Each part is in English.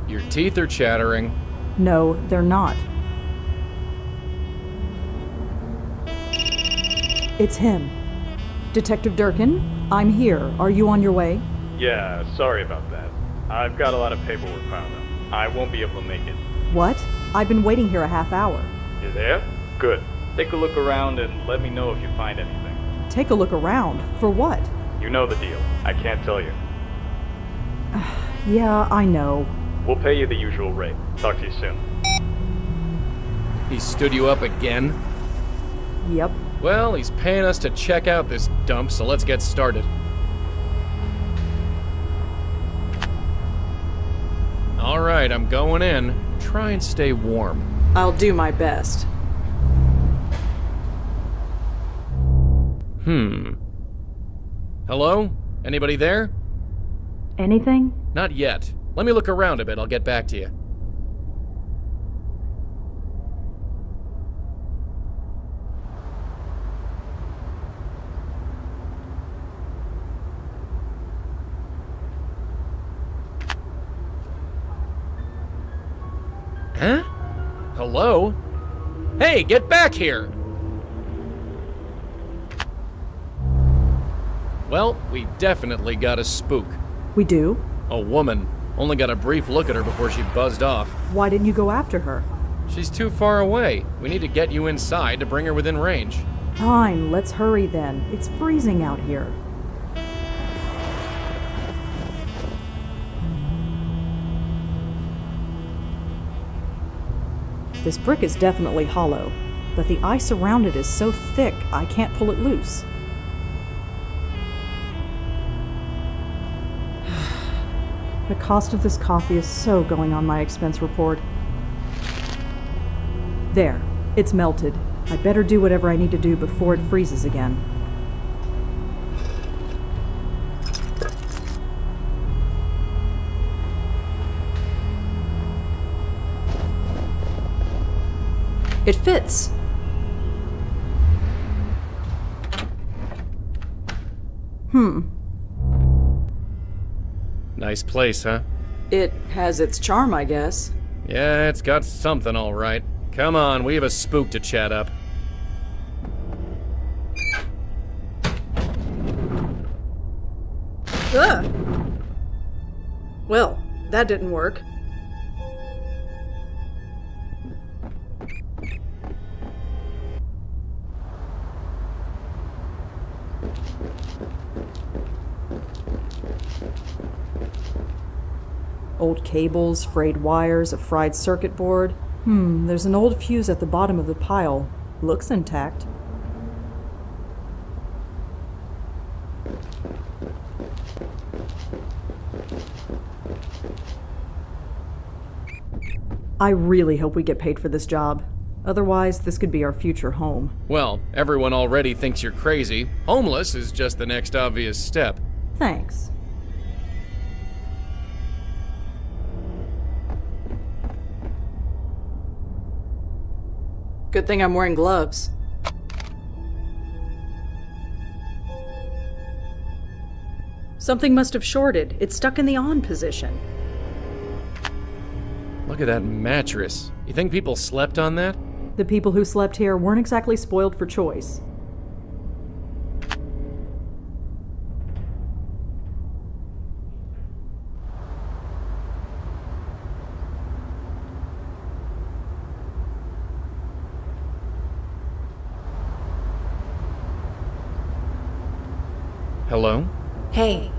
Your teeth are chattering. No, they're not. It's him. Detective Durkin, I'm here. Are you on your way? Yeah, sorry about that. I've got a lot of paperwork piled up. I won't be able to make it. What? I've been waiting here a half hour. You there? Good. Take a look around and let me know if you find anything. Take a look around. For what? You know the deal. I can't tell you. Yeah, I know. We'll pay you the usual rate. Talk to you soon. He stood you up again? Yep. Well, he's paying us to check out this dump, so let's get started. Alright, I'm going in. Try and stay warm. I'll do my best. Hello? Anybody there? Anything? Not yet. Let me look around a bit, I'll get back to you. Huh? Hello? Hey, get back here! Well, we definitely got a spook. We do? A woman. Only got a brief look at her before she buzzed off. Why didn't you go after her? She's too far away. We need to get you inside to bring her within range. Fine, let's hurry then. It's freezing out here. This brick is definitely hollow, but the ice around it is so thick I can't pull it loose. The cost of this coffee is so going on my expense report. There, it's melted. I better do whatever I need to do before it freezes again. It fits. Nice place, huh? It has its charm, I guess. Yeah, it's got something all right. Come on, we have a spook to chat up. Ugh! Well, that didn't work. Old cables, frayed wires, a fried circuit board. There's an old fuse at the bottom of the pile. Looks intact. I really hope we get paid for this job. Otherwise, this could be our future home. Well, everyone already thinks you're crazy. Homeless is just the next obvious step. Thanks. Good thing I'm wearing gloves. Something must have shorted. It's stuck in the on position. Look at that mattress. You think people slept on that? The people who slept here weren't exactly spoiled for choice. Hello? Hey.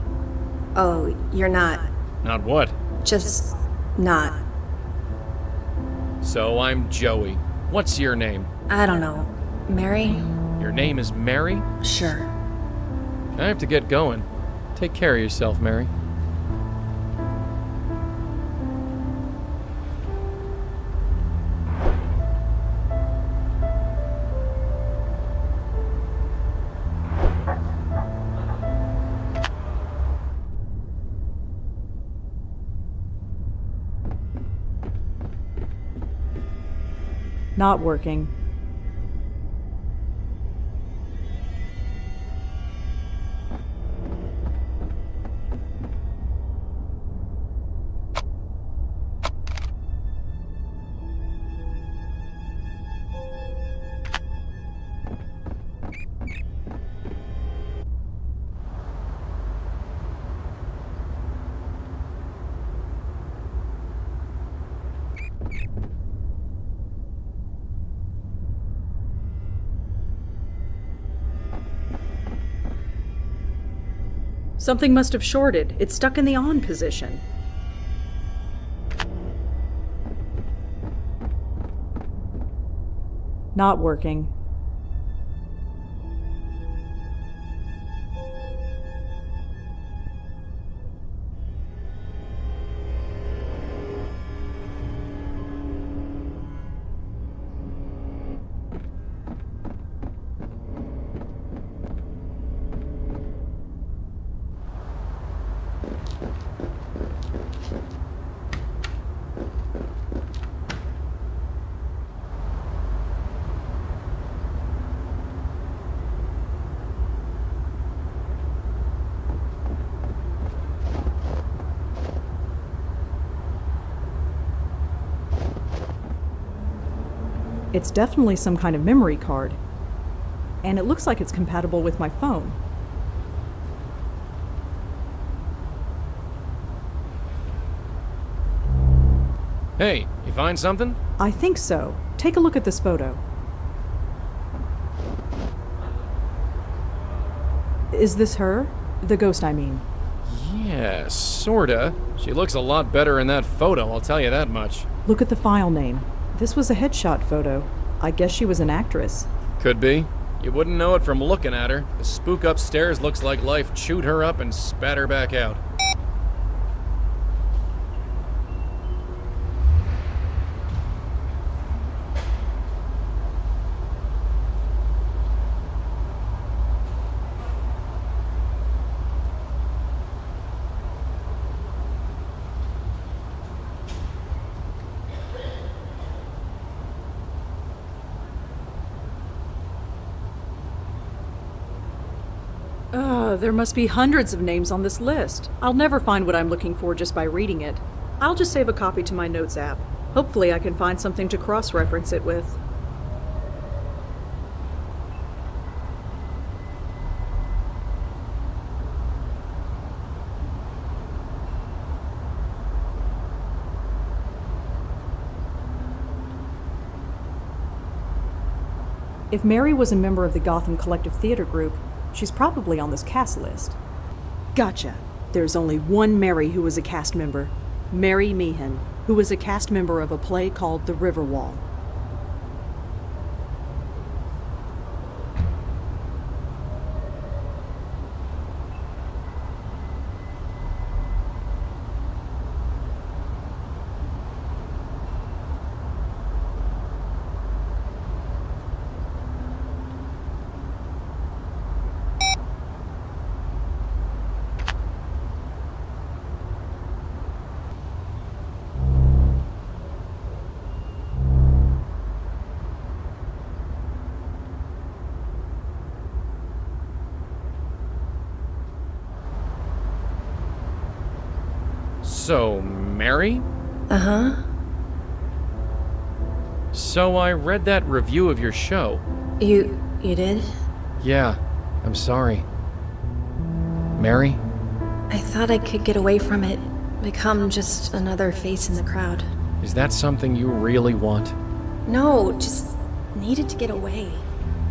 Oh, you're not. Not what? Just not. So I'm Joey. What's your name? I don't know. Mary? Your name is Mary? Sure. I have to get going. Take care of yourself, Mary. Not working. Something must have shorted. It's stuck in the on position. Not working. It's definitely some kind of memory card. And it looks like it's compatible with my phone. Hey, you find something? I think so. Take a look at this photo. Is this her? The ghost, I mean. Yeah, sorta. She looks a lot better in that photo, I'll tell you that much. Look at the file name. This was a headshot photo. I guess she was an actress. Could be. You wouldn't know it from looking at her. The spook upstairs looks like life chewed her up and spat her back out. There must be hundreds of names on this list. I'll never find what I'm looking for just by reading it. I'll just save a copy to my notes app. Hopefully I can find something to cross-reference it with. If Mary was a member of the Gotham Collective Theater Group, she's probably on this cast list. Gotcha. There's only one Mary who was a cast member. Mary Meehan, who was a cast member of a play called The River Wall. So, Mary? Uh-huh. So I read that review of your show. You did? Yeah, I'm sorry. Mary? I thought I could get away from it, become just another face in the crowd. Is that something you really want? No, just needed to get away.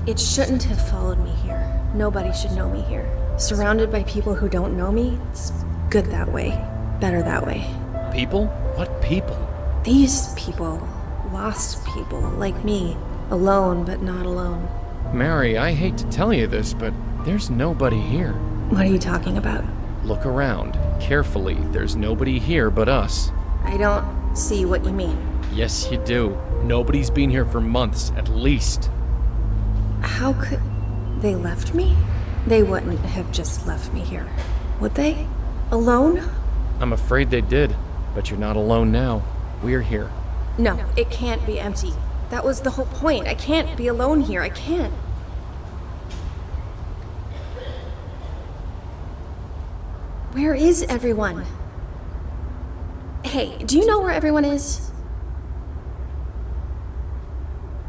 It shouldn't have followed me here. Nobody should know me here. Surrounded by people who don't know me, it's good that way. Better that way. People? What people? These people. Lost people, like me. Alone, but not alone. Mary, I hate to tell you this, but there's nobody here. What are you talking about? Look around. Carefully. There's nobody here but us. I don't see what you mean. Yes, you do. Nobody's been here for months, at least. How could... They left me? They wouldn't have just left me here, would they? Alone? I'm afraid they did, but you're not alone now. We're here. No, it can't be empty. That was the whole point. I can't be alone here. I can't. Where is everyone? Hey, do you know where everyone is?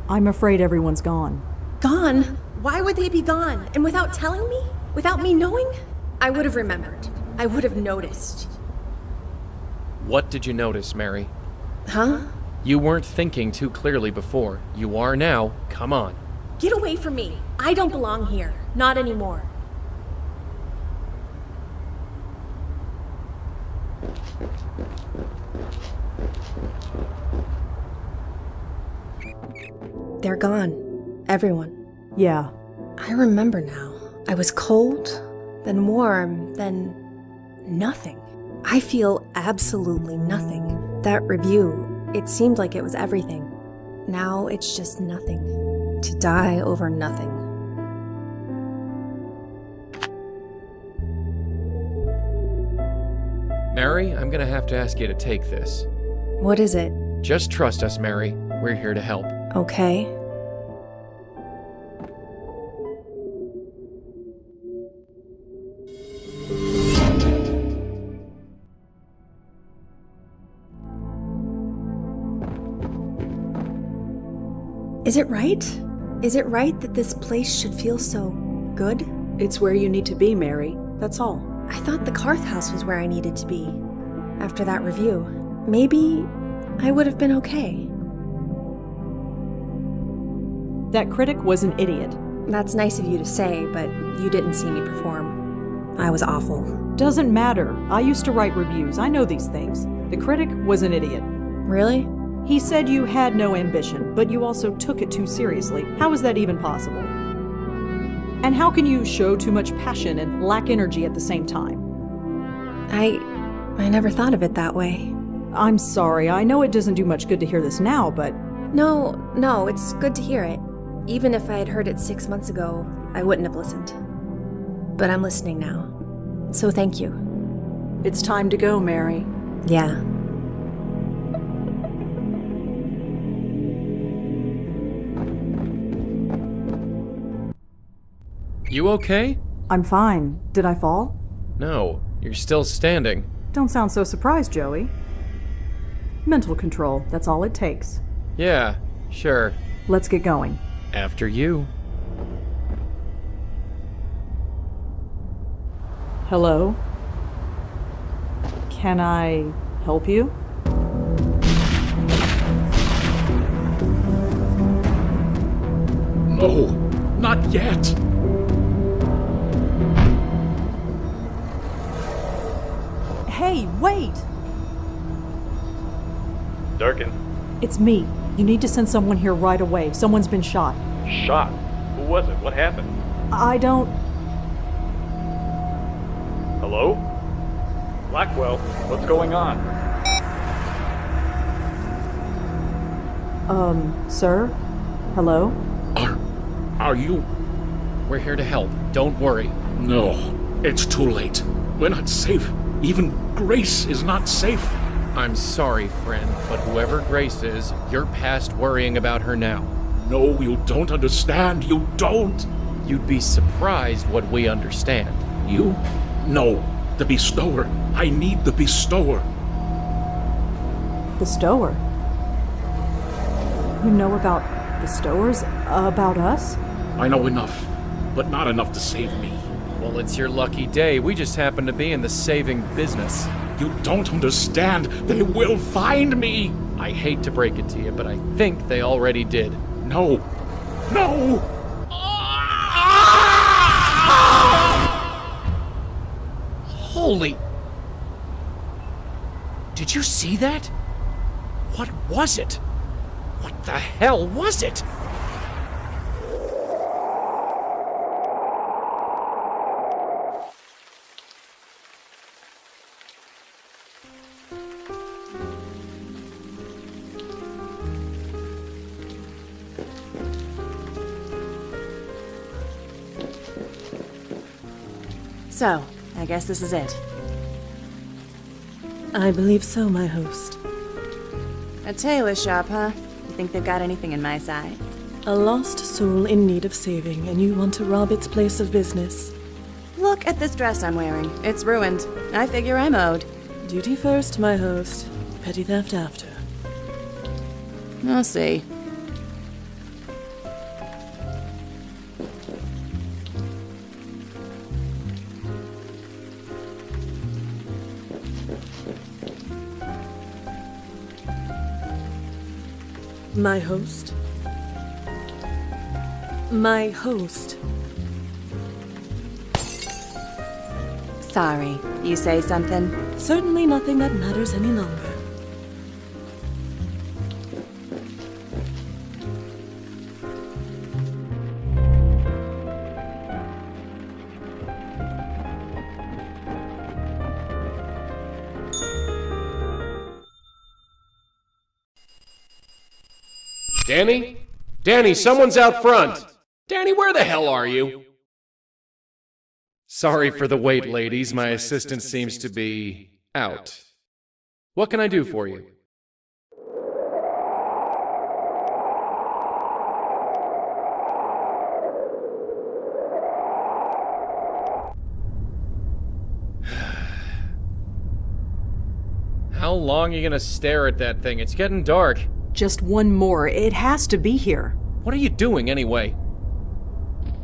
I'm afraid everyone's gone. Gone? Why would they be gone? And without telling me? Without me knowing? I would have remembered. I would have noticed. What did you notice, Mary? Huh? You weren't thinking too clearly before. You are now. Come on. Get away from me. I don't belong here. Not anymore. They're gone. Everyone. Yeah. I remember now. I was cold, then warm, then nothing. I feel absolutely nothing. That review, it seemed like it was everything. Now it's just nothing. To die over nothing. Mary, I'm gonna have to ask you to take this. What is it? Just trust us, Mary. We're here to help. Okay. Is it right? Is it right that this place should feel so good? It's where you need to be, Mary. That's all. I thought the Karth house was where I needed to be. After that review, maybe I would have been okay. That critic was an idiot. That's nice of you to say, but you didn't see me perform. I was awful. Doesn't matter. I used to write reviews. I know these things. The critic was an idiot. Really? He said you had no ambition, but you also took it too seriously. How is that even possible? And how can you show too much passion and lack energy at the same time? I never thought of it that way. I'm sorry. I know it doesn't do much good to hear this now, but... No, it's good to hear it. Even if I had heard it 6 months ago, I wouldn't have listened. But I'm listening now. So thank you. It's time to go, Mary. Yeah. You okay? I'm fine. Did I fall? No, you're still standing. Don't sound so surprised, Joey. Mental control, that's all it takes. Yeah, sure. Let's get going. After you. Hello? Can I help you? No, not yet. Hey, wait! Durkin. It's me. You need to send someone here right away. Someone's been shot. Shot? Who was it? What happened? I don't... Hello? Blackwell, what's going on? Sir? Hello? Are you? We're here to help. Don't worry. No, it's too late. We're not safe. Even Grace is not safe. I'm sorry, friend, but whoever Grace is, you're past worrying about her now. No, you don't understand. You don't. You'd be surprised what we understand. You? No. The bestower. I need the bestower. Bestower? You know about bestowers? About us? I know enough, but not enough to save me. Well, it's your lucky day. We just happen to be in the saving business. You don't understand. They will find me. I hate to break it to you, but I think they already did. No. No! Holy... Did you see that? What was it? What the hell was it? So, I guess this is it. I believe so, my host. A tailor shop, huh? You think they've got anything in my size? A lost soul in need of saving, and you want to rob its place of business. Look at this dress I'm wearing. It's ruined. I figure I'm owed. Duty first, my host. Petty theft after. I'll see. My host. My host. Sorry. You say something? Certainly nothing that matters any longer. Danny? Danny, someone's out front! Danny, where the hell are you? Sorry for the wait, ladies. My assistant seems to be out. What can I do for you? How long are you gonna stare at that thing? It's getting dark. Just one more. It has to be here. What are you doing anyway?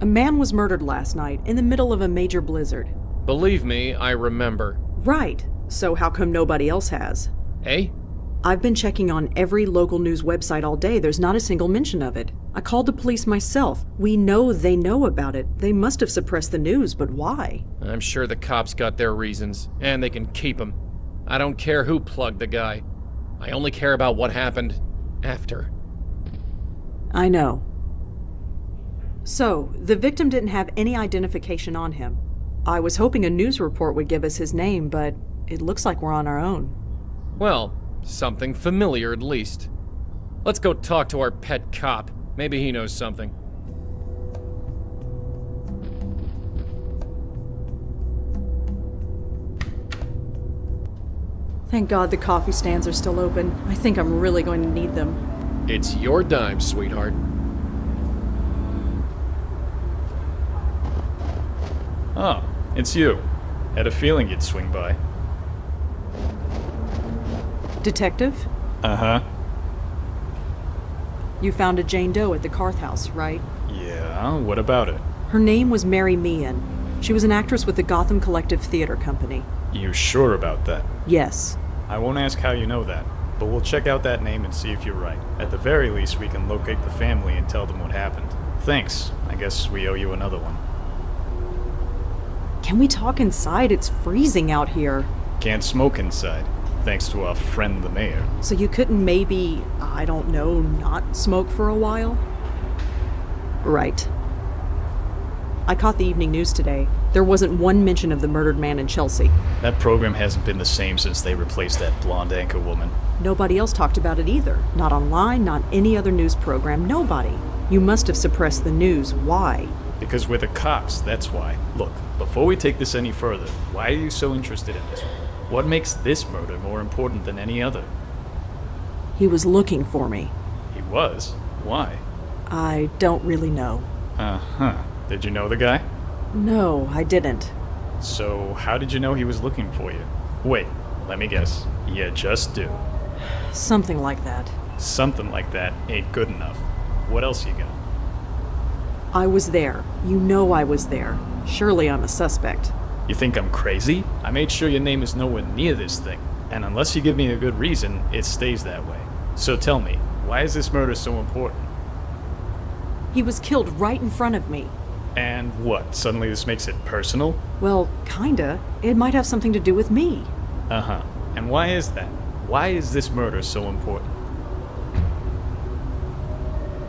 A man was murdered last night in the middle of a major blizzard. Believe me, I remember. Right. So how come nobody else has? Eh? I've been checking on every local news website all day. There's not a single mention of it. I called the police myself. We know they know about it. They must have suppressed the news, but why? I'm sure the cops got their reasons, and they can keep them. I don't care who plugged the guy. I only care about what happened after. I know. So, the victim didn't have any identification on him. I was hoping a news report would give us his name, but it looks like we're on our own. Well, something familiar at least. Let's go talk to our pet cop. Maybe he knows something. Thank God the coffee stands are still open. I think I'm really going to need them. It's your dime, sweetheart. Oh, it's you. Had a feeling you'd swing by. Detective? Uh-huh. You found a Jane Doe at the Carth House, right? Yeah, what about it? Her name was Mary Meehan. She was an actress with the Gotham Collective Theater Company. You sure about that? Yes. I won't ask how you know that, but we'll check out that name and see if you're right. At the very least, we can locate the family and tell them what happened. Thanks. I guess we owe you another one. Can we talk inside? It's freezing out here. Can't smoke inside, thanks to our friend the mayor. So you couldn't maybe, I don't know, not smoke for a while? Right. I caught the evening news today. There wasn't one mention of the murdered man in Chelsea. That program hasn't been the same since they replaced that blonde anchor woman. Nobody else talked about it either. Not online, not any other news program, nobody. You must have suppressed the news. Why? Because we're the cops, that's why. Look, before we take this any further, why are you so interested in this one? What makes this murder more important than any other? He was looking for me. He was? Why? I don't really know. Uh-huh. Did you know the guy? No, I didn't. So, how did you know he was looking for you? Wait, let me guess. You just do. Something like that. Something like that ain't good enough. What else you got? I was there. You know I was there. Surely I'm a suspect. You think I'm crazy? I made sure your name is nowhere near this thing. And unless you give me a good reason, it stays that way. So tell me, why is this murder so important? He was killed right in front of me. And what, suddenly this makes it personal? Well, kinda. It might have something to do with me. Uh-huh. And why is that? Why is this murder so important?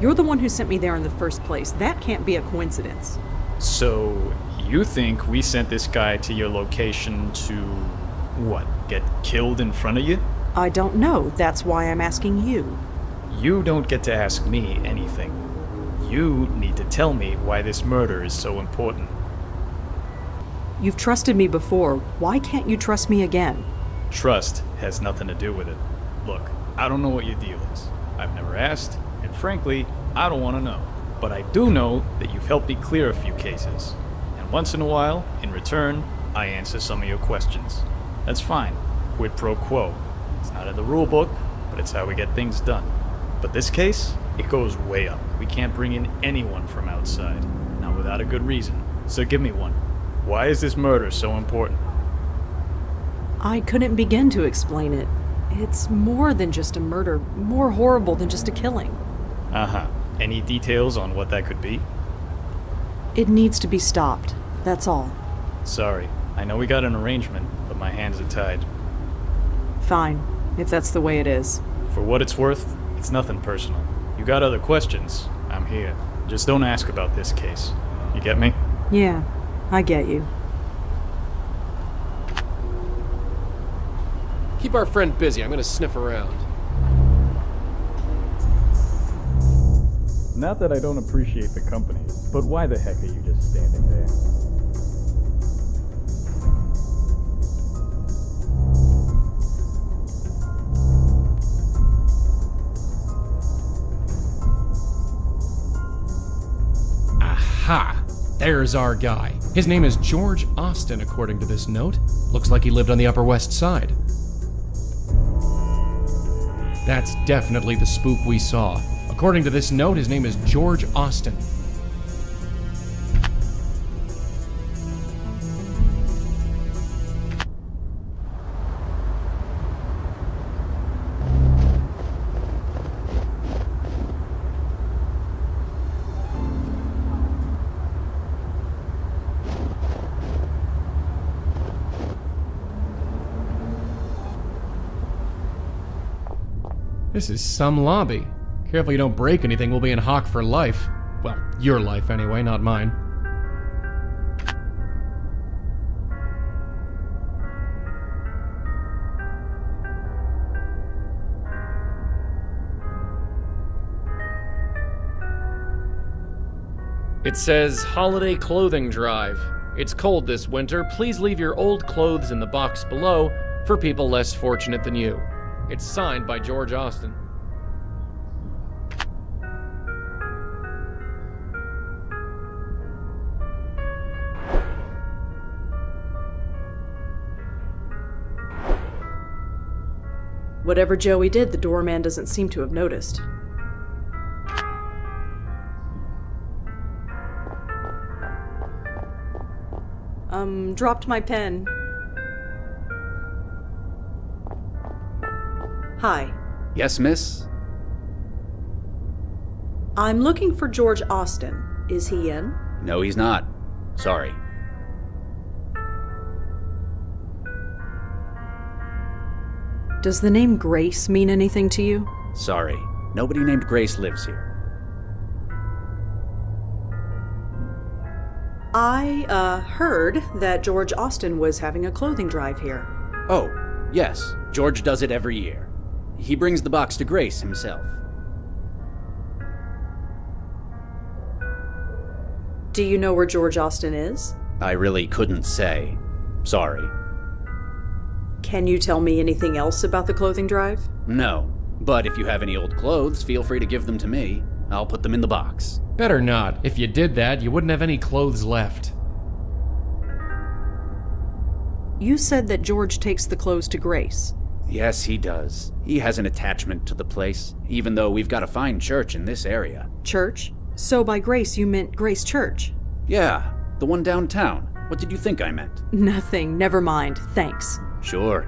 You're the one who sent me there in the first place. That can't be a coincidence. So, you think we sent this guy to your location to, what, get killed in front of you? I don't know. That's why I'm asking you. You don't get to ask me anything. You need to tell me why this murder is so important. You've trusted me before. Why can't you trust me again? Trust has nothing to do with it. Look, I don't know what your deal is. I've never asked, and frankly, I don't want to know. But I do know that you've helped me clear a few cases. And once in a while, in return, I answer some of your questions. That's fine. Quid pro quo. It's not in the rule book, but it's how we get things done. But this case, it goes way up. We can't bring in anyone from outside, not without a good reason. So give me one. Why is this murder so important? I couldn't begin to explain it. It's more than just a murder, more horrible than just a killing. Uh-huh. Any details on what that could be? It needs to be stopped. That's all. Sorry. I know we got an arrangement, but my hands are tied. Fine, if that's the way it is. For what it's worth, it's nothing personal. You got other questions, I'm here. Just don't ask about this case. You get me? Yeah, I get you. Keep our friend busy. I'm gonna sniff around. Not that I don't appreciate the company, but why the heck are you just standing there? Aha! There's our guy. His name is George Austin, according to this note. Looks like he lived on the Upper West Side. That's definitely the spook we saw. According to this note, his name is George Austin. This is some lobby. Careful you don't break anything, we'll be in hock for life. Well, your life anyway, not mine. It says Holiday Clothing Drive. It's cold this winter. Please leave your old clothes in the box below for people less fortunate than you. It's signed by George Austin. Whatever Joey did, the doorman doesn't seem to have noticed. Dropped my pen. Hi. Yes, miss? I'm looking for George Austin. Is he in? No, he's not. Sorry. Does the name Grace mean anything to you? Sorry. Nobody named Grace lives here. I, heard that George Austin was having a clothing drive here. Oh, yes. George does it every year. He brings the box to Grace himself. Do you know where George Austin is? I really couldn't say. Sorry. Can you tell me anything else about the clothing drive? No. But if you have any old clothes, feel free to give them to me. I'll put them in the box. Better not. If you did that, you wouldn't have any clothes left. You said that George takes the clothes to Grace. Yes, he does. He has an attachment to the place, even though we've got a fine church in this area. Church? So by Grace, you meant Grace Church? Yeah, the one downtown. What did you think I meant? Nothing. Never mind. Thanks. Sure.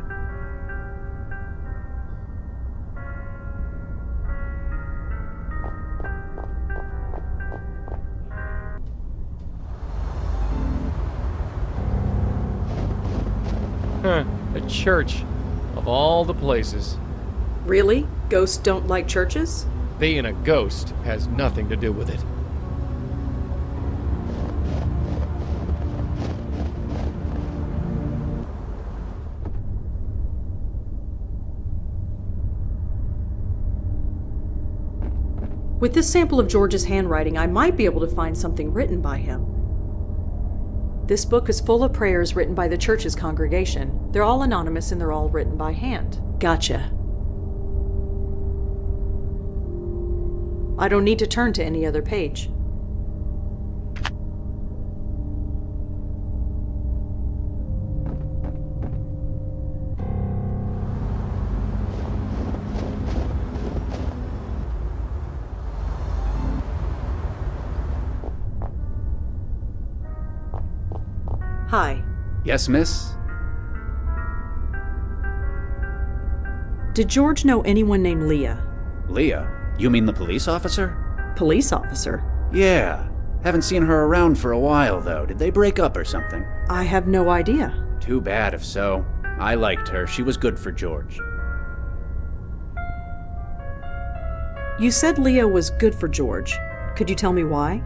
Huh, a church. Of all the places. Really? Ghosts don't like churches? Being a ghost has nothing to do with it. With this sample of George's handwriting, I might be able to find something written by him. This book is full of prayers written by the church's congregation. They're all anonymous and they're all written by hand. Gotcha. I don't need to turn to any other page. Hi. Yes, miss? Did George know anyone named Leah? Leah? You mean the police officer? Police officer? Yeah. Haven't seen her around for a while, though. Did they break up or something? I have no idea. Too bad if so. I liked her. She was good for George. You said Leah was good for George. Could you tell me why?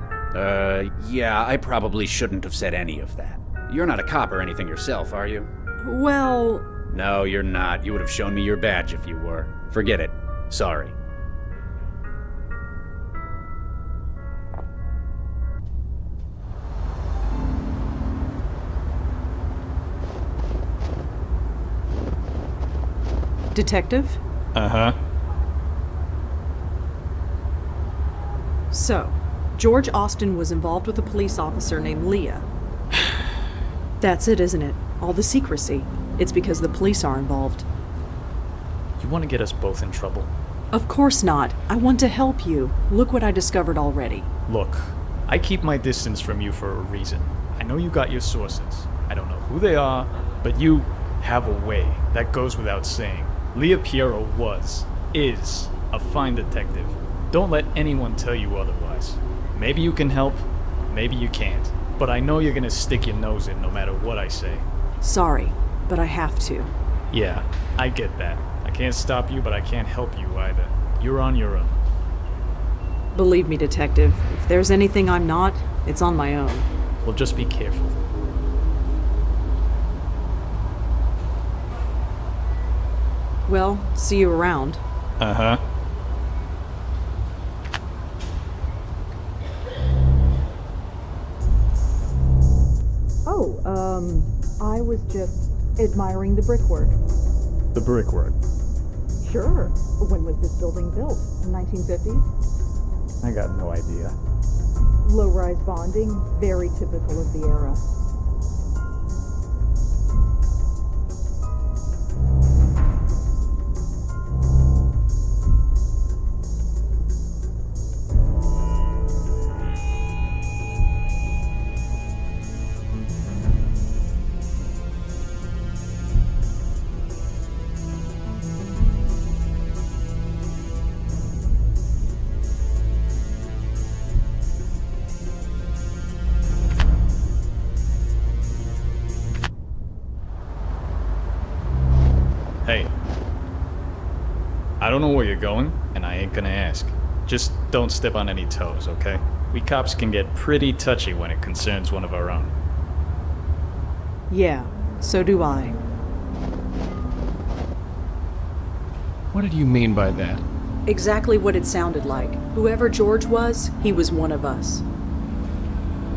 Yeah, I probably shouldn't have said any of that. You're not a cop or anything yourself, are you? Well... No, you're not. You would have shown me your badge if you were. Forget it. Sorry. Detective? Uh-huh. So, George Austin was involved with a police officer named Leah. That's it, isn't it? All the secrecy. It's because the police are involved. You want to get us both in trouble? Of course not. I want to help you. Look what I discovered already. Look, I keep my distance from you for a reason. I know you got your sources. I don't know who they are, but you have a way. That goes without saying. Leah Piero is a fine detective. Don't let anyone tell you otherwise. Maybe you can help, maybe you can't. But I know you're gonna stick your nose in no matter what I say. Sorry, but I have to. Yeah, I get that. I can't stop you, but I can't help you either. You're on your own. Believe me, Detective, if there's anything I'm not, it's on my own. Well, just be careful. Well, see you around. Uh-huh. I was just admiring the brickwork. The brickwork. Sure. When was this building built? 1950s? I got no idea. Low-rise bonding, very typical of the era. Hey. I don't know where you're going, and I ain't gonna ask. Just don't step on any toes, okay? We cops can get pretty touchy when it concerns one of our own. Yeah, so do I. What did you mean by that? Exactly what it sounded like. Whoever George was, he was one of us.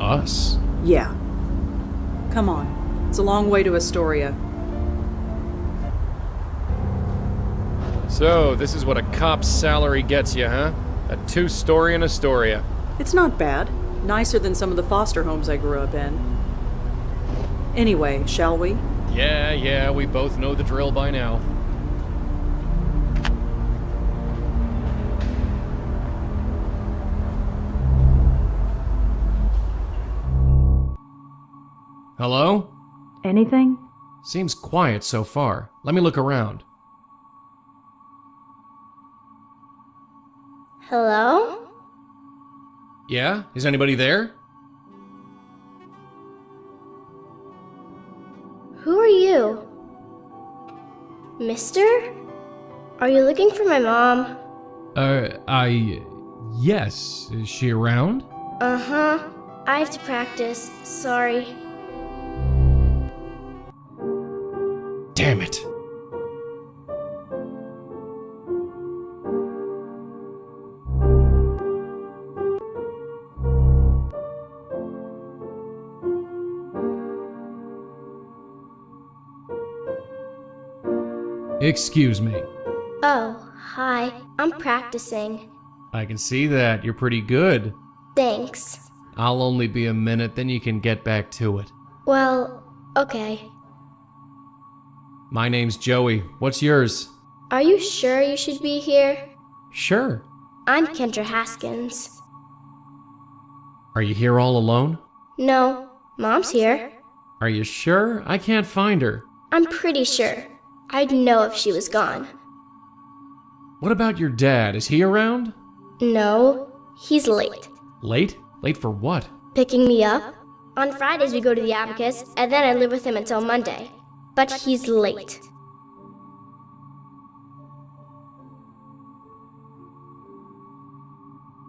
Us? Yeah. Come on. It's a long way to Astoria. So, this is what a cop's salary gets you, huh? A 2-story in Astoria. It's not bad. Nicer than some of the foster homes I grew up in. Anyway, shall we? Yeah, we both know the drill by now. Hello? Anything? Seems quiet so far. Let me look around. Hello? Yeah? Is anybody there? Who are you? Mister? Are you looking for my mom? Yes. Is she around? Uh-huh. I have to practice. Sorry. Damn it. Excuse me. Oh, hi. I'm practicing. I can see that. You're pretty good. Thanks. I'll only be a minute, then you can get back to it. Well, okay. My name's Joey. What's yours? Are you sure you should be here? Sure. I'm Kendra Haskins. Are you here all alone? No, Mom's here. Are you sure? I can't find her. I'm pretty sure. I'd know if she was gone. What about your dad? Is he around? No, he's late. Late? Late for what? Picking me up? On Fridays we go to the Abacus, and then I live with him until Monday. But he's late.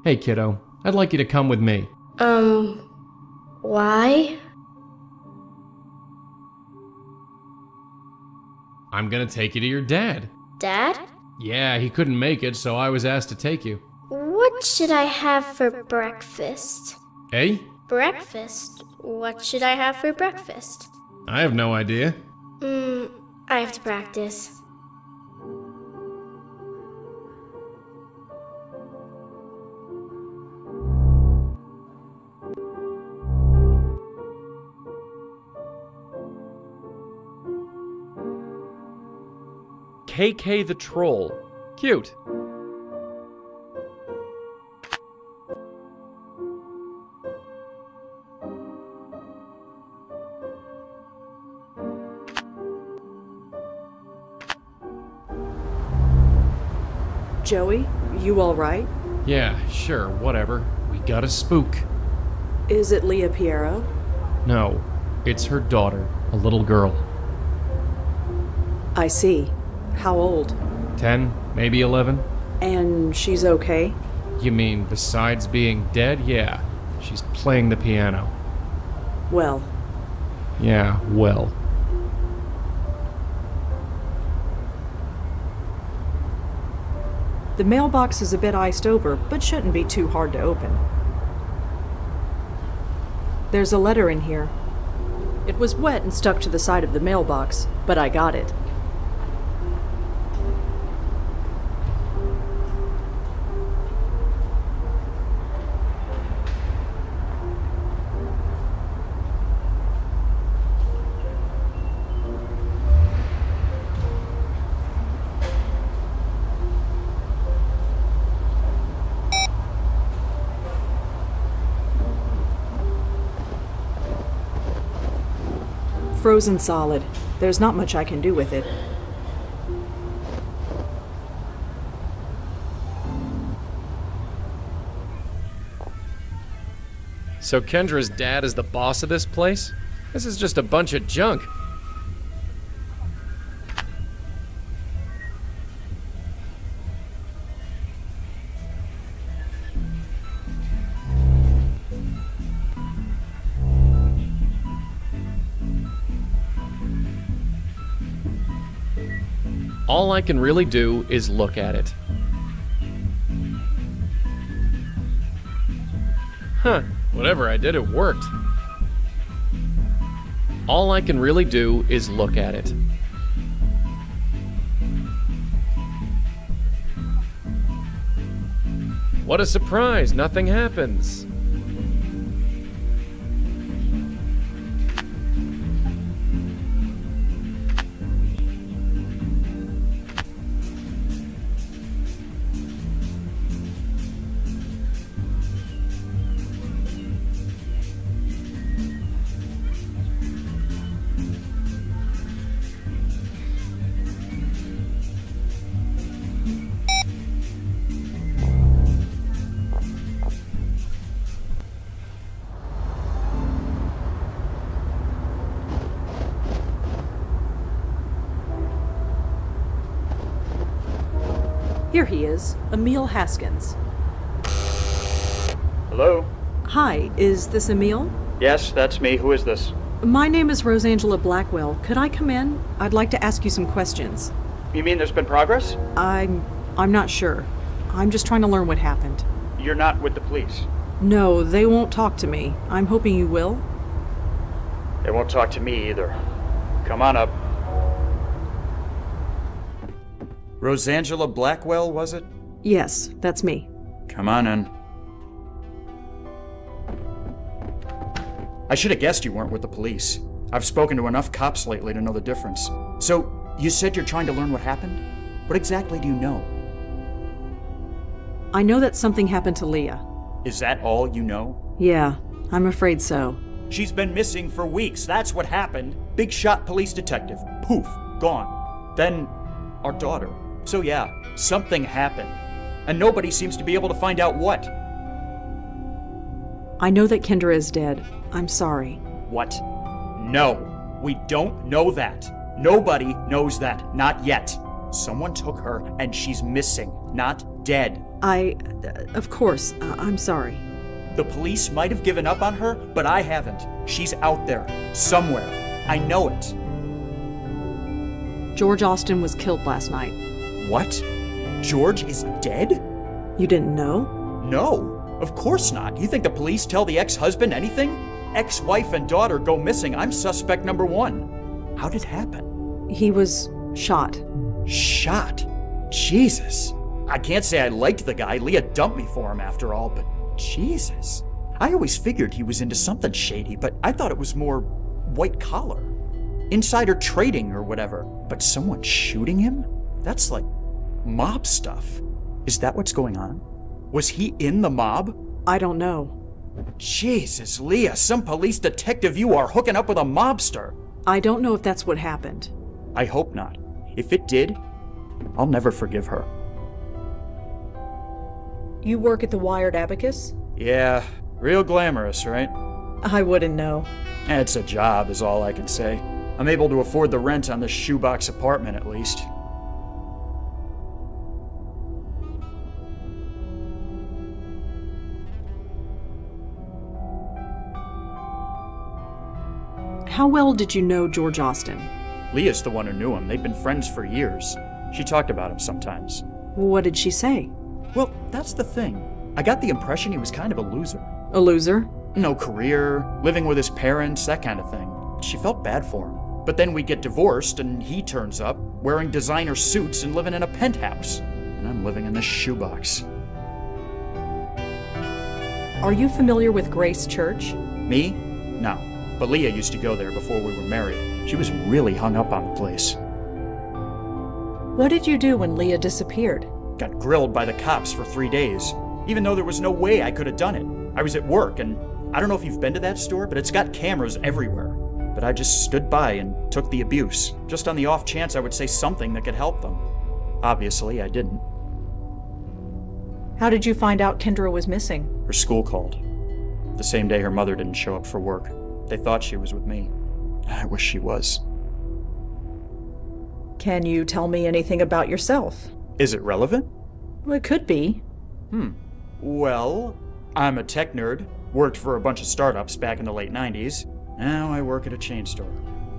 Hey kiddo, I'd like you to come with me. Why? I'm gonna take you to your dad. Dad? Yeah, he couldn't make it, so I was asked to take you. What should I have for breakfast? Eh? Breakfast? What should I have for breakfast? I have no idea. I have to practice. KK the Troll. Cute. Joey, you all right? Yeah, sure, whatever. We got a spook. Is it Leah Piero? No, it's her daughter, a little girl. I see. How old? 10, maybe 11? And she's okay? You mean besides being dead? Yeah. She's playing the piano. Well, Yeah, well. the mailbox is a bit iced over, but shouldn't be too hard to open. There's a letter in here. It was wet and stuck to the side of the mailbox, but I got it. Frozen solid. There's not much I can do with it. So Kendra's dad is the boss of this place? This is just a bunch of junk. All I can really do is look at it. Huh, whatever I did, it worked. All I can really do is look at it. What a surprise, nothing happens. Here he is, Emil Haskins. Hello? Hi, is this Emil? Yes, that's me. Who is this? My name is Rosangela Blackwell. Could I come in? I'd like to ask you some questions. You mean there's been progress? I'm not sure. I'm just trying to learn what happened. You're not with the police. No, they won't talk to me. I'm hoping you will. They won't talk to me either. Come on up. Rosangela Blackwell, was it? Yes, that's me. Come on in. I should have guessed you weren't with the police. I've spoken to enough cops lately to know the difference. So, you said you're trying to learn what happened? What exactly do you know? I know that something happened to Leah. Is that all you know? Yeah, I'm afraid so. She's been missing for weeks, that's what happened. Big shot police detective. Poof, gone. Then, our daughter. So yeah, something happened. And nobody seems to be able to find out what. I know that Kendra is dead. I'm sorry. What? No, we don't know that. Nobody knows that, not yet. Someone took her and she's missing, not dead. Of course, I'm sorry. The police might have given up on her, but I haven't. She's out there, somewhere. I know it. George Austin was killed last night. What? George is dead? You didn't know? No, of course not. You think the police tell the ex-husband anything? Ex-wife and daughter go missing. I'm suspect number one. How'd it happen? He was shot. Shot? Jesus. I can't say I liked the guy. Leah dumped me for him after all, but Jesus. I always figured he was into something shady, but I thought it was more white collar. Insider trading or whatever. But someone shooting him? That's like mob stuff. Is that what's going on? Was he in the mob? I don't know. Jesus, Leah, some police detective you are hooking up with a mobster. I don't know if that's what happened. I hope not. If it did, I'll never forgive her. You work at the Wired Abacus? Yeah, real glamorous, right? I wouldn't know. It's a job, is all I can say. I'm able to afford the rent on this shoebox apartment, at least. How well did you know George Austin? Leah's the one who knew him. They'd been friends for years. She talked about him sometimes. What did she say? Well, that's the thing. I got the impression he was kind of a loser. A loser? No career, living with his parents, that kind of thing. She felt bad for him. But then we get divorced and he turns up, wearing designer suits and living in a penthouse. And I'm living in this shoebox. Are you familiar with Grace Church? Me? No. But Leah used to go there before we were married. She was really hung up on the place. What did you do when Leah disappeared? Got grilled by the cops for 3 days, even though there was no way I could have done it. I was at work, and I don't know if you've been to that store, but it's got cameras everywhere. But I just stood by and took the abuse, just on the off chance I would say something that could help them. Obviously, I didn't. How did you find out Kendra was missing? Her school called. The same day her mother didn't show up for work. They thought she was with me. I wish she was. Can you tell me anything about yourself? Is it relevant? Well, it could be. Well, I'm a tech nerd. Worked for a bunch of startups back in the late 90s. Now I work at a chain store.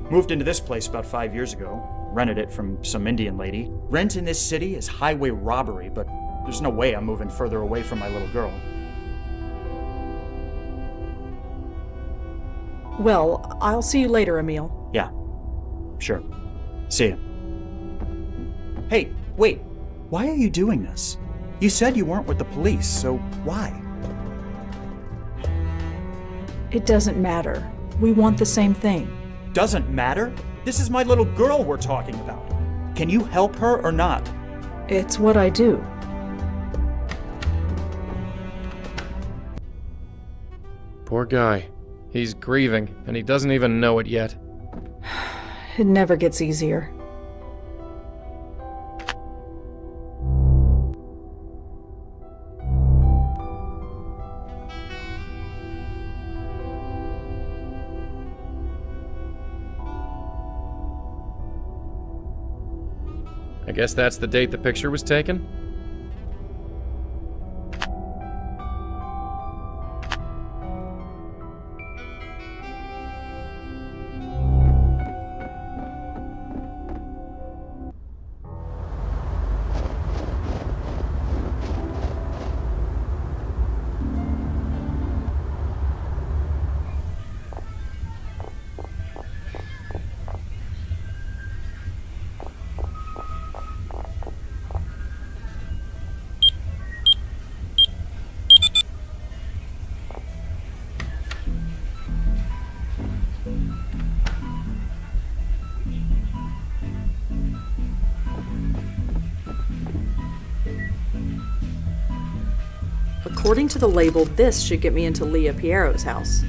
Moved into this place about 5 years ago. Rented it from some Indian lady. Rent in this city is highway robbery, but there's no way I'm moving further away from my little girl. Well, I'll see you later, Emil. Yeah, sure. See ya. Hey, wait. Why are you doing this? You said you weren't with the police, so why? It doesn't matter. We want the same thing. Doesn't matter? This is my little girl we're talking about. Can you help her or not? It's what I do. Poor guy. He's grieving, and he doesn't even know it yet. It never gets easier. I guess that's the date the picture was taken? According to the label, this should get me into Leah Piero's house.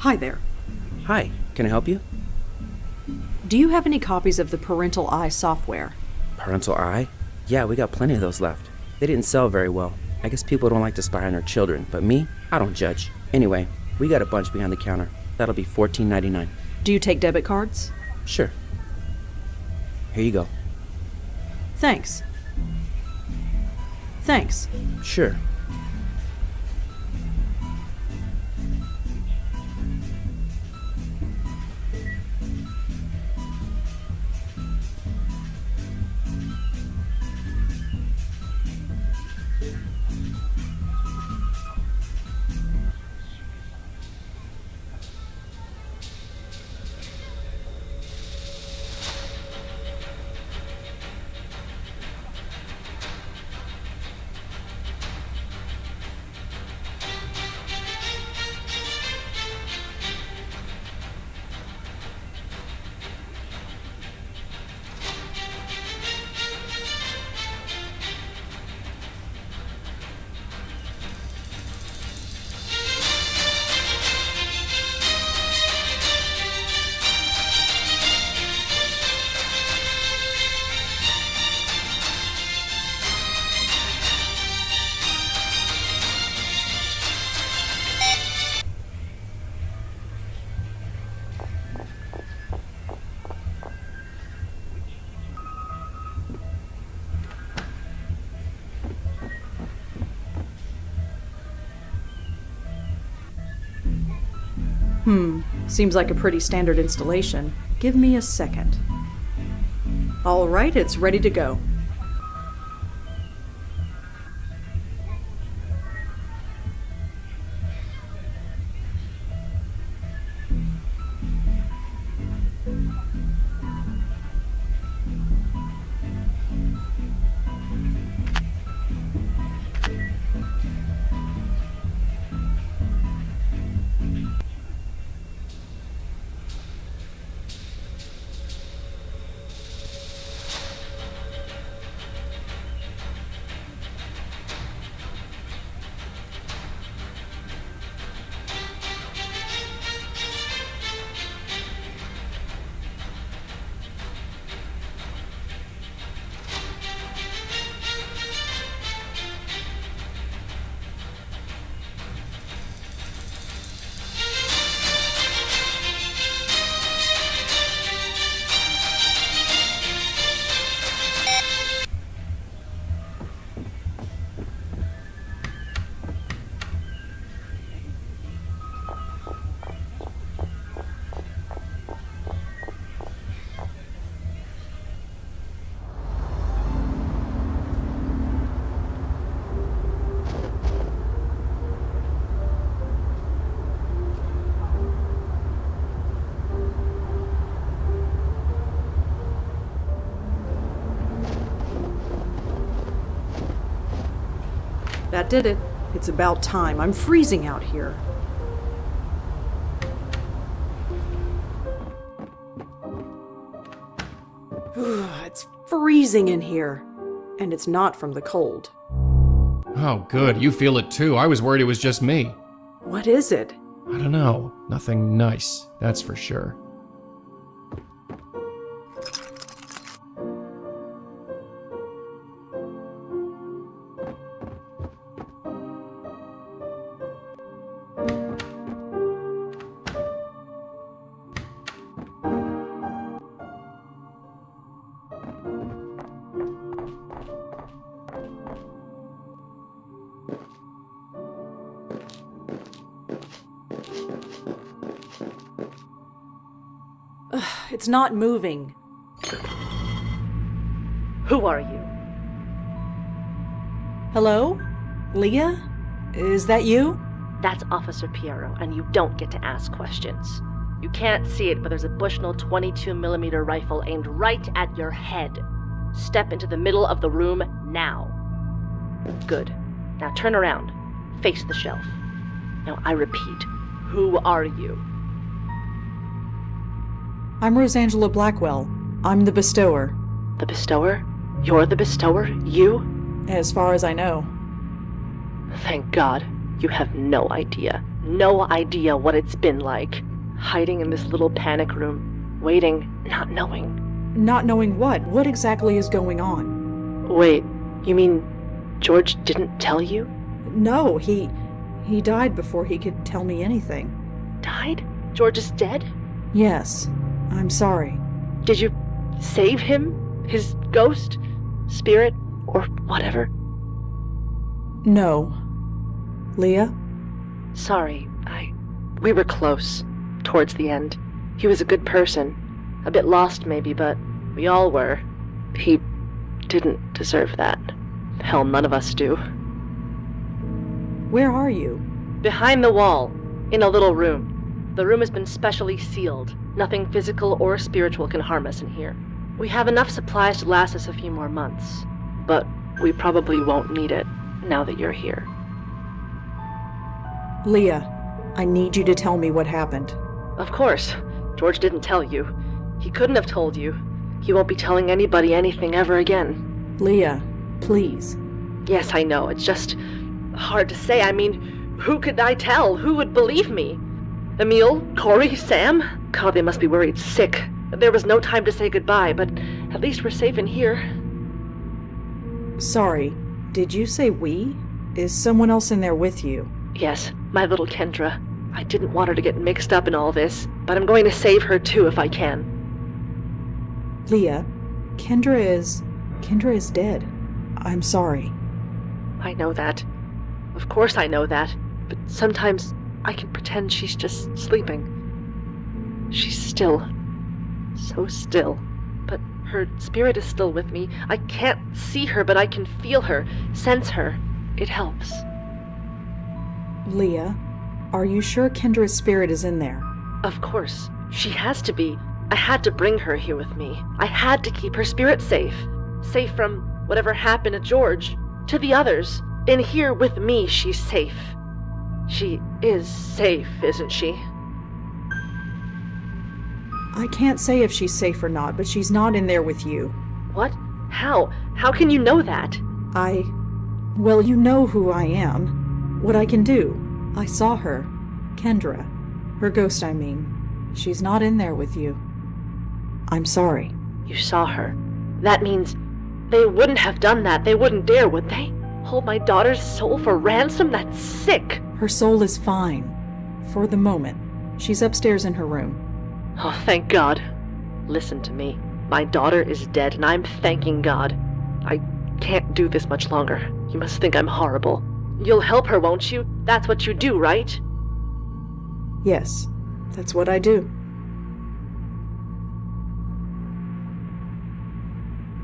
Hi there. Hi, can I help you? Do you have any copies of the Parental Eye software? Parental Eye? Yeah, we got plenty of those left. They didn't sell very well. I guess people don't like to spy on their children, but me, I don't judge. Anyway, we got a bunch behind the counter. That'll be $14.99. Do you take debit cards? Sure. Here you go. Thanks. Thanks. Sure. Seems like a pretty standard installation. Give me a second. All right, it's ready to go. That did it. It's about time. I'm freezing out here. It's freezing in here. And it's not from the cold. Oh, good. You feel it too. I was worried it was just me. What is it? I don't know. Nothing nice, that's for sure. It's not moving. Who are you? Hello? Leah? Is that you? That's Officer Piero, and you don't get to ask questions. You can't see it, but there's a Bushnell 22mm rifle aimed right at your head. Step into the middle of the room now. Good. Now turn around. Face the shelf. Now I repeat, who are you? I'm Rosangela Blackwell. I'm the bestower. The bestower? You're the bestower? You? As far as I know. Thank God. You have no idea. No idea what it's been like. Hiding in this little panic room. Waiting, not knowing. Not knowing what? What exactly is going on? Wait, you mean George didn't tell you? No, he died before he could tell me anything. Died? George is dead? Yes. I'm sorry. Did you save him? His ghost? Spirit? Or whatever? No. Leah? Sorry, we were close. Towards the end. He was a good person. A bit lost maybe, but we all were. He didn't deserve that. Hell, none of us do. Where are you? Behind the wall, in a little room. The room has been specially sealed. Nothing physical or spiritual can harm us in here. We have enough supplies to last us a few more months, but we probably won't need it now that you're here. Leah, I need you to tell me what happened. Of course. George didn't tell you. He couldn't have told you. He won't be telling anybody anything ever again. Leah, please. Yes, I know. It's just hard to say. I mean, who could I tell? Who would believe me? Emil? Corey? Sam? God, they must be worried sick. There was no time to say goodbye, but at least we're safe in here. Sorry, did you say we? Is someone else in there with you? Yes, my little Kendra. I didn't want her to get mixed up in all this, but I'm going to save her too if I can. Leah, Kendra is dead. I'm sorry. I know that. Of course I know that, but sometimes I can pretend she's just sleeping. She's still. So still. But her spirit is still with me. I can't see her, but I can feel her, sense her. It helps. Leah, are you sure Kendra's spirit is in there? Of course. She has to be. I had to bring her here with me. I had to keep her spirit safe. Safe from whatever happened to George. To the others. In here with me, she's safe. She is safe, isn't she? I can't say if she's safe or not, but she's not in there with you. What? How? How can you know that? Well, you know who I am. What I can do. I saw her. Kendra. Her ghost, I mean. She's not in there with you. I'm sorry. You saw her. That means they wouldn't have done that. They wouldn't dare, would they? Hold my daughter's soul for ransom? That's sick. Her soul is fine. For the moment. She's upstairs in her room. Oh, thank God. Listen to me. My daughter is dead, and I'm thanking God. I can't do this much longer. You must think I'm horrible. You'll help her, won't you? That's what you do, right? Yes, that's what I do.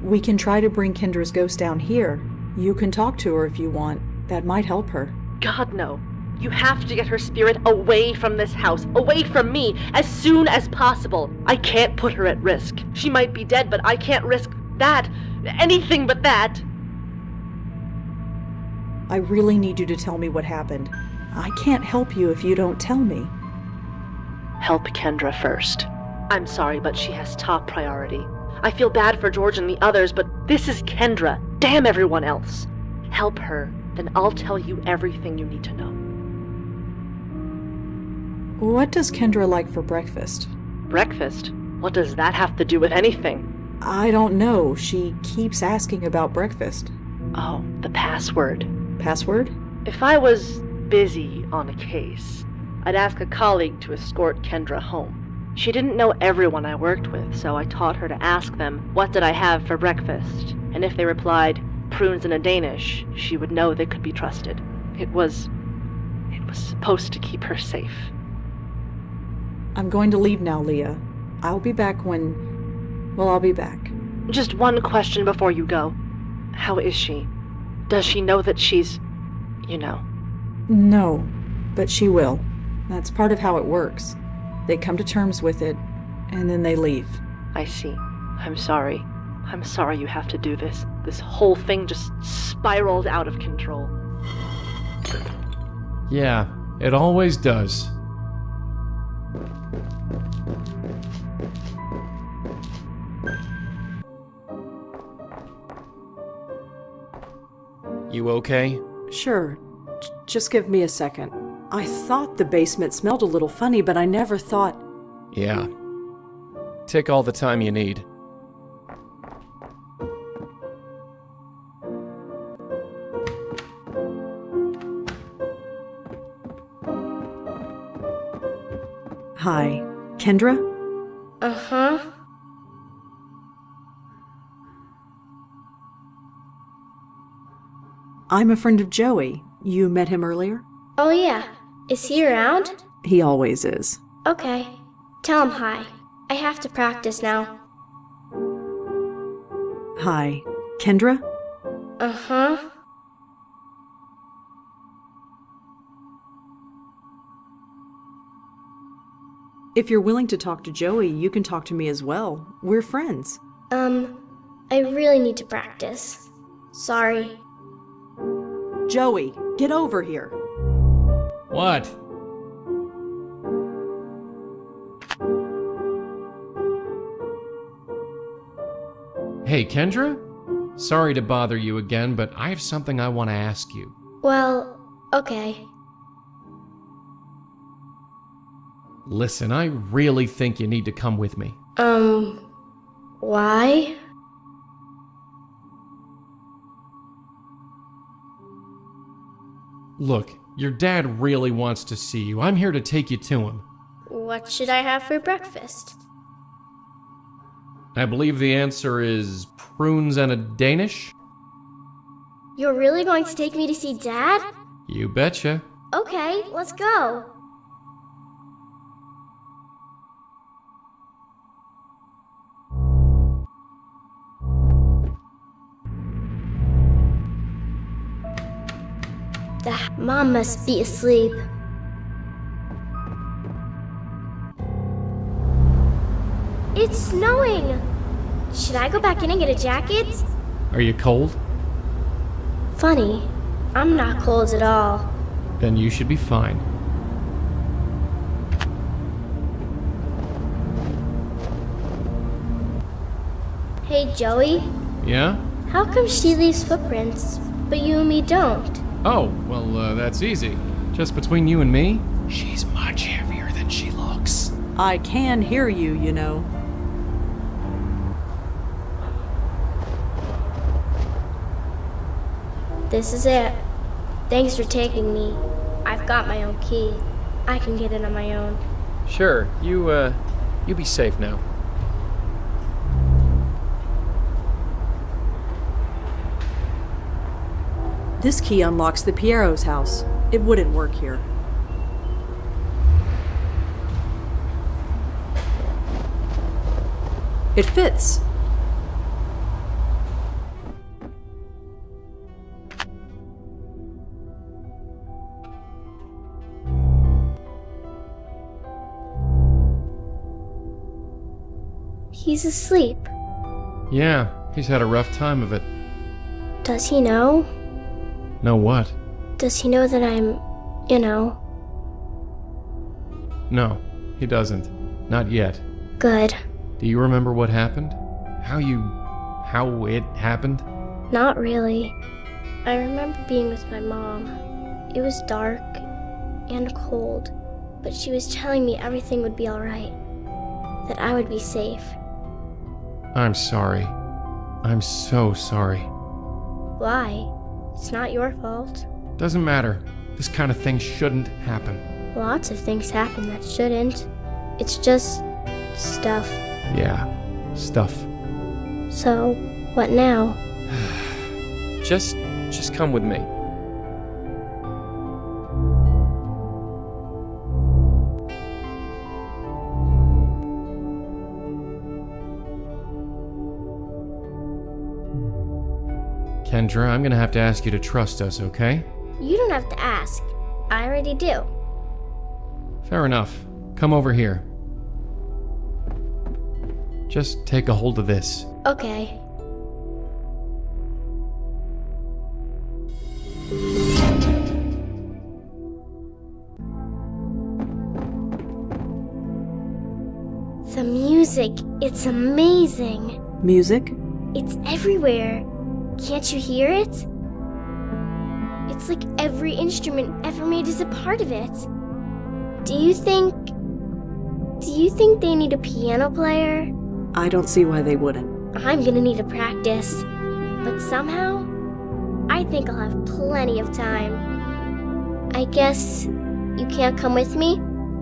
We can try to bring Kendra's ghost down here. You can talk to her if you want. That might help her. God, no. You have to get her spirit away from this house, away from me, as soon as possible. I can't put her at risk. She might be dead, but I can't risk that. Anything but that. I really need you to tell me what happened. I can't help you if you don't tell me. Help Kendra first. I'm sorry, but she has top priority. I feel bad for George and the others, but this is Kendra. Damn everyone else. Help her, then I'll tell you everything you need to know. What does Kendra like for breakfast? Breakfast? What does that have to do with anything? I don't know. She keeps asking about breakfast. Oh, the password. Password? If I was busy on a case, I'd ask a colleague to escort Kendra home. She didn't know everyone I worked with, so I taught her to ask them, what did I have for breakfast? And if they replied, prunes and a Danish, she would know they could be trusted. It was supposed to keep her safe. I'm going to leave now, Leah. I'll be back when... Well, I'll be back. Just one question before you go. How is she? Does she know that she's... you know? No, but she will. That's part of how it works. They come to terms with it, and then they leave. I see. I'm sorry. I'm sorry you have to do this. This whole thing just spiraled out of control. Yeah, it always does. You okay? Sure. Just give me a second. I thought the basement smelled a little funny, but I never thought... Yeah. Take all the time you need. Hi. Kendra? Uh-huh. I'm a friend of Joey. You met him earlier? Oh yeah. Is he around? He always is. Okay. Tell him hi. I have to practice now. Hi. Kendra? Uh-huh. If you're willing to talk to Joey, you can talk to me as well. We're friends. I really need to practice. Sorry. Joey, get over here. What? Hey, Kendra? Sorry to bother you again, but I have something I want to ask you. Well, okay. Listen, I really think you need to come with me. Why? Look, your dad really wants to see you. I'm here to take you to him. What should I have for breakfast? I believe the answer is prunes and a Danish? You're really going to take me to see Dad? You betcha. Okay, let's go. Mom must be asleep. It's snowing! Should I go back in and get a jacket? Are you cold? Funny, I'm not cold at all. Then you should be fine. Hey, Joey. Yeah? How come she leaves footprints, but you and me don't? Oh, well, that's easy. Just between you and me, she's much heavier than she looks. I can hear you, you know. This is it. Thanks for taking me. I've got my own key. I can get in on my own. Sure, you be safe now. This key unlocks the Piero's house. It wouldn't work here. It fits. He's asleep. Yeah, he's had a rough time of it. Does he know? Know what? Does he know that I'm, you know? No, he doesn't. Not yet. Good. Do you remember what happened? How it happened? Not really. I remember being with my mom. It was dark and cold, but she was telling me everything would be alright. That I would be safe. I'm sorry. I'm so sorry. Why? It's not your fault. Doesn't matter. This kind of thing shouldn't happen. Lots of things happen that shouldn't. It's just stuff. Yeah, stuff. So, what now? Just come with me. Kendra, I'm gonna have to ask you to trust us, okay? You don't have to ask. I already do. Fair enough. Come over here. Just take a hold of this. Okay. The music, it's amazing. Music? It's everywhere. Can't you hear it? It's like every instrument ever made is a part of it. Do you think they need a piano player? I don't see why they wouldn't. I'm gonna need a practice. But somehow, I think I'll have plenty of time. I guess you can't come with me?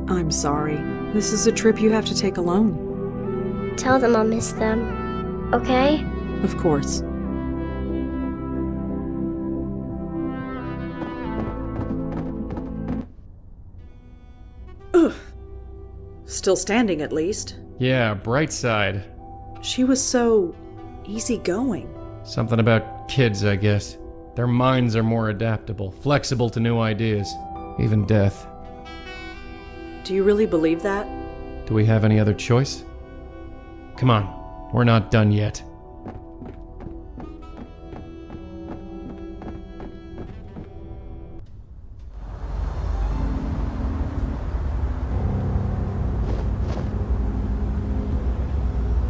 I'm sorry. This is a trip you have to take alone. Tell them I'll miss them. Okay? Of course. Ugh. Still standing, at least. Yeah, bright side. She was so easygoing. Something about kids, I guess. Their minds are more adaptable, flexible to new ideas, even death. Do you really believe that? Do we have any other choice? Come on, we're not done yet.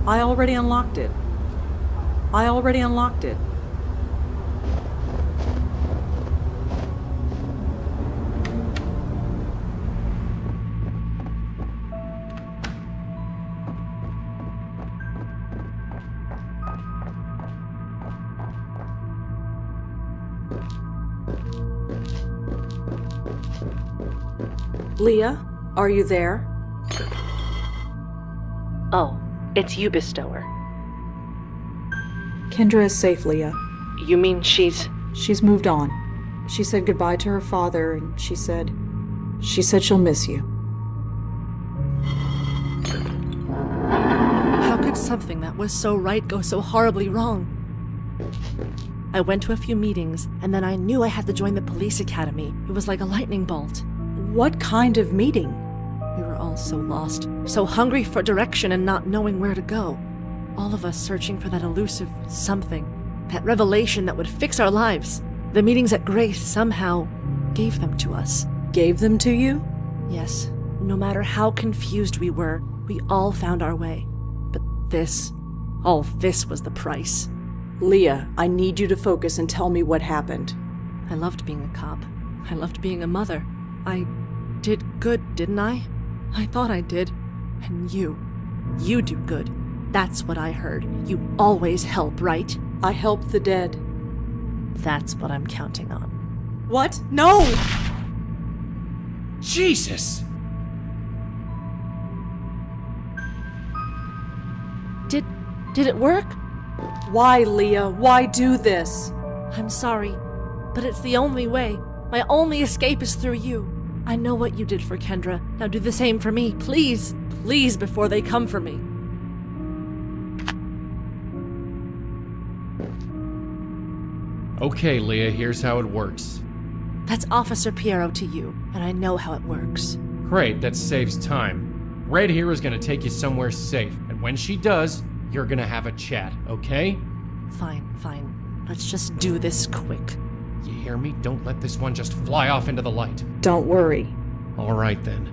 I already unlocked it. Leah, are you there? Oh, it's you, Bestower. Kendra is safe, Leah. You mean she's... She's moved on. She said goodbye to her father, and she said she'll miss you. How could something that was so right go so horribly wrong? I went to a few meetings, and then I knew I had to join the police academy. It was like a lightning bolt. What kind of meeting? We were all so lost, so hungry for direction and not knowing where to go. All of us searching for that elusive something, that revelation that would fix our lives. The meetings at Grace somehow gave them to us. Gave them to you? Yes. No matter how confused we were, we all found our way. But all this was the price. Leah, I need you to focus and tell me what happened. I loved being a cop. I loved being a mother. I did good, didn't I? I thought I did. And you do good. That's what I heard. You always help, right? I help the dead. That's what I'm counting on. What? No! Jesus! Did it work? Why, Leah? Why do this? I'm sorry, but it's the only way. My only escape is through you. I know what you did for Kendra. Now do the same for me, please. Please, before they come for me. Okay, Leah, here's how it works. That's Officer Piero to you, and I know how it works. Great, that saves time. Red here is gonna take you somewhere safe, and when she does, you're gonna have a chat, okay? Fine. Let's just do this quick. You hear me? Don't let this one just fly off into the light. Don't worry. All right, then.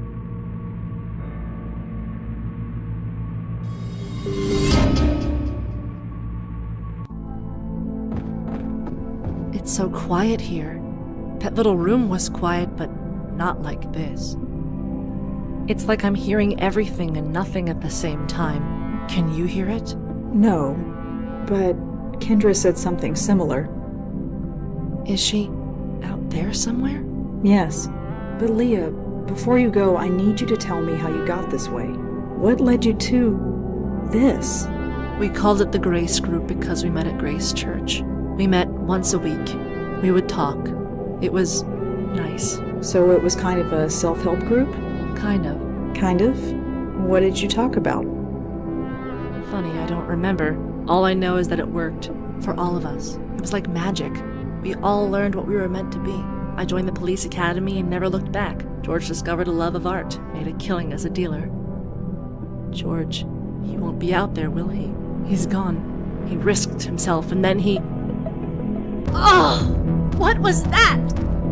It's so quiet here. That little room was quiet, but not like this. It's like I'm hearing everything and nothing at the same time. Can you hear it? No, but Kendra said something similar. Is she out there somewhere? Yes, but Leah, before you go, I need you to tell me how you got this way. What led you to this? We called it the Grace Group because we met at Grace Church. We met once a week. We would talk. It was nice. So it was kind of a self-help group? Kind of. Kind of? What did you talk about? Funny, I don't remember. All I know is that it worked. For all of us. It was like magic. We all learned what we were meant to be. I joined the police academy and never looked back. George discovered a love of art, made a killing as a dealer. George, he won't be out there, will he? He's gone. He risked himself and then he... Oh! What was that?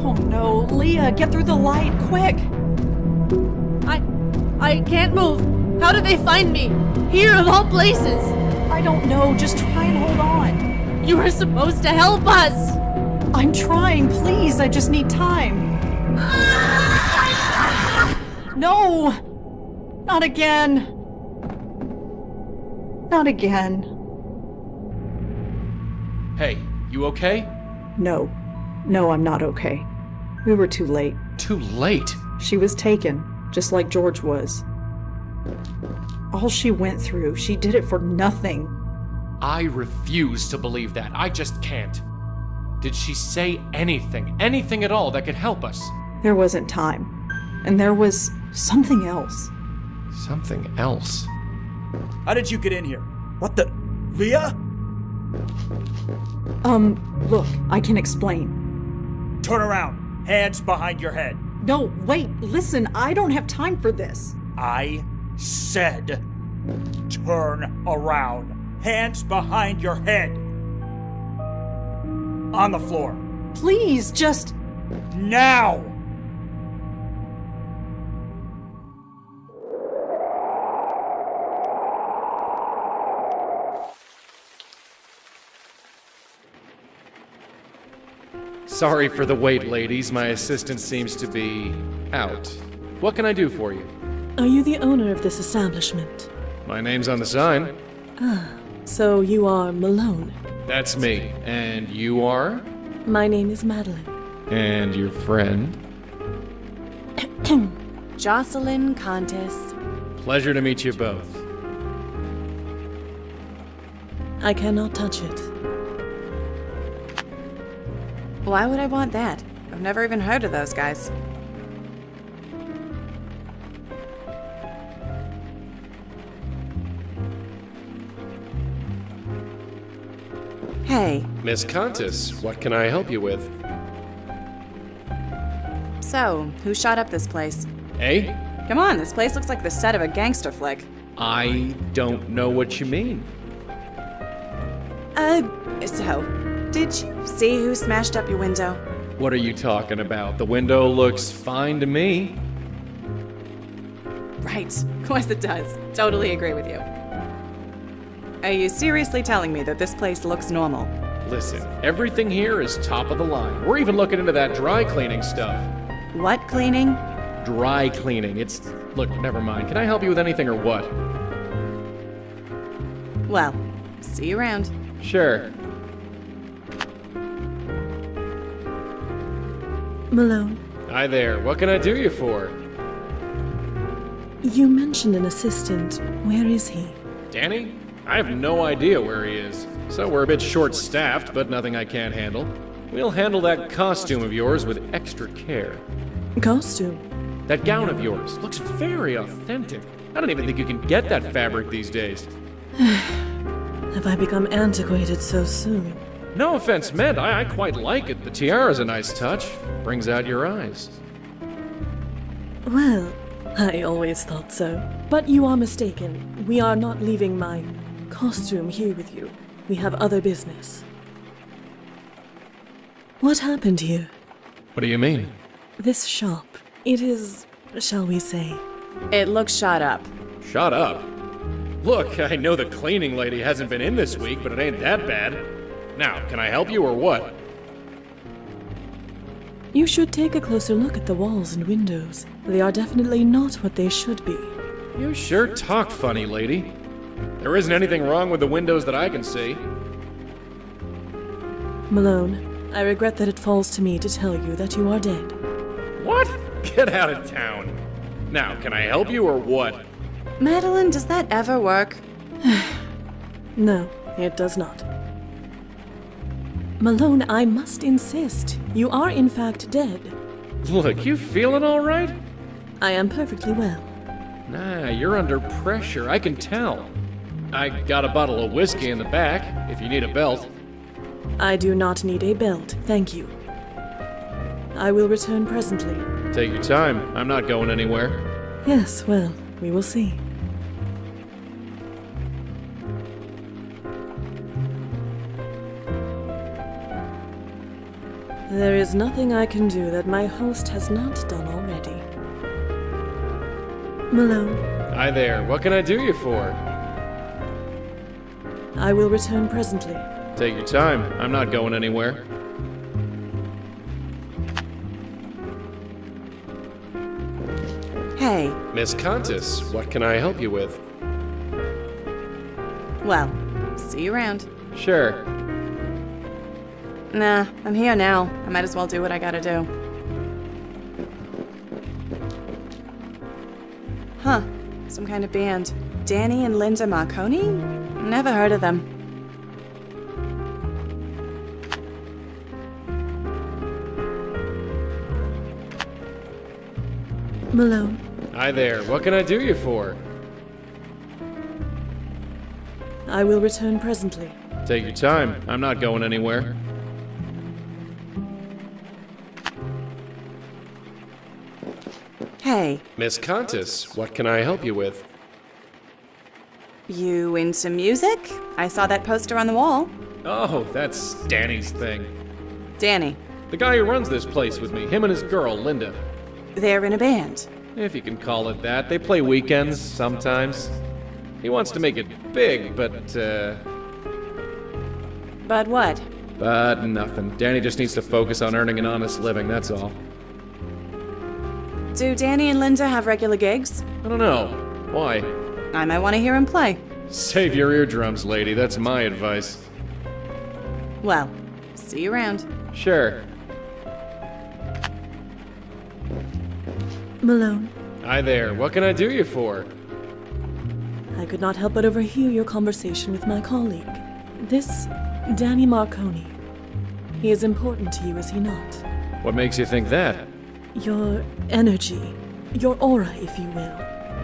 Oh no, Leah, get through the light, quick! I can't move. How did they find me? Here of all places. I don't know, just try and hold on. You were supposed to help us. I'm trying, please, I just need time. No! Not again. Not again. Hey, you okay? No. No, I'm not okay. We were too late. Too late? She was taken, just like George was. All she went through, she did it for nothing. I refuse to believe that. I just can't. Did she say anything at all that could help us? There wasn't time. And there was something else. Something else? How did you get in here? What the... Leah? Look, I can explain. Turn around. Hands behind your head. No, wait, listen, I don't have time for this. I said turn around. Hands behind your head. On the floor. Please, just... Now! Sorry for the wait, ladies. My assistant seems to be out. What can I do for you? Are you the owner of this establishment? My name's on the sign. Ah, so you are Malone. That's me. And you are? My name is Madeline. And your friend? Jocelyn Contis. Pleasure to meet you both. I cannot touch it. Why would I want that? I've never even heard of those guys. Hey. Miss Contis, what can I help you with? So, who shot up this place? Eh? Come on, this place looks like the set of a gangster flick. I don't know what you mean. So, did you see who smashed up your window? What are you talking about? The window looks fine to me. Right, of course it does. Totally agree with you. Are you seriously telling me that this place looks normal? Listen, everything here is top of the line. We're even looking into that dry cleaning stuff. What cleaning? Dry cleaning. Look, never mind. Can I help you with anything or what? Well, see you around. Sure. Malone. Hi there. What can I do you for? You mentioned an assistant. Where is he? Danny? I have no idea where he is. So we're a bit short-staffed, but nothing I can't handle. We'll handle that costume of yours with extra care. Costume? That gown of yours looks very authentic. I don't even think you can get that fabric these days. Have I become antiquated so soon? No offense meant, I quite like it. The tiara's a nice touch. Brings out your eyes. Well, I always thought so. But you are mistaken. We are not leaving my costume here with you. We have other business. What happened here? What do you mean? This shop. It is, shall we say... It looks shot up. Shut up. Look, I know the cleaning lady hasn't been in this week, but it ain't that bad. Now, can I help you or what? You should take a closer look at the walls and windows. They are definitely not what they should be. You sure talk funny, lady. There isn't anything wrong with the windows that I can see. Malone, I regret that it falls to me to tell you that you are dead. What? Get out of town. Now, can I help you or what? Madeline, does that ever work? No, it does not. Malone, I must insist. You are in fact dead. Look, you feeling all right? I am perfectly well. Nah, you're under pressure, I can tell. I got a bottle of whiskey in the back, if you need a belt. I do not need a belt, thank you. I will return presently. Take your time. I'm not going anywhere. Yes, well, we will see. There is nothing I can do that my host has not done already. Malone. Hi there. What can I do you for? I will return presently. Take your time. I'm not going anywhere. Hey. Miss Countess, what can I help you with? Well, see you around. Sure. Nah, I'm here now. I might as well do what I gotta do. Huh. Some kind of band. Danny and Linda Marconi? Never heard of them. Malone. Hi there. What can I do you for? I will return presently. Take your time. I'm not going anywhere. Hey. Miss Countess, what can I help you with? You into music? I saw that poster on the wall. Oh, that's Danny's thing. Danny. The guy who runs this place with me, him and his girl, Linda. They're in a band. If you can call it that. They play weekends, sometimes. He wants to make it big, but But what? But nothing. Danny just needs to focus on earning an honest living, that's all. Do Danny and Linda have regular gigs? I don't know. Why? I might want to hear him play. Save your eardrums, lady. That's my advice. Well, see you around. Sure. Malone. Hi there. What can I do you for? I could not help but overhear your conversation with my colleague. This Danny Marconi. He is important to you, is he not? What makes you think that? Your energy, your aura, if you will.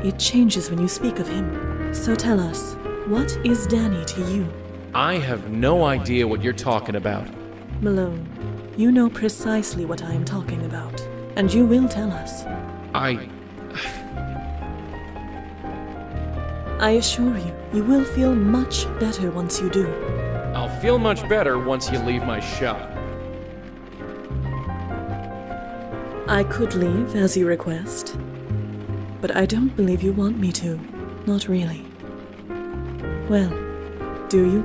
It changes when you speak of him. So tell us, what is Danny to you? I have no idea what you're talking about. Malone, you know precisely what I am talking about, and you will tell us. I assure you, you will feel much better once you do. I'll feel much better once you leave my shop. I could leave, as you request. But I don't believe you want me to. Not really. Well, do you?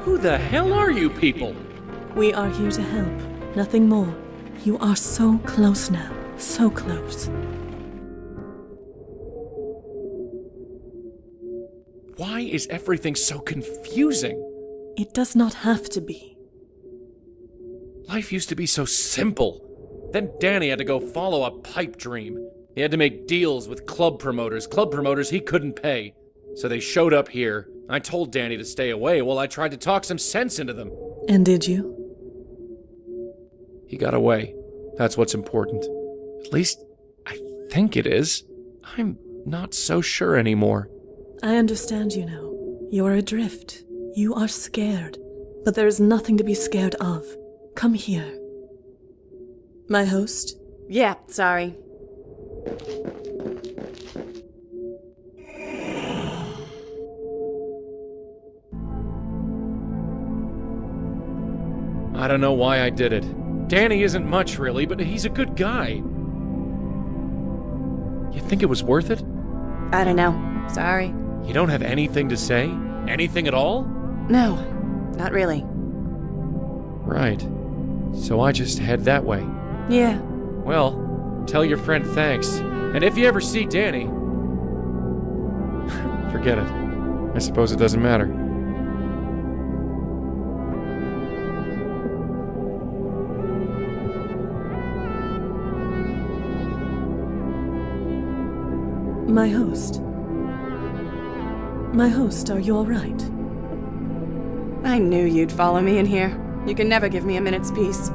Who the hell are you people? We are here to help, nothing more. You are so close now, so close. Why is everything so confusing? It does not have to be. Life used to be so simple. Then Danny had to go follow a pipe dream. He had to make deals with club promoters he couldn't pay. So they showed up here. I told Danny to stay away while I tried to talk some sense into them. And did you? He got away. That's what's important. At least, I think it is. I'm not so sure anymore. I understand you now. You are adrift. You are scared. But there is nothing to be scared of. Come here. My host? Yeah, sorry. I don't know why I did it. Danny isn't much, really, but he's a good guy. You think it was worth it? I don't know. Sorry. You don't have anything to say? Anything at all? No, not really. Right. So I just head that way. Yeah. Well, tell your friend thanks. And if you ever see Danny... forget it. I suppose it doesn't matter. My host. My host, are you all right? I knew you'd follow me in here. You can never give me a minute's peace.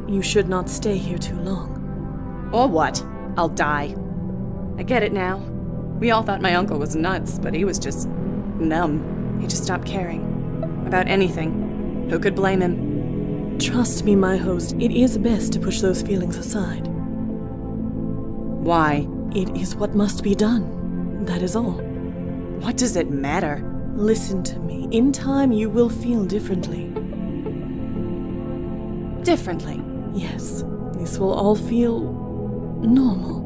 You should not stay here too long. Or what? I'll die. I get it now. We all thought my uncle was nuts, but he was just numb. He just stopped caring. About anything. Who could blame him? Trust me, my host, it is best to push those feelings aside. Why? It is what must be done. That is all. What does it matter? Listen to me. In time, you will feel differently. Differently? Yes. This will all feel normal.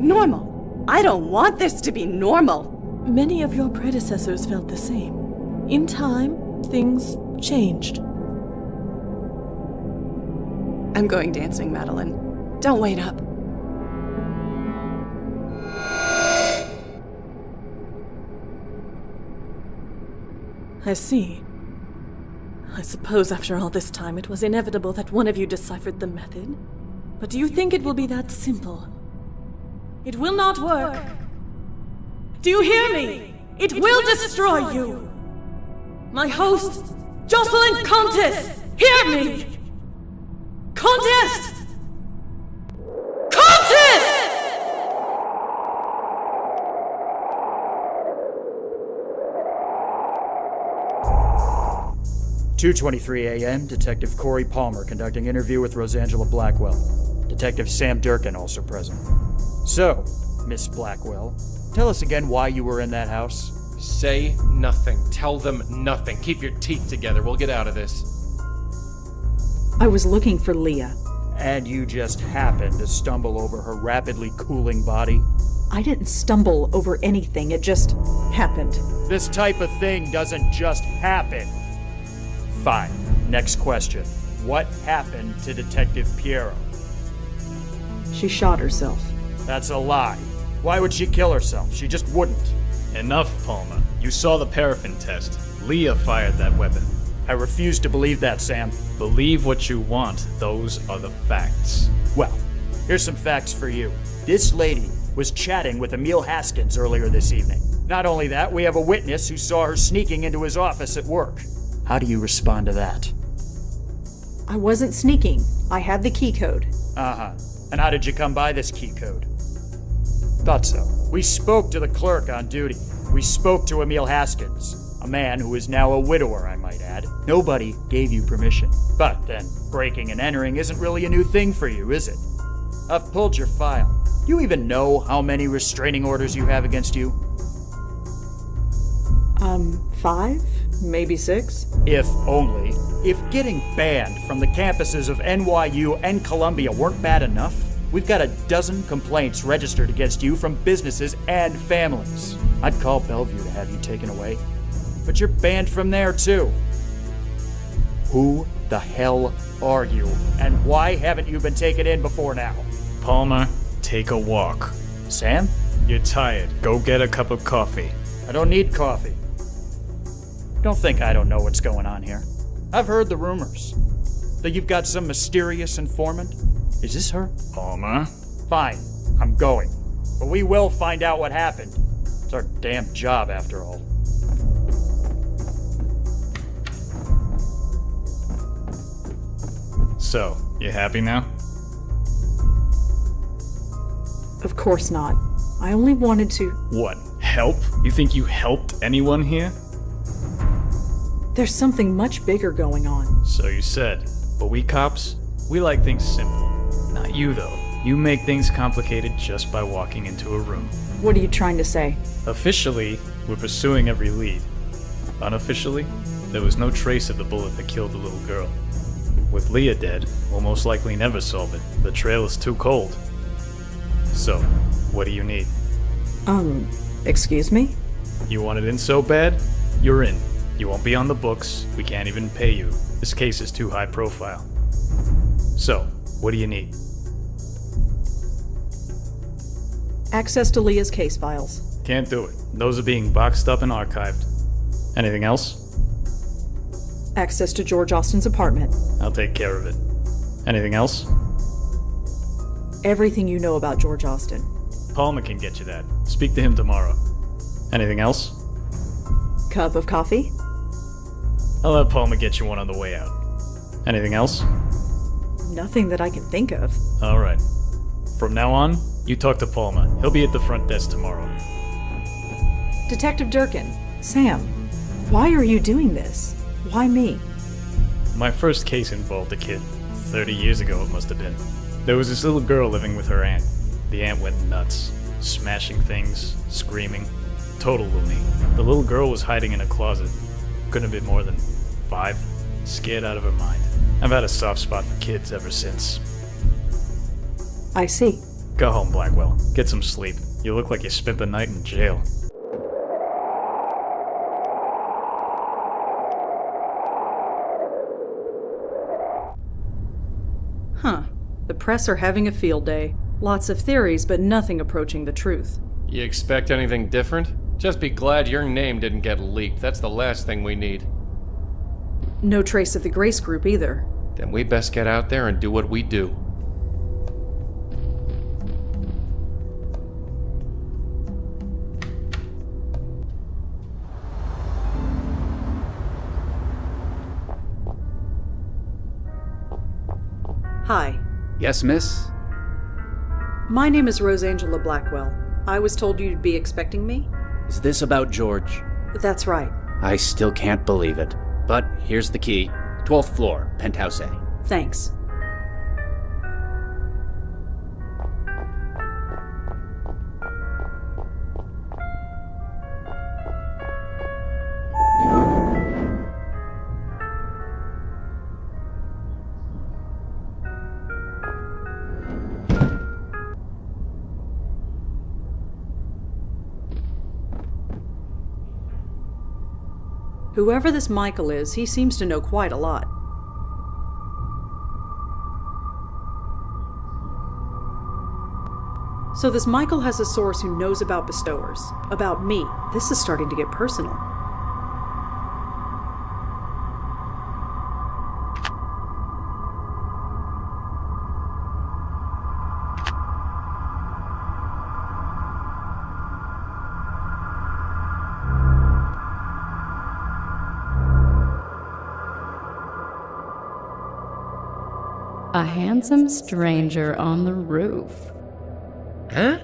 Normal? I don't want this to be normal. Many of your predecessors felt the same. In time, things changed. I'm going dancing, Madeline. Don't wait up. I see. I suppose after all this time it was inevitable that one of you deciphered the method. But do you think it will be that simple? It will not work. Do you hear me? It will destroy you. My host, Jocelyn Comtesse, hear me! Comtesse! Comtesse! 2:23 a.m., Detective Corey Palmer conducting interview with Rosangela Blackwell. Detective Sam Durkin also present. So, Miss Blackwell, tell us again why you were in that house. Say nothing. Tell them nothing. Keep your teeth together. We'll get out of this. I was looking for Leah. And you just happened to stumble over her rapidly cooling body? I didn't stumble over anything. It just happened. This type of thing doesn't just happen. Fine. Next question. What happened to Detective Piero? She shot herself. That's a lie. Why would she kill herself? She just wouldn't. Enough, Palmer. You saw the paraffin test. Leah fired that weapon. I refuse to believe that, Sam. Believe what you want. Those are the facts. Well, here's some facts for you. This lady was chatting with Emil Haskins earlier this evening. Not only that, we have a witness who saw her sneaking into his office at work. How do you respond to that? I wasn't sneaking. I had the key code. Uh-huh. And how did you come by this key code? Thought so. We spoke to the clerk on duty. We spoke to Emil Haskins, a man who is now a widower, I might add. Nobody gave you permission. But then, breaking and entering isn't really a new thing for you, is it? I've pulled your file. Do you even know how many restraining orders you have against you? 5? Maybe 6? If only. If getting banned from the campuses of NYU and Columbia weren't bad enough, we've got a dozen complaints registered against you from businesses and families. I'd call Bellevue to have you taken away. But you're banned from there, too. Who the hell are you? And why haven't you been taken in before now? Palmer, take a walk. Sam? You're tired. Go get a cup of coffee. I don't need coffee. Don't think I don't know what's going on here. I've heard the rumors that you've got some mysterious informant. Is this her? Palmer? Fine, I'm going. But we will find out what happened. It's our damn job, after all. So, you happy now? Of course not. I only wanted to... What? Help? You think you helped anyone here? There's something much bigger going on. So you said. But we cops, we like things simple. Not you, though. You make things complicated just by walking into a room. What are you trying to say? Officially, we're pursuing every lead. Unofficially, there was no trace of the bullet that killed the little girl. With Leah dead, we'll most likely never solve it. The trail is too cold. So, what do you need? Excuse me? You want it in so bad? You're in. You won't be on the books. We can't even pay you. This case is too high profile. So, what do you need? Access to Leah's case files. Can't do it. Those are being boxed up and archived. Anything else? Access to George Austin's apartment. I'll take care of it. Anything else? Everything you know about George Austin. Palmer can get you that. Speak to him tomorrow. Anything else? Cup of coffee? I'll let Palmer get you one on the way out. Anything else? Nothing that I can think of. Alright. From now on, you talk to Palmer. He'll be at the front desk tomorrow. Detective Durkin, Sam, why are you doing this? Why me? My first case involved a kid. 30 years ago, it must have been. There was this little girl living with her aunt. The aunt went nuts, smashing things, screaming. Total loony. The little girl was hiding in a closet. Couldn't have been more than 5. Scared out of her mind. I've had a soft spot for kids ever since. I see. Go home, Blackwell. Get some sleep. You look like you spent the night in jail. Huh. The press are having a field day. Lots of theories, but nothing approaching the truth. You expect anything different? Just be glad your name didn't get leaked. That's the last thing we need. No trace of the Grace group either. Then we best get out there and do what we do. Hi. Yes, miss? My name is Rosangela Blackwell. I was told you'd be expecting me? Is this about George? That's right. I still can't believe it. But here's the key. 12th floor, penthouse A. Thanks. Whoever this Michael is, he seems to know quite a lot. So this Michael has a source who knows about bestowers. About me. This is starting to get personal. A handsome stranger on the roof. Huh?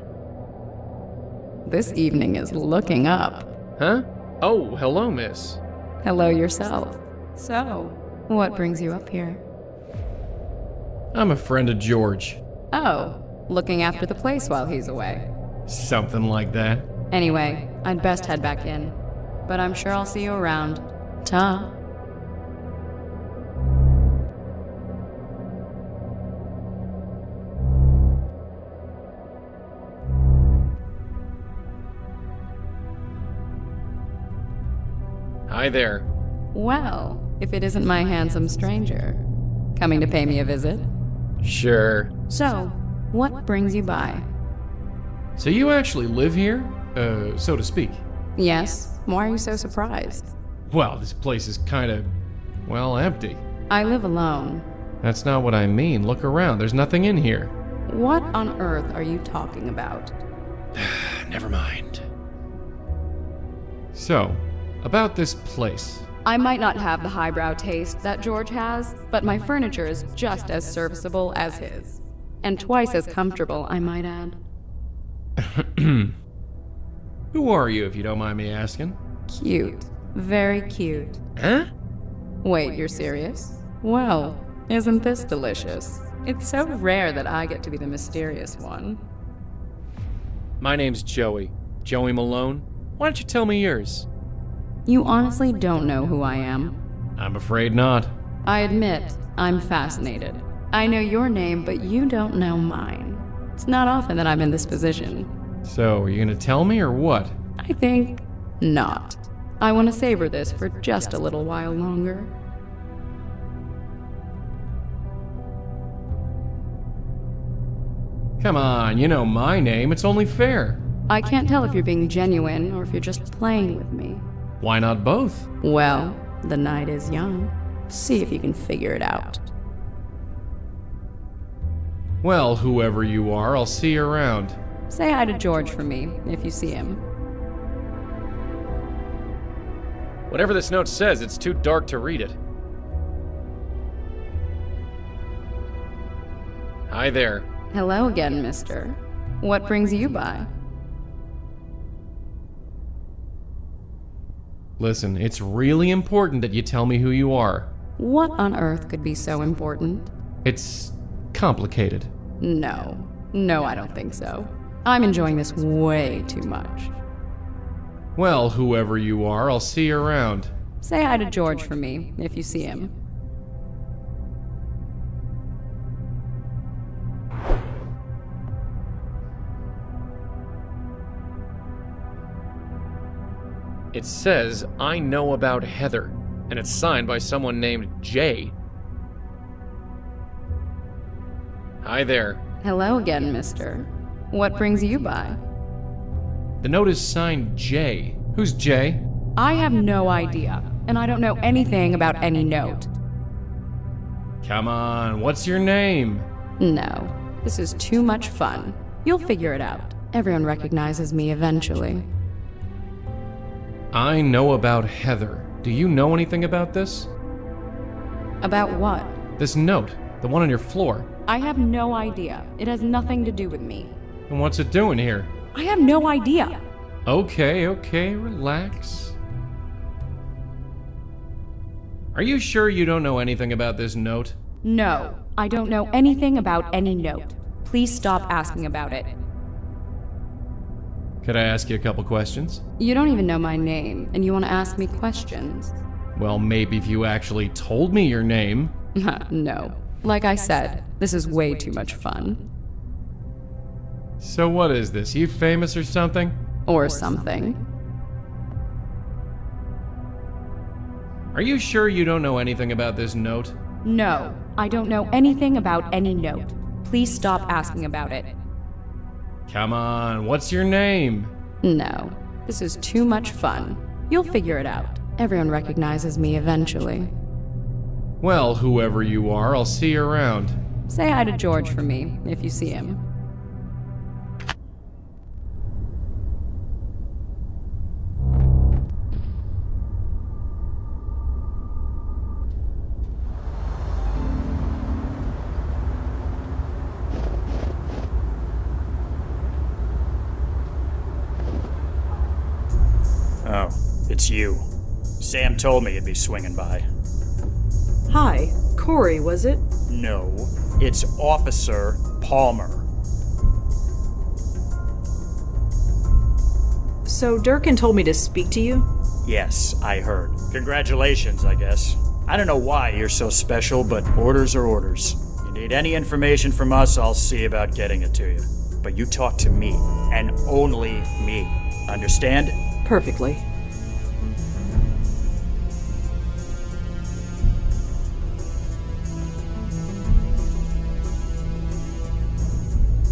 This evening is looking up. Huh? Oh, hello, miss. Hello yourself. So, what brings you up here? I'm a friend of George. Oh, looking after the place while he's away. Something like that. Anyway, I'd best head back in. But I'm sure I'll see you around. Ta. Hi there. Well, if it isn't my handsome stranger. Coming to pay me a visit? Sure. So, what brings you by? So you actually live here? So to speak. Yes. Why are you so surprised? Well, this place is kinda, well, empty. I live alone. That's not what I mean. Look around. There's nothing in here. What on earth are you talking about? Never mind. So, about this place. I might not have the highbrow taste that George has, but my furniture is just as serviceable as his. And twice as comfortable, I might add. Who are you, if you don't mind me asking? Cute. Very cute. Huh? Wait, you're serious? Well, isn't this delicious? It's so rare that I get to be the mysterious one. My name's Joey. Joey Malone. Why don't you tell me yours? You honestly don't know who I am? I'm afraid not. I admit, I'm fascinated. I know your name, but you don't know mine. It's not often that I'm in this position. So, are you gonna tell me or what? I think not. I want to savor this for just a little while longer. Come on, you know my name. It's only fair. I can't tell if you're being genuine or if you're just playing with me. Why not both? Well, the night is young. See if you can figure it out. Well, whoever you are, I'll see you around. Say hi to George for me, if you see him. Whatever this note says, it's too dark to read it. Hi there. Hello again, mister. What brings you by? Listen, it's really important that you tell me who you are. What on earth could be so important? It's complicated. No, I don't think so. I'm enjoying this way too much. Well, whoever you are, I'll see you around. Say hi to George for me, if you see him. It says, I know about Heather, and it's signed by someone named Jay. Hi there. Hello again, mister. What brings you by? The note is signed Jay. Who's Jay? I have no idea, and I don't know anything about any note. Come on, what's your name? No, this is too much fun. You'll figure it out. Everyone recognizes me eventually. I know about Heather. Do you know anything about this? About what? This note, the one on your floor. I have no idea. It has nothing to do with me. And what's it doing here? I have no idea. Okay, relax. Are you sure you don't know anything about this note? No, I don't know anything about any note. Please stop asking about it. Could I ask you a couple questions? You don't even know my name, and you want to ask me questions. Well, maybe if you actually told me your name. No. Like I said, this is way too much fun. So what is this? You famous or something? Or something. Are you sure you don't know anything about this note? No, I don't know anything about any note. Please stop asking about it. Come on, what's your name? No, this is too much fun. You'll figure it out. Everyone recognizes me eventually. Well, whoever you are, I'll see you around. Say hi to George for me, if you see him. Oh, it's you. Sam told me you'd be swinging by. Hi, Corey, was it? No, it's Officer Palmer. So Durkin told me to speak to you? Yes, I heard. Congratulations, I guess. I don't know why you're so special, but orders are orders. You need any information from us, I'll see about getting it to you. But you talk to me, and only me. Understand? Perfectly.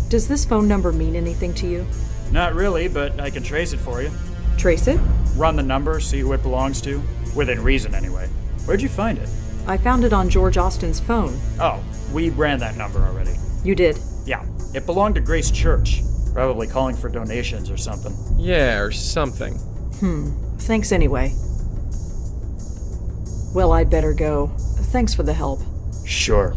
Does this phone number mean anything to you? Not really, but I can trace it for you. Trace it? Run the number, see who it belongs to. Within reason, anyway. Where'd you find it? I found it on George Austin's phone. Oh, we ran that number already. You did? Yeah. It belonged to Grace Church. Probably calling for donations or something. Yeah, or something. Thanks anyway. Well, I'd better go. Thanks for the help. Sure.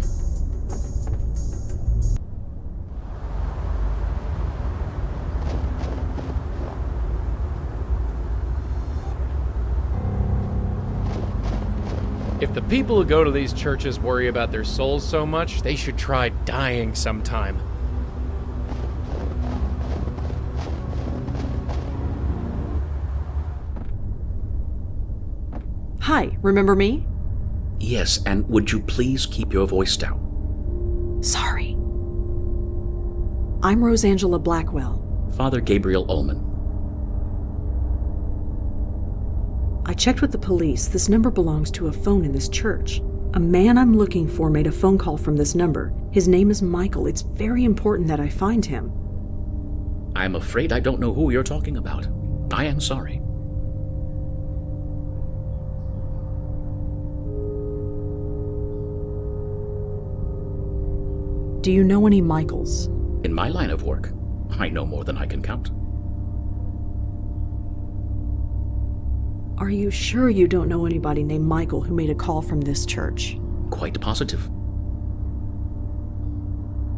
If the people who go to these churches worry about their souls so much, they should try dying sometime. Hi, remember me? Yes, and would you please keep your voice down? Sorry. I'm Rosangela Blackwell. Father Gabriel Ullman. I checked with the police. This number belongs to a phone in this church. A man I'm looking for made a phone call from this number. His name is Michael. It's very important that I find him. I'm afraid I don't know who you're talking about. I am sorry. Do you know any Michaels? In my line of work, I know more than I can count. Are you sure you don't know anybody named Michael who made a call from this church? Quite positive.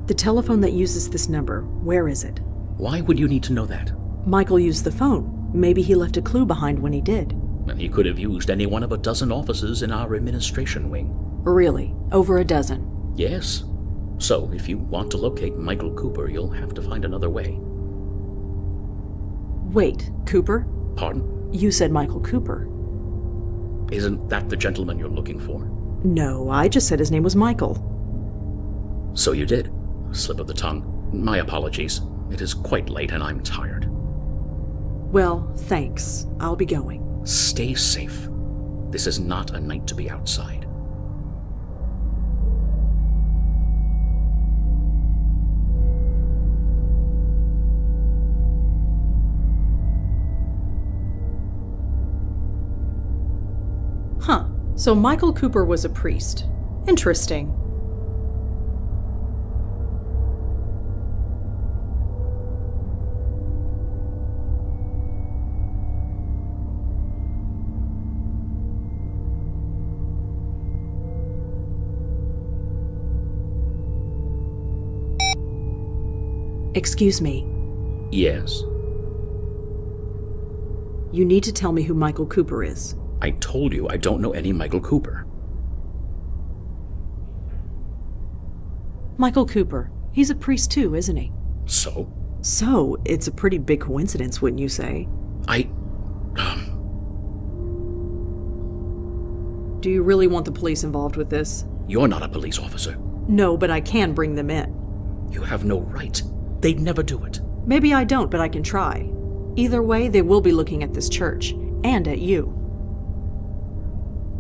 The telephone that uses this number, where is it? Why would you need to know that? Michael used the phone. Maybe he left a clue behind when he did. And he could have used any one of a dozen officers in our administration wing. Really? Over a dozen? Yes. So, if you want to locate Michael Cooper, you'll have to find another way. Wait, Cooper? Pardon? You said Michael Cooper. Isn't that the gentleman you're looking for? No, I just said his name was Michael. So you did. Slip of the tongue. My apologies. It is quite late and I'm tired. Well, thanks. I'll be going. Stay safe. This is not a night to be outside. Huh. So Michael Cooper was a priest. Interesting. Excuse me. Yes. You need to tell me who Michael Cooper is. I told you I don't know any Michael Cooper. Michael Cooper. He's a priest too, isn't he? So? So, it's a pretty big coincidence, wouldn't you say? Do you really want the police involved with this? You're not a police officer. No, but I can bring them in. You have no right. They'd never do it. Maybe I don't, but I can try. Either way, they will be looking at this church. And at you.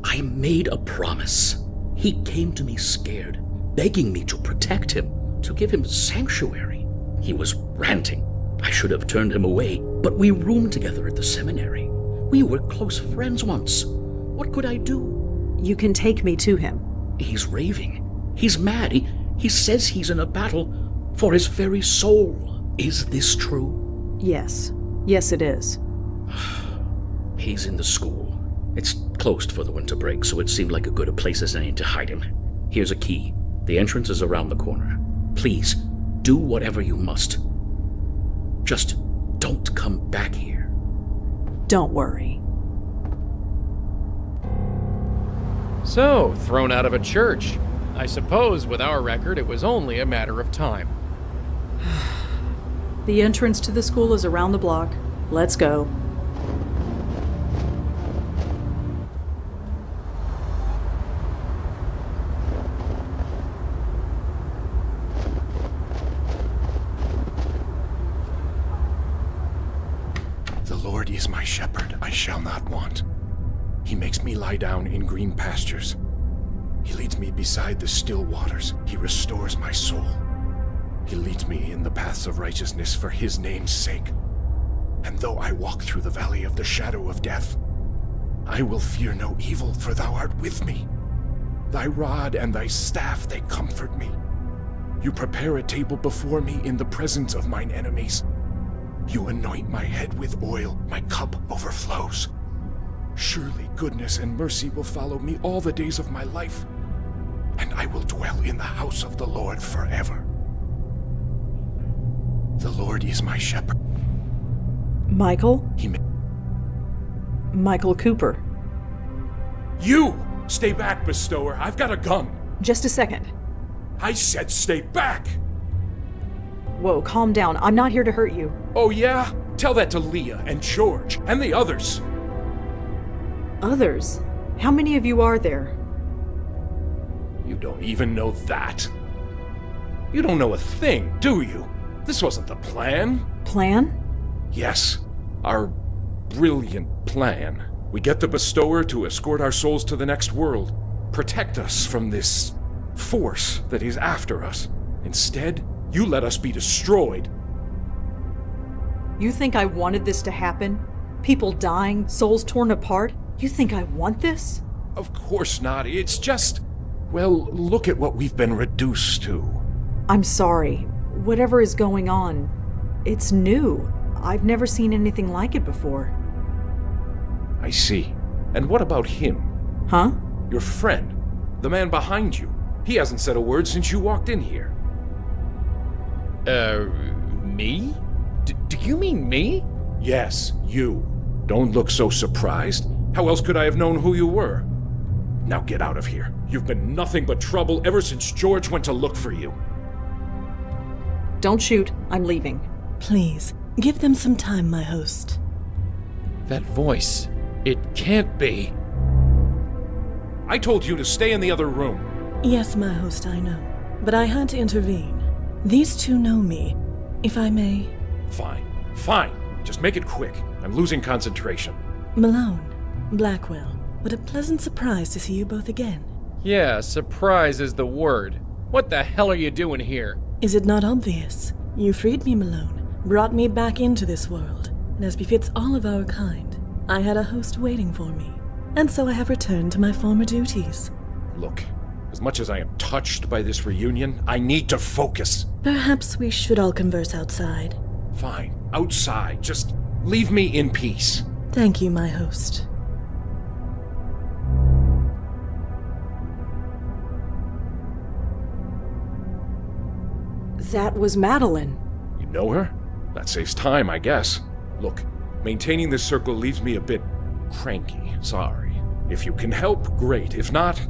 I made a promise. He came to me scared, begging me to protect him, to give him sanctuary. He was ranting. I should have turned him away, but we roomed together at the seminary. We were close friends once. What could I do? You can take me to him. He's raving. He's mad. He says he's in a battle for his very soul. Is this true? Yes. Yes, it is. He's in the school. It's closed for the winter break, so it seemed like a good a place as any to hide him. Here's a key. The entrance is around the corner. Please, do whatever you must. Just don't come back here. Don't worry. So, thrown out of a church. I suppose with our record, it was only a matter of time. The entrance to the school is around the block. Let's go. The Lord is my shepherd, I shall not want. He makes me lie down in green pastures. He leads me beside the still waters. He restores my soul. He leads me in the paths of righteousness for his name's sake. And though I walk through the valley of the shadow of death, I will fear no evil, for thou art with me. Thy rod and thy staff, they comfort me. You prepare a table before me in the presence of mine enemies. You anoint my head with oil, my cup overflows. Surely goodness and mercy will follow me all the days of my life, and I will dwell in the house of the Lord forever. The Lord is my shepherd. Michael? Michael Cooper. You! Stay back, bestower. I've got a gun. Just a second. I said stay back! Whoa, calm down. I'm not here to hurt you. Oh yeah? Tell that to Leah and George and the others. Others? How many of you are there? You don't even know that. You don't know a thing, do you? This wasn't the plan. Plan? Yes, our brilliant plan. We get the bestower to escort our souls to the next world, protect us from this force that is after us. Instead, you let us be destroyed. You think I wanted this to happen? People dying, souls torn apart? You think I want this? Of course not. It's just, well, look at what we've been reduced to. I'm sorry. Whatever is going on, it's new. I've never seen anything like it before. I see. And what about him? Huh? Your friend. The man behind you. He hasn't said a word since you walked in here. Me? Do you mean me? Yes, you. Don't look so surprised. How else could I have known who you were? Now get out of here. You've been nothing but trouble ever since George went to look for you. Don't shoot. I'm leaving. Please, give them some time, my host. That voice. It can't be. I told you to stay in the other room. Yes, my host, I know. But I had to intervene. These two know me. If I may... Fine. Just make it quick. I'm losing concentration. Malone, Blackwell, what a pleasant surprise to see you both again. Yeah, surprise is the word. What the hell are you doing here? Is it not obvious? You freed me, Malone, brought me back into this world, and as befits all of our kind, I had a host waiting for me, and so I have returned to my former duties. Look, as much as I am touched by this reunion, I need to focus. Perhaps we should all converse outside. Fine, outside. Just leave me in peace. Thank you, my host. That was Madeline. You know her? That saves time, I guess. Look, maintaining this circle leaves me a bit cranky. Sorry. If you can help, great. If not,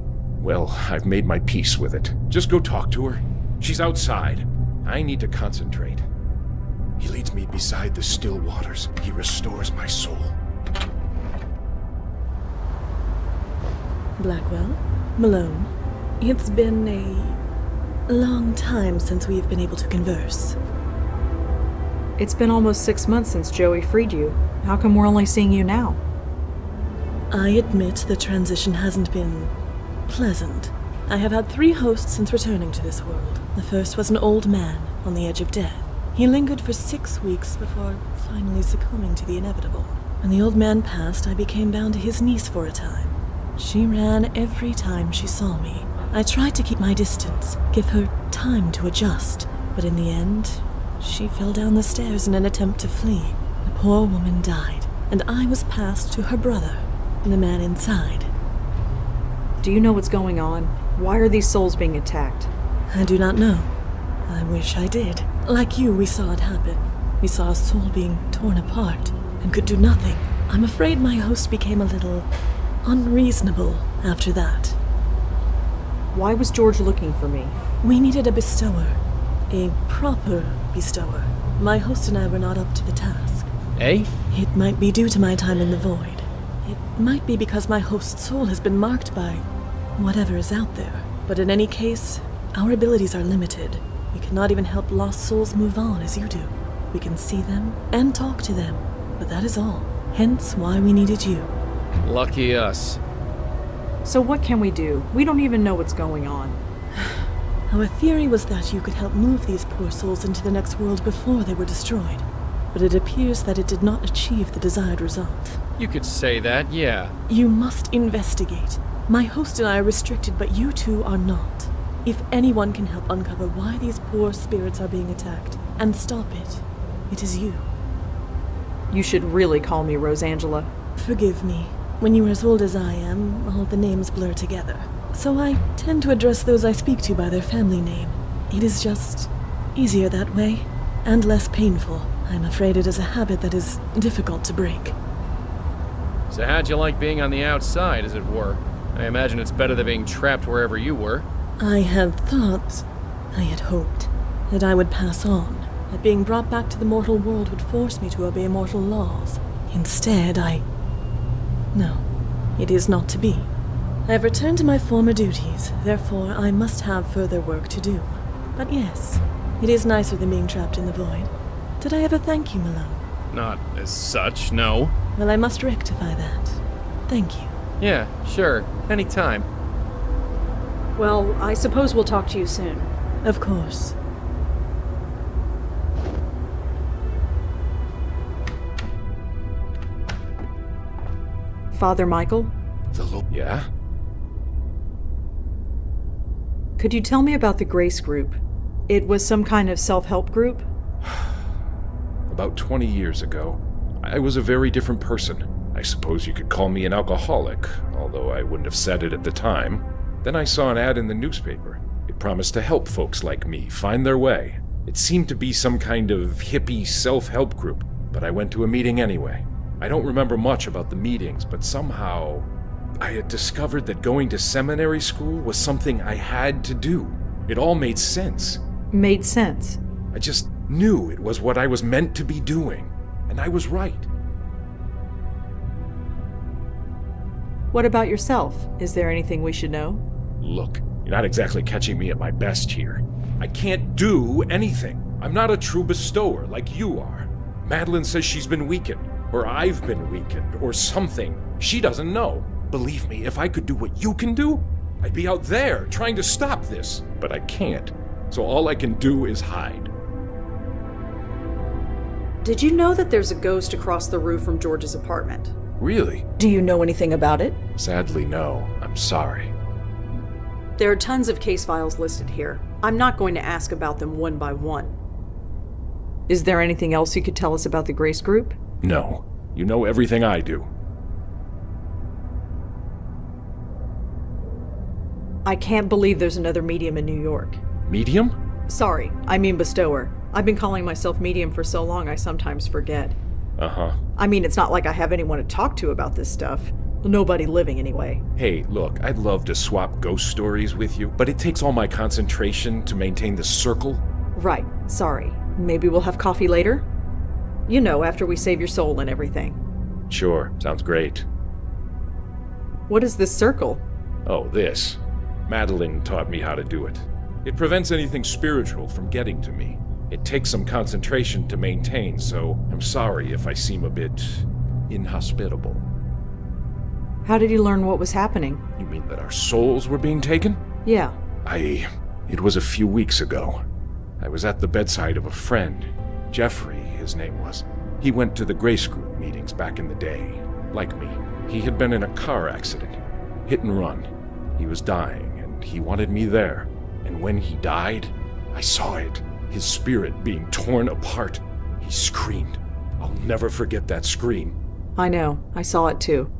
well, I've made my peace with it. Just go talk to her. She's outside. I need to concentrate. He leads me beside the still waters. He restores my soul. Blackwell, Malone, it's been a long time since we've been able to converse. It's been almost 6 months since Joey freed you. How come we're only seeing you now? I admit the transition hasn't been pleasant. I have had 3 hosts since returning to this world. The first was an old man on the edge of death. He lingered for 6 weeks before finally succumbing to the inevitable. When the old man passed, I became bound to his niece for a time. She ran every time she saw me. I tried to keep my distance, give her time to adjust, but in the end, she fell down the stairs in an attempt to flee. The poor woman died, and I was passed to her brother, the man inside. Do you know what's going on? Why are these souls being attacked? I do not know. I wish I did. Like you, we saw it happen. We saw a soul being torn apart and could do nothing. I'm afraid my host became a little unreasonable after that. Why was George looking for me? We needed a bestower. A proper bestower. My host and I were not up to the task. Eh? It might be due to my time in the void. It might be because my host's soul has been marked by whatever is out there. But in any case, our abilities are limited. We cannot even help lost souls move on as you do. We can see them and talk to them, but that is all. Hence why we needed you. Lucky us. So what can we do? We don't even know what's going on. Our theory was that you could help move these poor souls into the next world before they were destroyed. But it appears that it did not achieve the desired result. You could say that, yeah. You must investigate. My host and I are restricted, but you two are not. If anyone can help uncover why these poor spirits are being attacked and stop it, it is you. You should really call me Rosangela. Forgive me. When you are as old as I am, all the names blur together. So I tend to address those I speak to by their family name. It is just easier that way, and less painful. I'm afraid it is a habit that is difficult to break. So how'd you like being on the outside, as it were? I imagine it's better than being trapped wherever you were. I had thought, I had hoped, that I would pass on, that being brought back to the mortal world would force me to obey mortal laws. Instead, No, it is not to be. I have returned to my former duties, therefore I must have further work to do. But yes, it is nicer than being trapped in the void. Did I ever thank you, Malone? Not as such, no. Well, I must rectify that. Thank you. Yeah, sure. Anytime. Well, I suppose we'll talk to you soon. Of course. Father Michael? Yeah? Could you tell me about the Grace Group? It was some kind of self-help group? About 20 years ago, I was a very different person. I suppose you could call me an alcoholic, although I wouldn't have said it at the time. Then I saw an ad in the newspaper. It promised to help folks like me find their way. It seemed to be some kind of hippie self-help group, but I went to a meeting anyway. I don't remember much about the meetings, but somehow I had discovered that going to seminary school was something I had to do. It all made sense. Made sense? I just knew it was what I was meant to be doing, and I was right. What about yourself? Is there anything we should know? Look, you're not exactly catching me at my best here. I can't do anything. I'm not a true bestower like you are. Madeline says she's been weakened, or I've been weakened, or something. She doesn't know. Believe me, if I could do what you can do, I'd be out there trying to stop this. But I can't. So all I can do is hide. Did you know that there's a ghost across the roof from George's apartment? Really? Do you know anything about it? Sadly, no. I'm sorry. There are tons of case files listed here. I'm not going to ask about them one by one. Is there anything else you could tell us about the Grace Group? No. You know everything I do. I can't believe there's another medium in New York. Medium? Sorry, I mean bestower. I've been calling myself medium for so long I sometimes forget. Uh-huh. I mean, it's not like I have anyone to talk to about this stuff. Nobody living, anyway. Hey, look, I'd love to swap ghost stories with you, but it takes all my concentration to maintain the circle. Right, sorry. Maybe we'll have coffee later? You know, after we save your soul and everything. Sure, sounds great. What is this circle? Oh, this. Madeline taught me how to do it. It prevents anything spiritual from getting to me. It takes some concentration to maintain, so I'm sorry if I seem a bit inhospitable. How did you learn what was happening? You mean that our souls were being taken? Yeah. It was a few weeks ago. I was at the bedside of a friend. Jeffrey, his name was. He went to the Grace Group meetings back in the day. Like me. He had been in a car accident. Hit and run. He was dying, and he wanted me there. And when he died, I saw it. His spirit being torn apart. He screamed. I'll never forget that scream. I know. I saw it too.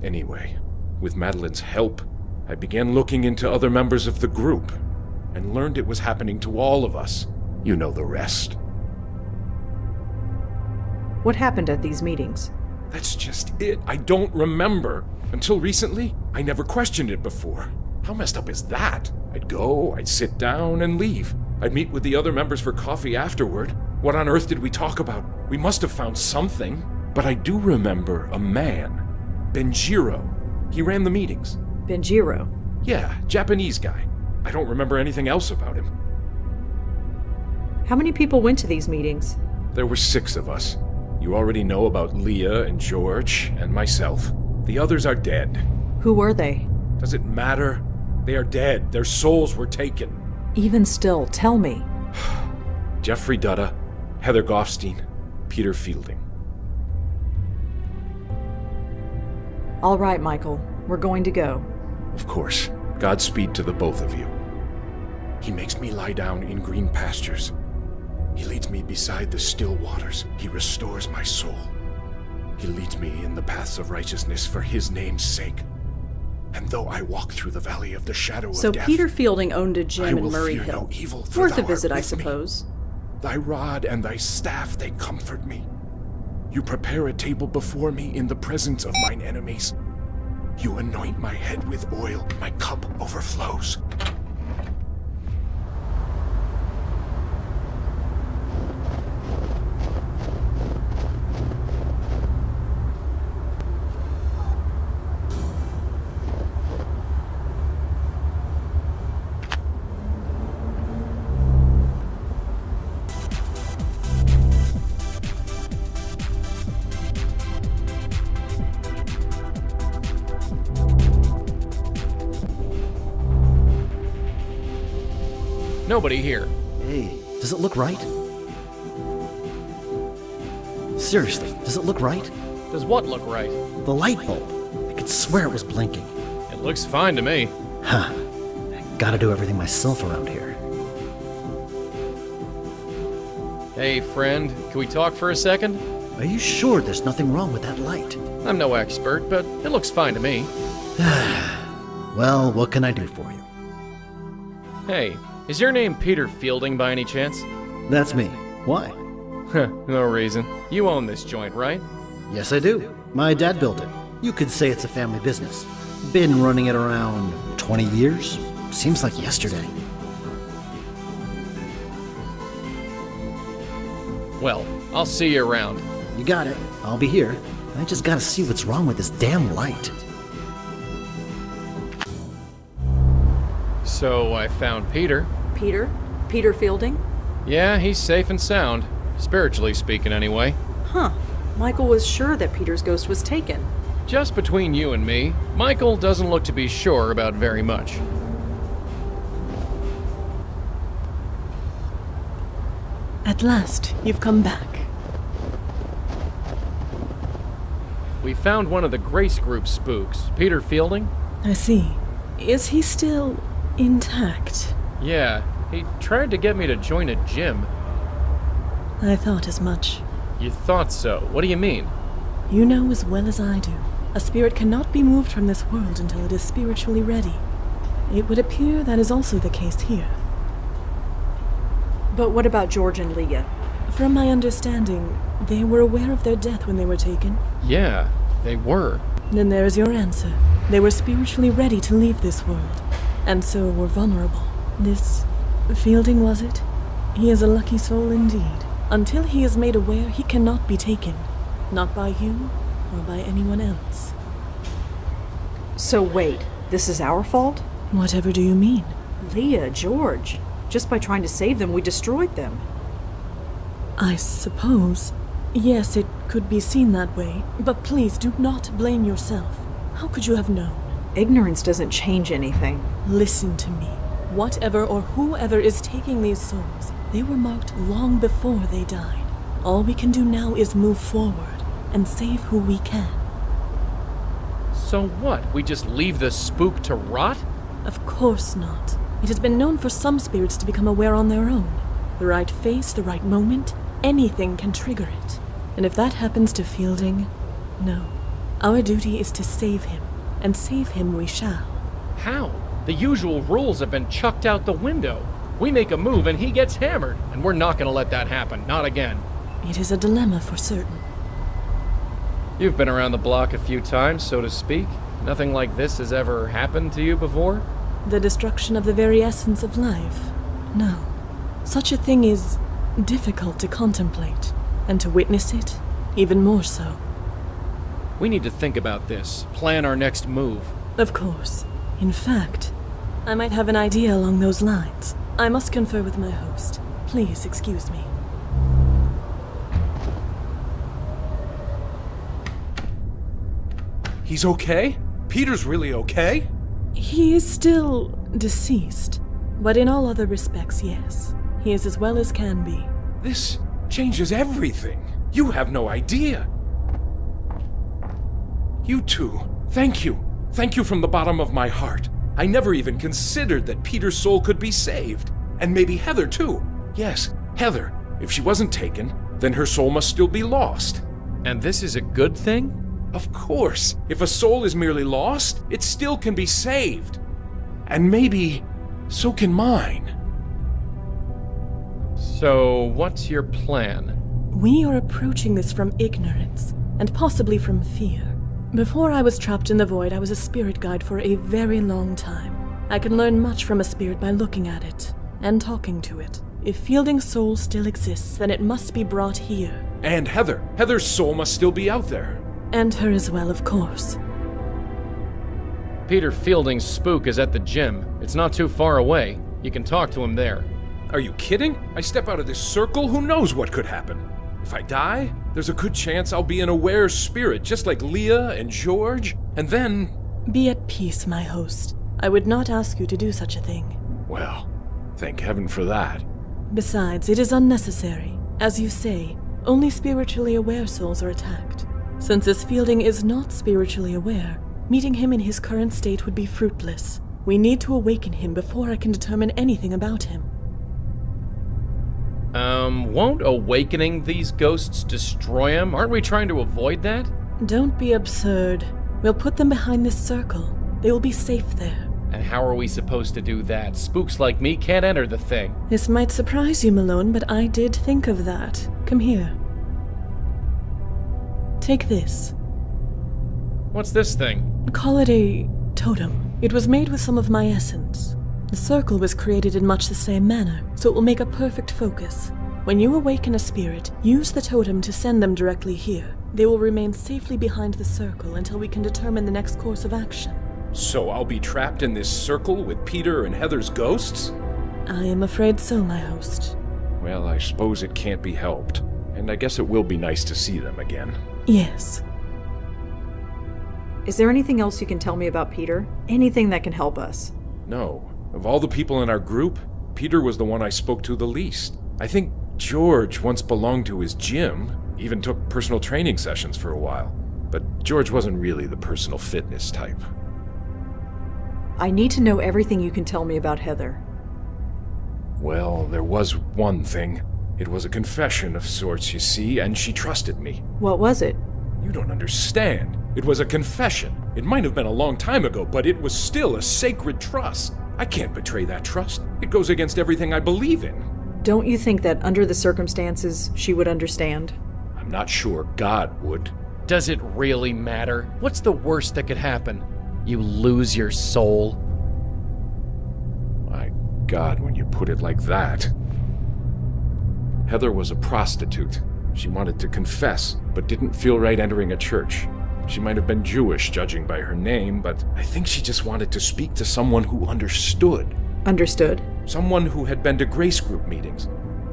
Anyway, with Madeline's help, I began looking into other members of the group and learned it was happening to all of us. You know the rest. What happened at these meetings? That's just it. I don't remember. Until recently, I never questioned it before. How messed up is that? I'd go, I'd sit down and leave. I'd meet with the other members for coffee afterward. What on earth did we talk about? We must have found something. But I do remember a man. Benjiro. He ran the meetings. Benjiro? Yeah, Japanese guy. I don't remember anything else about him. How many people went to these meetings? There were 6 of us. You already know about Leah and George and myself. The others are dead. Who were they? Does it matter? They are dead. Their souls were taken. Even still, tell me. Jeffrey Dutta, Heather Goffstein, Peter Fielding. All right, Michael. We're going to go. Of course. Godspeed to the both of you. He makes me lie down in green pastures. He leads me beside the still waters. He restores my soul. He leads me in the paths of righteousness for his name's sake. And though I walk through the valley of the shadow of death, So Peter Fielding owned a gym in Murray Hill. No evil, for worth a thou visit, art I with me. suppose. Thy rod and thy staff, they comfort me. You prepare a table before me in the presence of mine enemies. You anoint my head with oil, my cup overflows. Nobody here. Hey, does it look right? Seriously, does it look right? Does what look right? The light bulb. I could swear it was blinking. It looks fine to me. Huh. I gotta do everything myself around here. Hey, friend, can we talk for a second? Are you sure there's nothing wrong with that light? I'm no expert, but it looks fine to me. Well, what can I do for you? Hey, is your name Peter Fielding by any chance? That's me. Why? No reason. You own this joint, right? Yes, I do. My dad built it. You could say it's a family business. Been running it around 20 years? Seems like yesterday. Well, I'll see you around. You got it. I'll be here. I just gotta see what's wrong with this damn light. So I found Peter. Peter? Peter Fielding? Yeah, he's safe and sound. Spiritually speaking, anyway. Huh. Michael was sure that Peter's ghost was taken. Just between you and me, Michael doesn't look to be sure about very much. At last, you've come back. We found one of the Grace Group spooks, Peter Fielding. I see. Is he still intact? Yeah, he tried to get me to join a gym. I thought as much. You thought so? What do you mean? You know as well as I do. A spirit cannot be moved from this world until it is spiritually ready. It would appear that is also the case here. But what about George and Leah? From my understanding, they were aware of their death when they were taken. Yeah, they were. Then there's your answer. They were spiritually ready to leave this world, and so were vulnerable. This Fielding, was it? He is a lucky soul indeed. Until he is made aware, he cannot be taken. Not by you, or by anyone else. So wait, this is our fault? Whatever do you mean? Leah, George. Just by trying to save them, we destroyed them. I suppose. Yes, it could be seen that way. But please do not blame yourself. How could you have known? Ignorance doesn't change anything. Listen to me. Whatever or whoever is taking these souls, they were marked long before they died. All we can do now is move forward and save who we can. So what? We just leave the spook to rot? Of course not. It has been known for some spirits to become aware on their own. The right face, the right moment, anything can trigger it. And if that happens to Fielding, no. Our duty is to save him, and save him we shall. How? The usual rules have been chucked out the window. We make a move and he gets hammered, and we're not going to let that happen, not again. It is a dilemma for certain. You've been around the block a few times, so to speak. Nothing like this has ever happened to you before? The destruction of the very essence of life? No. Such a thing is difficult to contemplate, and to witness it, even more so. We need to think about this, plan our next move. Of course. In fact, I might have an idea along those lines. I must confer with my host. Please excuse me. He's okay? Peter's really okay? He is still deceased, but in all other respects, yes. He is as well as can be. This changes everything. You have no idea. You two, thank you. Thank you from the bottom of my heart. I never even considered that Peter's soul could be saved. And maybe Heather, too. Yes, Heather. If she wasn't taken, then her soul must still be lost. And this is a good thing? Of course. If a soul is merely lost, it still can be saved. And maybe so can mine. So, what's your plan? We are approaching this from ignorance, and possibly from fear. Before I was trapped in the void, I was a spirit guide for a very long time. I can learn much from a spirit by looking at it, and talking to it. If Fielding's soul still exists, then it must be brought here. And Heather. Heather's soul must still be out there. And her as well, of course. Peter Fielding's spook is at the gym. It's not too far away. You can talk to him there. Are you kidding? I step out of this circle, who knows what could happen? If I die, there's a good chance I'll be an aware spirit, just like Leah and George, and then... Be at peace, my host. I would not ask you to do such a thing. Well, thank heaven for that. Besides, it is unnecessary. As you say, only spiritually aware souls are attacked. Since this Fielding is not spiritually aware, meeting him in his current state would be fruitless. We need to awaken him before I can determine anything about him. Won't awakening these ghosts destroy him? Aren't we trying to avoid that? Don't be absurd. We'll put them behind this circle. They will be safe there. And how are we supposed to do that? Spooks like me can't enter the thing. This might surprise you, Malone, but I did think of that. Come here. Take this. What's this thing? Call it a totem. It was made with some of my essence. The circle was created in much the same manner, so it will make a perfect focus. When you awaken a spirit, use the totem to send them directly here. They will remain safely behind the circle until we can determine the next course of action. So I'll be trapped in this circle with Peter and Heather's ghosts? I am afraid so, my host. Well, I suppose it can't be helped. And I guess it will be nice to see them again. Yes. Is there anything else you can tell me about Peter? Anything that can help us? No. Of all the people in our group, Peter was the one I spoke to the least. I think George once belonged to his gym, even took personal training sessions for a while. But George wasn't really the personal fitness type. I need to know everything you can tell me about Heather. Well, there was one thing. It was a confession of sorts, you see, and she trusted me. What was it? You don't understand. It was a confession. It might have been a long time ago, but it was still a sacred trust. I can't betray that trust. It goes against everything I believe in. Don't you think that under the circumstances, she would understand? I'm not sure God would. Does it really matter? What's the worst that could happen? You lose your soul? My God, when you put it like that. Heather was a prostitute. She wanted to confess, but didn't feel right entering a church. She might have been Jewish, judging by her name, but I think she just wanted to speak to someone who understood. Understood? Someone who had been to grace group meetings.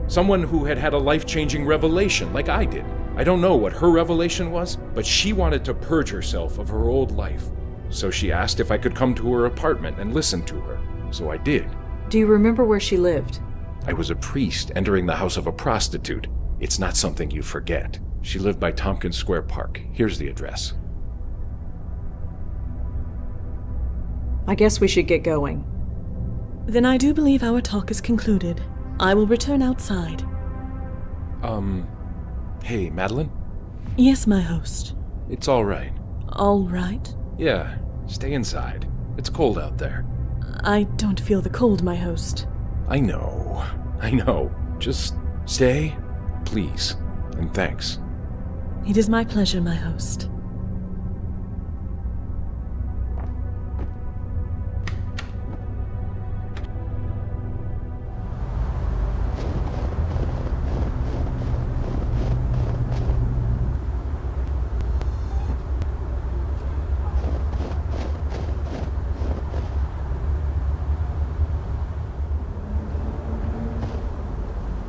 Someone who had had a life-changing revelation, like I did. I don't know what her revelation was, but she wanted to purge herself of her old life. So she asked if I could come to her apartment and listen to her. So I did. Do you remember where she lived? I was a priest entering the house of a prostitute. It's not something you forget. She lived by Tompkins Square Park. Here's the address. I guess we should get going. Then I do believe our talk is concluded. I will return outside. Hey, Madeline? Yes, my host. It's all right. All right? Yeah, stay inside. It's cold out there. I don't feel the cold, my host. I know. Just stay, please, and thanks. It is my pleasure, my host.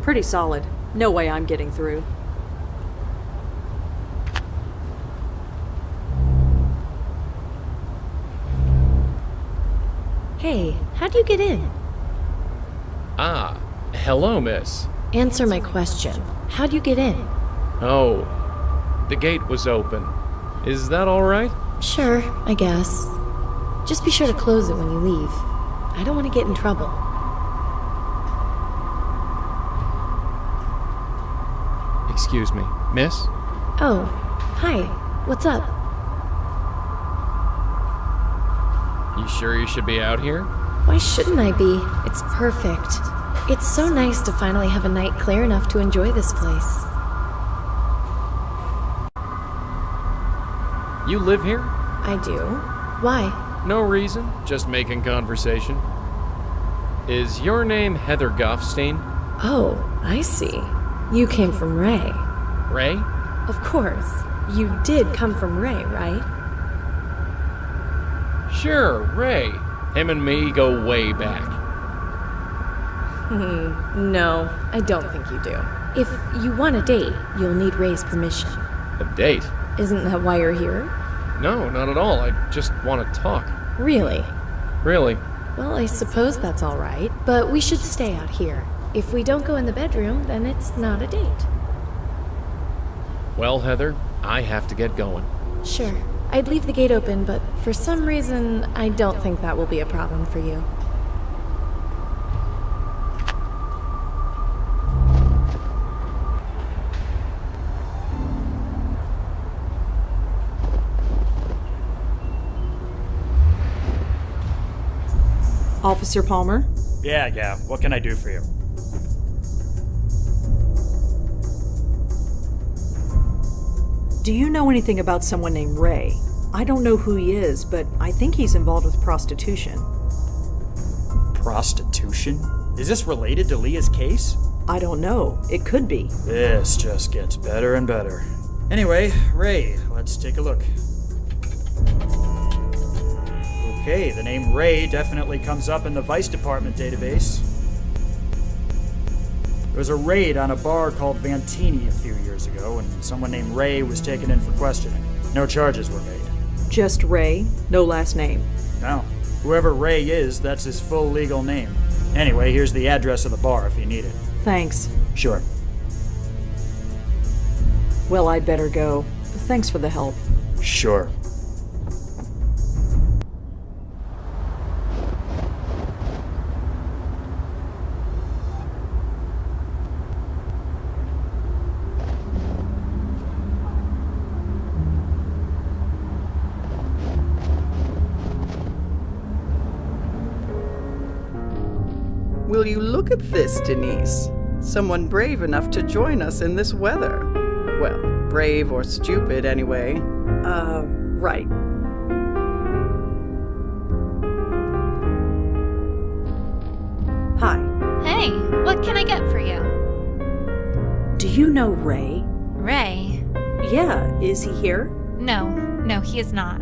Pretty solid. No way I'm getting through. Hey, how'd you get in? Ah, hello, miss. Answer my question. How'd you get in? Oh, the gate was open. Is that all right? Sure, I guess. Just be sure to close it when you leave. I don't want to get in trouble. Excuse me, miss? Oh, hi. What's up? You sure you should be out here? Why shouldn't I be? It's perfect. It's so nice to finally have a night clear enough to enjoy this place. You live here? I do. Why? No reason, just making conversation. Is your name Heather Goffstein? Oh, I see. You came from Ray. Ray? Of course. You did come from Ray, right? Sure, Ray. Him and me go way back. No, I don't think you do. If you want a date, you'll need Ray's permission. A date? Isn't that why you're here? No, not at all. I just want to talk. Really? Really? Well, I suppose that's all right, but we should stay out here. If we don't go in the bedroom, then it's not a date. Well, Heather, I have to get going. Sure. I'd leave the gate open, but for some reason, I don't think that will be a problem for you. Officer Palmer? Yeah. What can I do for you? Do you know anything about someone named Ray? I don't know who he is, but I think he's involved with prostitution. Prostitution? Is this related to Leah's case? I don't know. It could be. This just gets better and better. Anyway, Ray, let's take a look. Okay, the name Ray definitely comes up in the Vice Department database. There was a raid on a bar called Vantini a few years ago, and someone named Ray was taken in for questioning. No charges were made. Just Ray? No last name? No. Whoever Ray is, that's his full legal name. Anyway, here's the address of the bar if you need it. Thanks. Sure. Well, I'd better go. Thanks for the help. Sure. Will you look at this, Denise? Someone brave enough to join us in this weather. Well, brave or stupid, anyway. Right. Hi. Hey, what can I get for you? Do you know Ray? Ray? Yeah, is he here? No, he is not.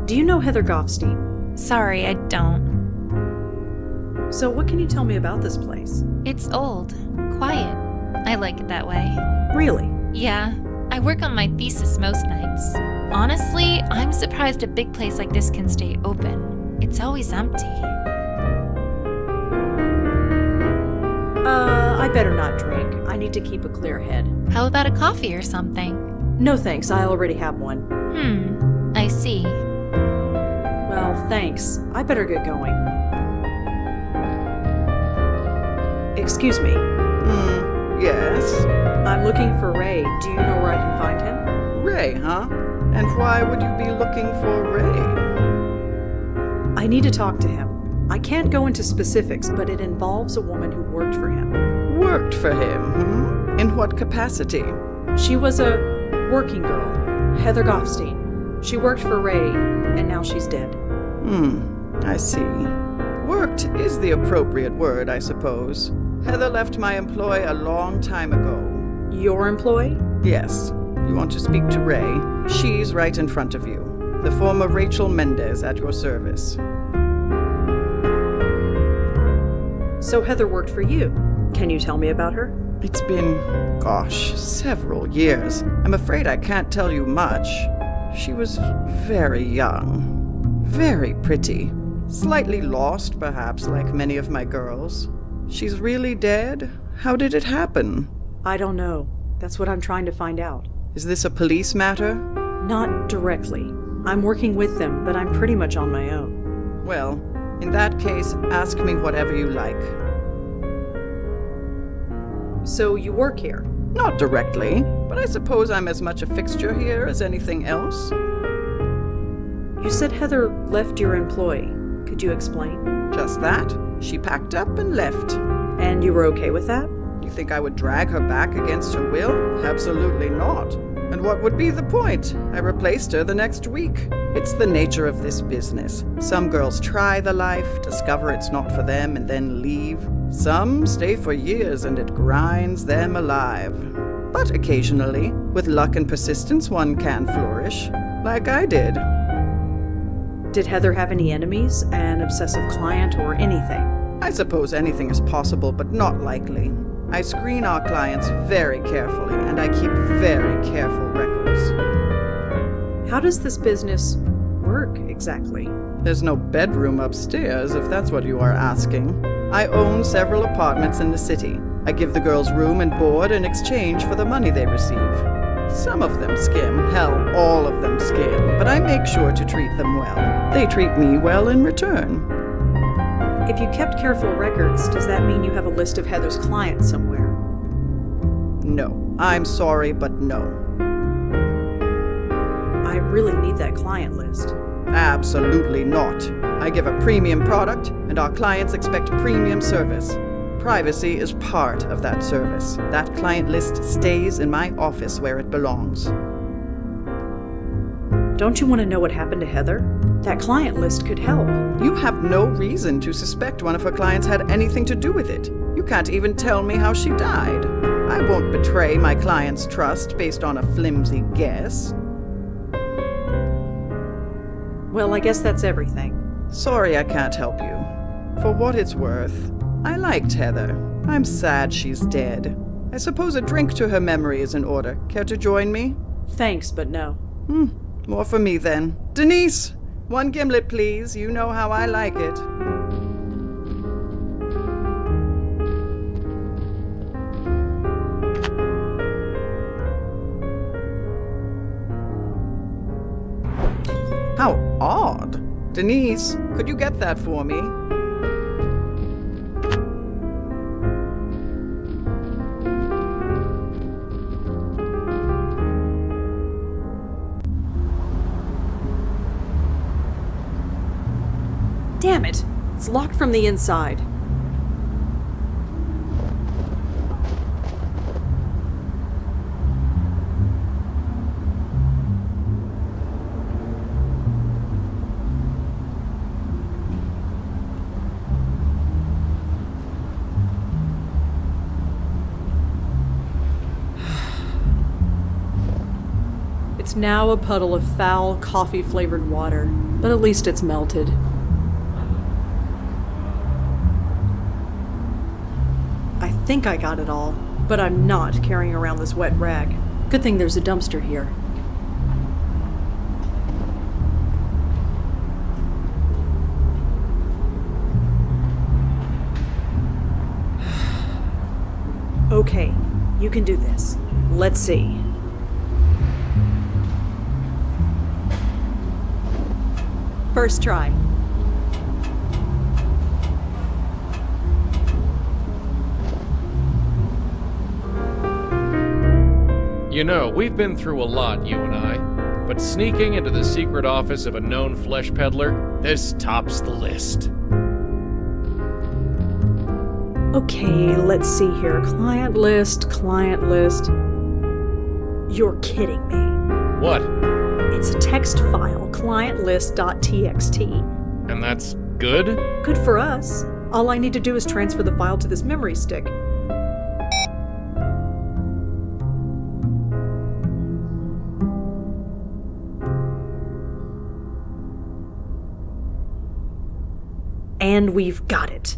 Do you know Heather Goffstein? Sorry, I don't. So what can you tell me about this place? It's old, quiet. I like it that way. Really? Yeah, I work on my thesis most nights. Honestly, I'm surprised a big place like this can stay open. It's always empty. I better not drink. I need to keep a clear head. How about a coffee or something? No thanks, I already have one. I see. Well, thanks. I better get going. Excuse me. Yes? I'm looking for Ray. Do you know where I can find him? Ray, huh? And why would you be looking for Ray? I need to talk to him. I can't go into specifics, but it involves a woman who worked for him. Worked for him, In what capacity? She was a working girl, Heather Goffstein. She worked for Ray, and now she's dead. I see. Worked is the appropriate word, I suppose. Heather left my employ a long time ago. Your employ? Yes. You want to speak to Ray? She's right in front of you. The former Rachel Mendez at your service. So Heather worked for you. Can you tell me about her? It's been, several years. I'm afraid I can't tell you much. She was very young. Very pretty. Slightly lost, perhaps, like many of my girls. She's really dead? How did it happen? I don't know. That's what I'm trying to find out. Is this a police matter? Not directly. I'm working with them, but I'm pretty much on my own. Well, in that case, ask me whatever you like. So you work here? Not directly, but I suppose I'm as much a fixture here as anything else. You said Heather left your employ. Could you explain? Just that. She packed up and left. And you were okay with that? You think I would drag her back against her will? Absolutely not. And what would be the point? I replaced her the next week. It's the nature of this business. Some girls try the life, discover it's not for them, and then leave. Some stay for years and it grinds them alive. But occasionally, with luck and persistence, one can flourish. Like I did. Did Heather have any enemies, an obsessive client, or anything? I suppose anything is possible, but not likely. I screen our clients very carefully, and I keep very careful records. How does this business work, exactly? There's no bedroom upstairs, if that's what you are asking. I own several apartments in the city. I give the girls room and board in exchange for the money they receive. Some of them skim, hell, all of them skim, but I make sure to treat them well. They treat me well in return. If you kept careful records, does that mean you have a list of Heather's clients somewhere? No. I'm sorry, but no. I really need that client list. Absolutely not. I give a premium product, and our clients expect premium service. Privacy is part of that service. That client list stays in my office where it belongs. Don't you want to know what happened to Heather? That client list could help. You have no reason to suspect one of her clients had anything to do with it. You can't even tell me how she died. I won't betray my client's trust based on a flimsy guess. Well, I guess that's everything. Sorry I can't help you. For what it's worth, I liked Heather. I'm sad she's dead. I suppose a drink to her memory is in order. Care to join me? Thanks, but no. More for me then. Denise, 1 gimlet, please. You know how I like it. How odd. Denise, could you get that for me? Damn it! It's locked from the inside. It's now a puddle of foul, coffee-flavored water, but at least it's melted. I think I got it all, but I'm not carrying around this wet rag. Good thing there's a dumpster here. Okay, you can do this. Let's see. First try. You know, we've been through a lot, you and I. But sneaking into the secret office of a known flesh peddler, this tops the list. Okay, let's see here. Client list, client list. You're kidding me. What? It's a text file, clientlist.txt. And that's good? Good for us. All I need to do is transfer the file to this memory stick. And we've got it.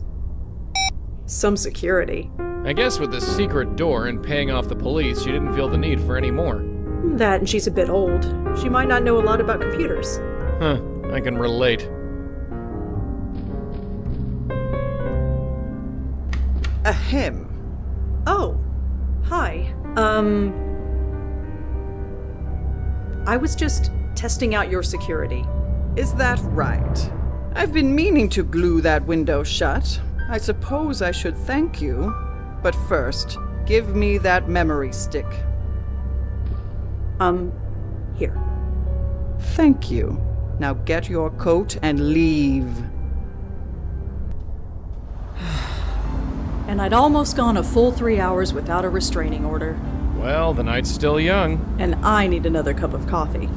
Some security. I guess with the secret door and paying off the police, you didn't feel the need for any more. That and she's a bit old. She might not know a lot about computers. Huh, I can relate. Ahem. Oh, hi. I was just testing out your security. Is that right? I've been meaning to glue that window shut. I suppose I should thank you. But first, give me that memory stick. Here. Thank you. Now get your coat and leave. And I'd almost gone a full 3 hours without a restraining order. Well, the night's still young. And I need another cup of coffee.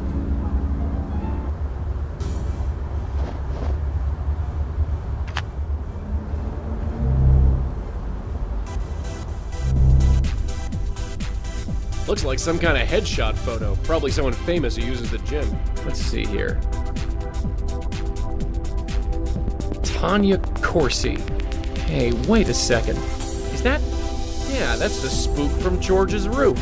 Looks like some kind of headshot photo. Probably someone famous who uses the gym. Let's see here. Tanya Corsi. Hey, wait a second. Is that... Yeah, that's the spook from George's roof.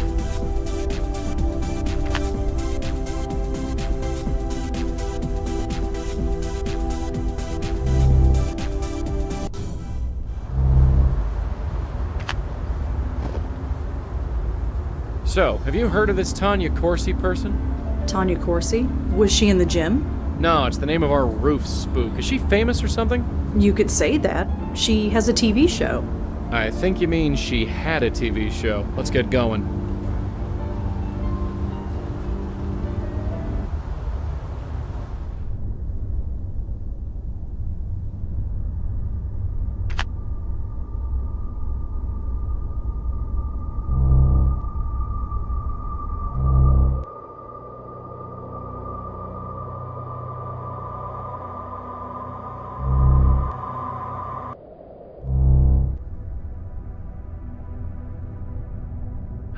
So, have you heard of this Tanya Corsi person? Tanya Corsi? Was she in the gym? No, it's the name of our roof spook. Is she famous or something? You could say that. She has a TV show. I think you mean she had a TV show. Let's get going.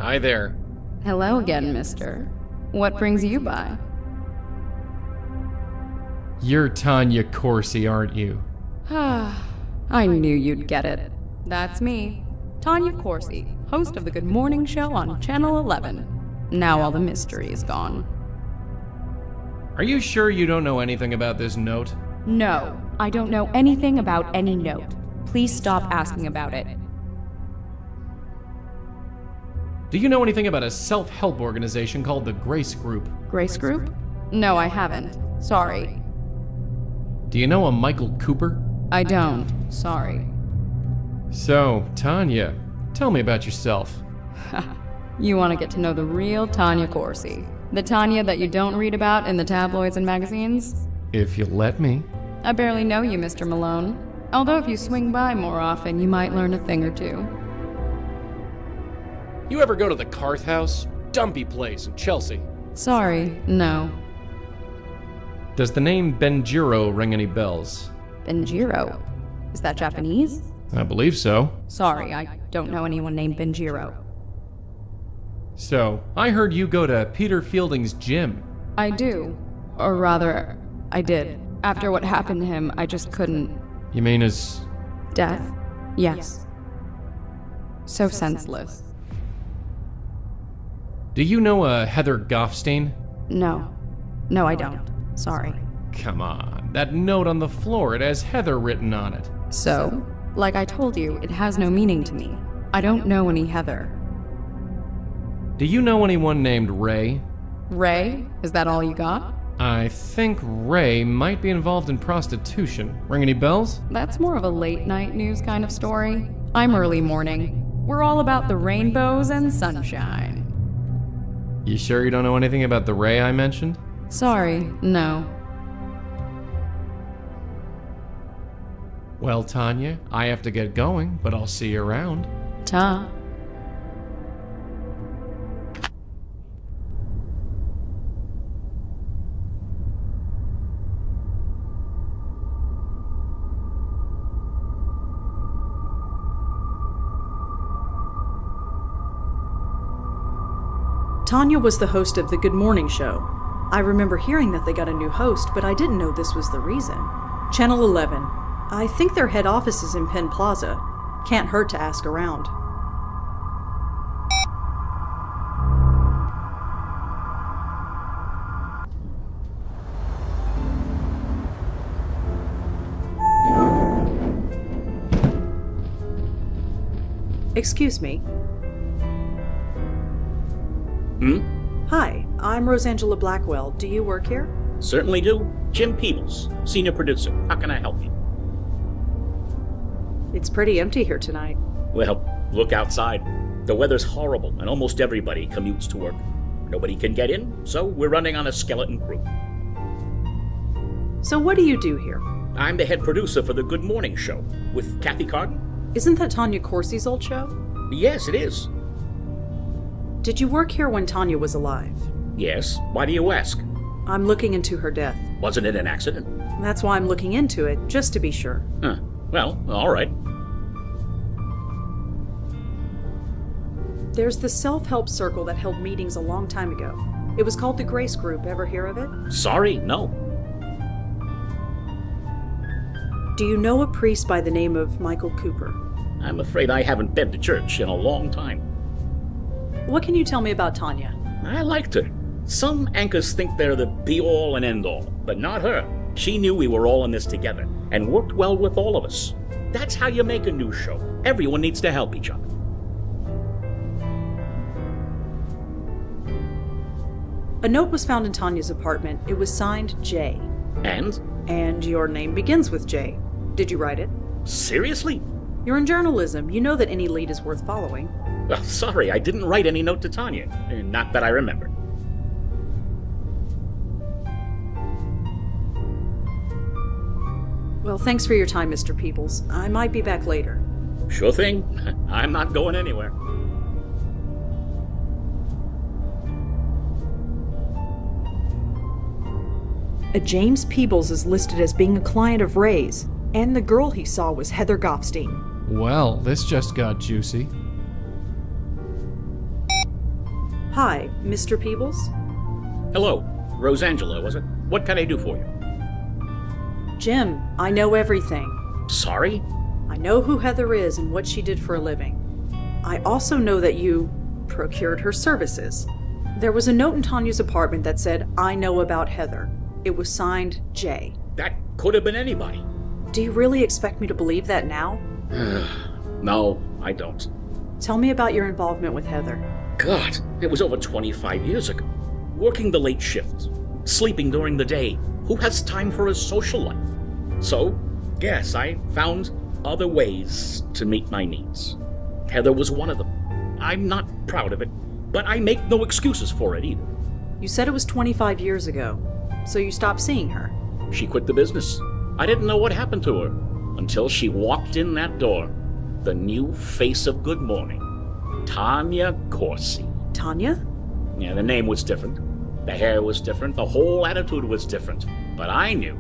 Hi there. Hello again, mister. What brings you by? You're Tanya Corsi, aren't you? I knew you'd get it. That's me, Tanya Corsi, host of the Good Morning Show on Channel 11. Now all the mystery is gone. Are you sure you don't know anything about this note? No, I don't know anything about any note. Please stop asking about it. Do you know anything about a self-help organization called the Grace Group? Grace Group? No, I haven't. Sorry. Do you know a Michael Cooper? I don't. Sorry. So, Tanya, tell me about yourself. You want to get to know the real Tanya Corsi. The Tanya that you don't read about in the tabloids and magazines? If you'll let me. I barely know you, Mr. Malone. Although if you swing by more often, you might learn a thing or two. You ever go to the Carth House? Dumpy place in Chelsea. Sorry, no. Does the name Benjiro ring any bells? Benjiro? Is that Japanese? I believe so. Sorry, I don't know anyone named Benjiro. So, I heard you go to Peter Fielding's gym. I do. Or rather, I did. After what happened to him, I just couldn't. You mean his... death? Yes. So senseless. Do you know a Heather Goffstein? No. No, I don't. Sorry. Come on, that note on the floor, it has Heather written on it. So, like I told you, it has no meaning to me. I don't know any Heather. Do you know anyone named Ray? Ray? Is that all you got? I think Ray might be involved in prostitution. Ring any bells? That's more of a late night news kind of story. I'm early morning. We're all about the rainbows and sunshine. You sure you don't know anything about the Ray I mentioned? Sorry, no. Well, Tanya, I have to get going, but I'll see you around. Ta. Tanya was the host of the Good Morning Show. I remember hearing that they got a new host, but I didn't know this was the reason. Channel 11. I think their head office is in Penn Plaza. Can't hurt to ask around. Excuse me. Hi, I'm Rosangela Blackwell. Do you work here? Certainly do. Jim Peebles, senior producer. How can I help you? It's pretty empty here tonight. Well, look outside. The weather's horrible, and almost everybody commutes to work. Nobody can get in, so we're running on a skeleton crew. So what do you do here? I'm the head producer for the Good Morning Show with Kathy Carden. Isn't that Tanya Corsi's old show? Yes, it is. Did you work here when Tanya was alive? Yes. Why do you ask? I'm looking into her death. Wasn't it an accident? That's why I'm looking into it, just to be sure. Huh. Well, all right. There's the self-help circle that held meetings a long time ago. It was called the Grace Group. Ever hear of it? Sorry, no. Do you know a priest by the name of Michael Cooper? I'm afraid I haven't been to church in a long time. What can you tell me about Tanya? I liked her. Some anchors think they're the be-all and end-all, but not her. She knew we were all in this together, and worked well with all of us. That's how you make a news show. Everyone needs to help each other. A note was found in Tanya's apartment. It was signed J. And? And your name begins with J. Did you write it? Seriously? You're in journalism. You know that any lead is worth following. Well, sorry, I didn't write any note to Tanya. Not that I remember. Well, thanks for your time, Mr. Peebles. I might be back later. Sure thing. I'm not going anywhere. A James Peebles is listed as being a client of Ray's, and the girl he saw was Heather Goffstein. Well, this just got juicy. Hi, Mr. Peebles? Hello. Rosangela, was it? What can I do for you? Jim, I know everything. Sorry? I know who Heather is and what she did for a living. I also know that you procured her services. There was a note in Tanya's apartment that said, I know about Heather. It was signed J. That could have been anybody. Do you really expect me to believe that now? No, I don't. Tell me about your involvement with Heather. God, it was over 25 years ago. Working the late shift, sleeping during the day. Who has time for a social life? So, yes, I found other ways to meet my needs. Heather was one of them. I'm not proud of it, but I make no excuses for it either. You said it was 25 years ago, so you stopped seeing her. She quit the business. I didn't know what happened to her until she walked in that door. The new face of Good Morning. Tanya Corsi. Tanya? Yeah, the name was different. The hair was different. The whole attitude was different. But I knew.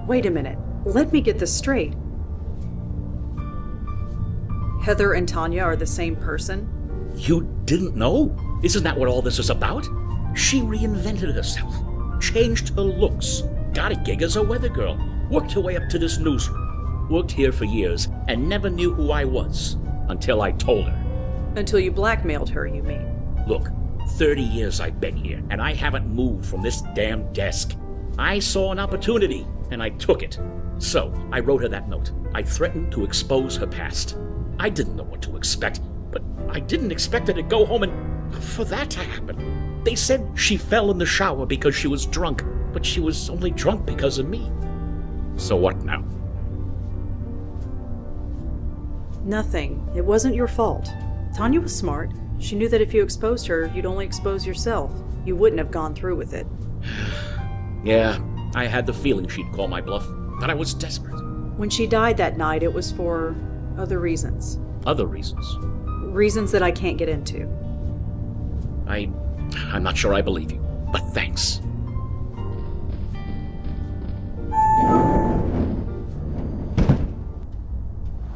Wait a minute. Let me get this straight. Heather and Tanya are the same person? You didn't know? Isn't that what all this is about? She reinvented herself, changed her looks, got a gig as a weather girl, worked her way up to this newsroom, worked here for years, and never knew who I was until I told her. Until you blackmailed her, you mean? Look, 30 years I've been here, and I haven't moved from this damn desk. I saw an opportunity, and I took it. So, I wrote her that note. I threatened to expose her past. I didn't know what to expect, but I didn't expect her to go home and for that to happen. They said she fell in the shower because she was drunk, but she was only drunk because of me. So what now? Nothing. It wasn't your fault. Tanya was smart. She knew that if you exposed her, you'd only expose yourself. You wouldn't have gone through with it. Yeah, I had the feeling she'd call my bluff, but I was desperate. When she died that night, it was for other reasons. Other reasons? Reasons that I can't get into. I'm not sure I believe you, but thanks.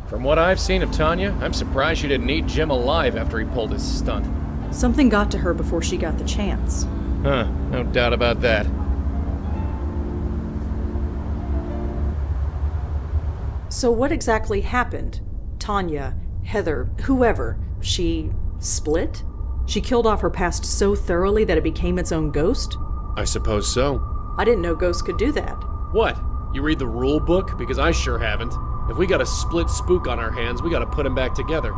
From what I've seen of Tanya, I'm surprised she didn't eat Jim alive after he pulled his stunt. Something got to her before she got the chance. Huh, no doubt about that. So what exactly happened? Tanya, Heather, whoever, she split? She killed off her past so thoroughly that it became its own ghost? I suppose so. I didn't know ghosts could do that. What? You read the rule book? Because I sure haven't. If we got a split spook on our hands, we gotta put him back together.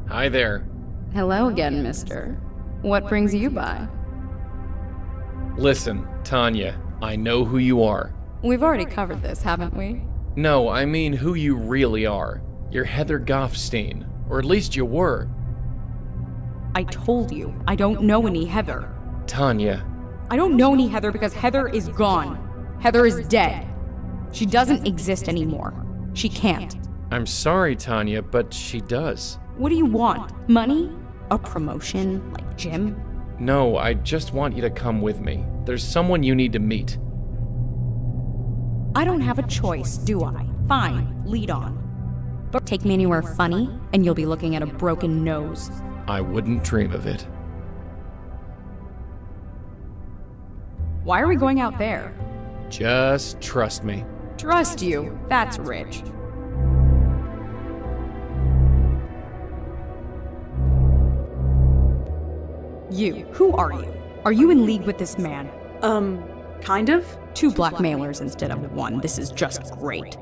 Hi there. Hello again, mister. What brings you by? Listen, Tanya, I know who you are. We've already covered this, haven't we? No, I mean who you really are. You're Heather Goffstein. Or at least you were. I told you, I don't know any Heather. Tanya. I don't know any Heather because Heather is gone. Heather is dead. She doesn't exist anymore. She can't. I'm sorry, Tanya, but she does. What do you want? Money? A promotion, like Jim? No, I just want you to come with me. There's someone you need to meet. I don't have a choice, do I? Fine, lead on. But take me anywhere funny, and you'll be looking at a broken nose. I wouldn't dream of it. Why are we going out there? Just trust me. Trust you? That's rich. You, who are you? Are you in league with this man? Kind of? 2 blackmailers instead of 1. This is just great.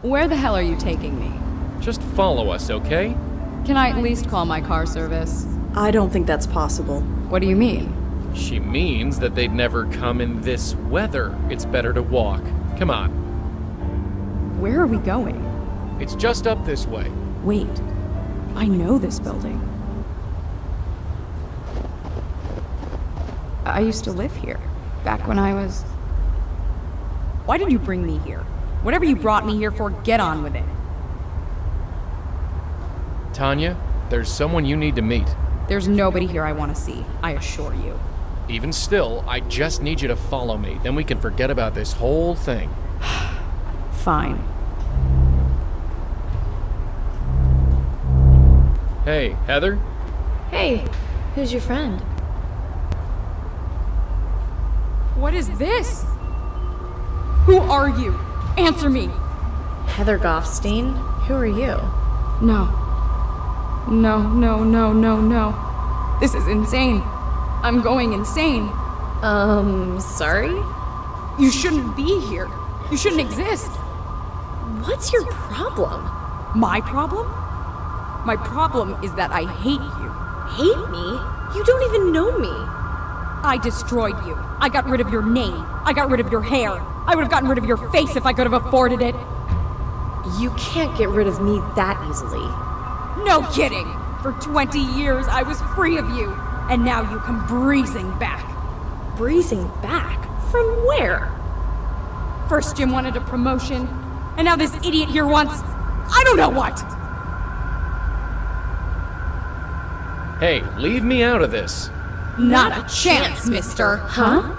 Where the hell are you taking me? Just follow us, okay? Can I at least call my car service? I don't think that's possible. What do you mean? She means that they'd never come in this weather. It's better to walk. Come on. Where are we going? It's just up this way. Wait. I know this building. I used to live here, back when I was... Why did you bring me here? Whatever you brought me here for, get on with it. Tanya, there's someone you need to meet. There's nobody here I want to see, I assure you. Even still, I just need you to follow me. Then we can forget about this whole thing. Fine. Hey, Heather? Hey, who's your friend? What is this? Who are you? Answer me. Heather Goffstein? Who are you? No. No. This is insane. I'm going insane. Sorry? You shouldn't be here. You shouldn't exist. What's your problem? My problem? My problem is that I hate you. Hate me? You don't even know me. I destroyed you. I got rid of your name. I got rid of your hair. I would have gotten rid of your face if I could have afforded it. You can't get rid of me that easily. No kidding! For 20 years I was free of you, and now you come breezing back. Breezing back? From where? First Jim wanted a promotion, and now this idiot here wants... I don't know what! Hey, leave me out of this. Not a chance, mister. Huh?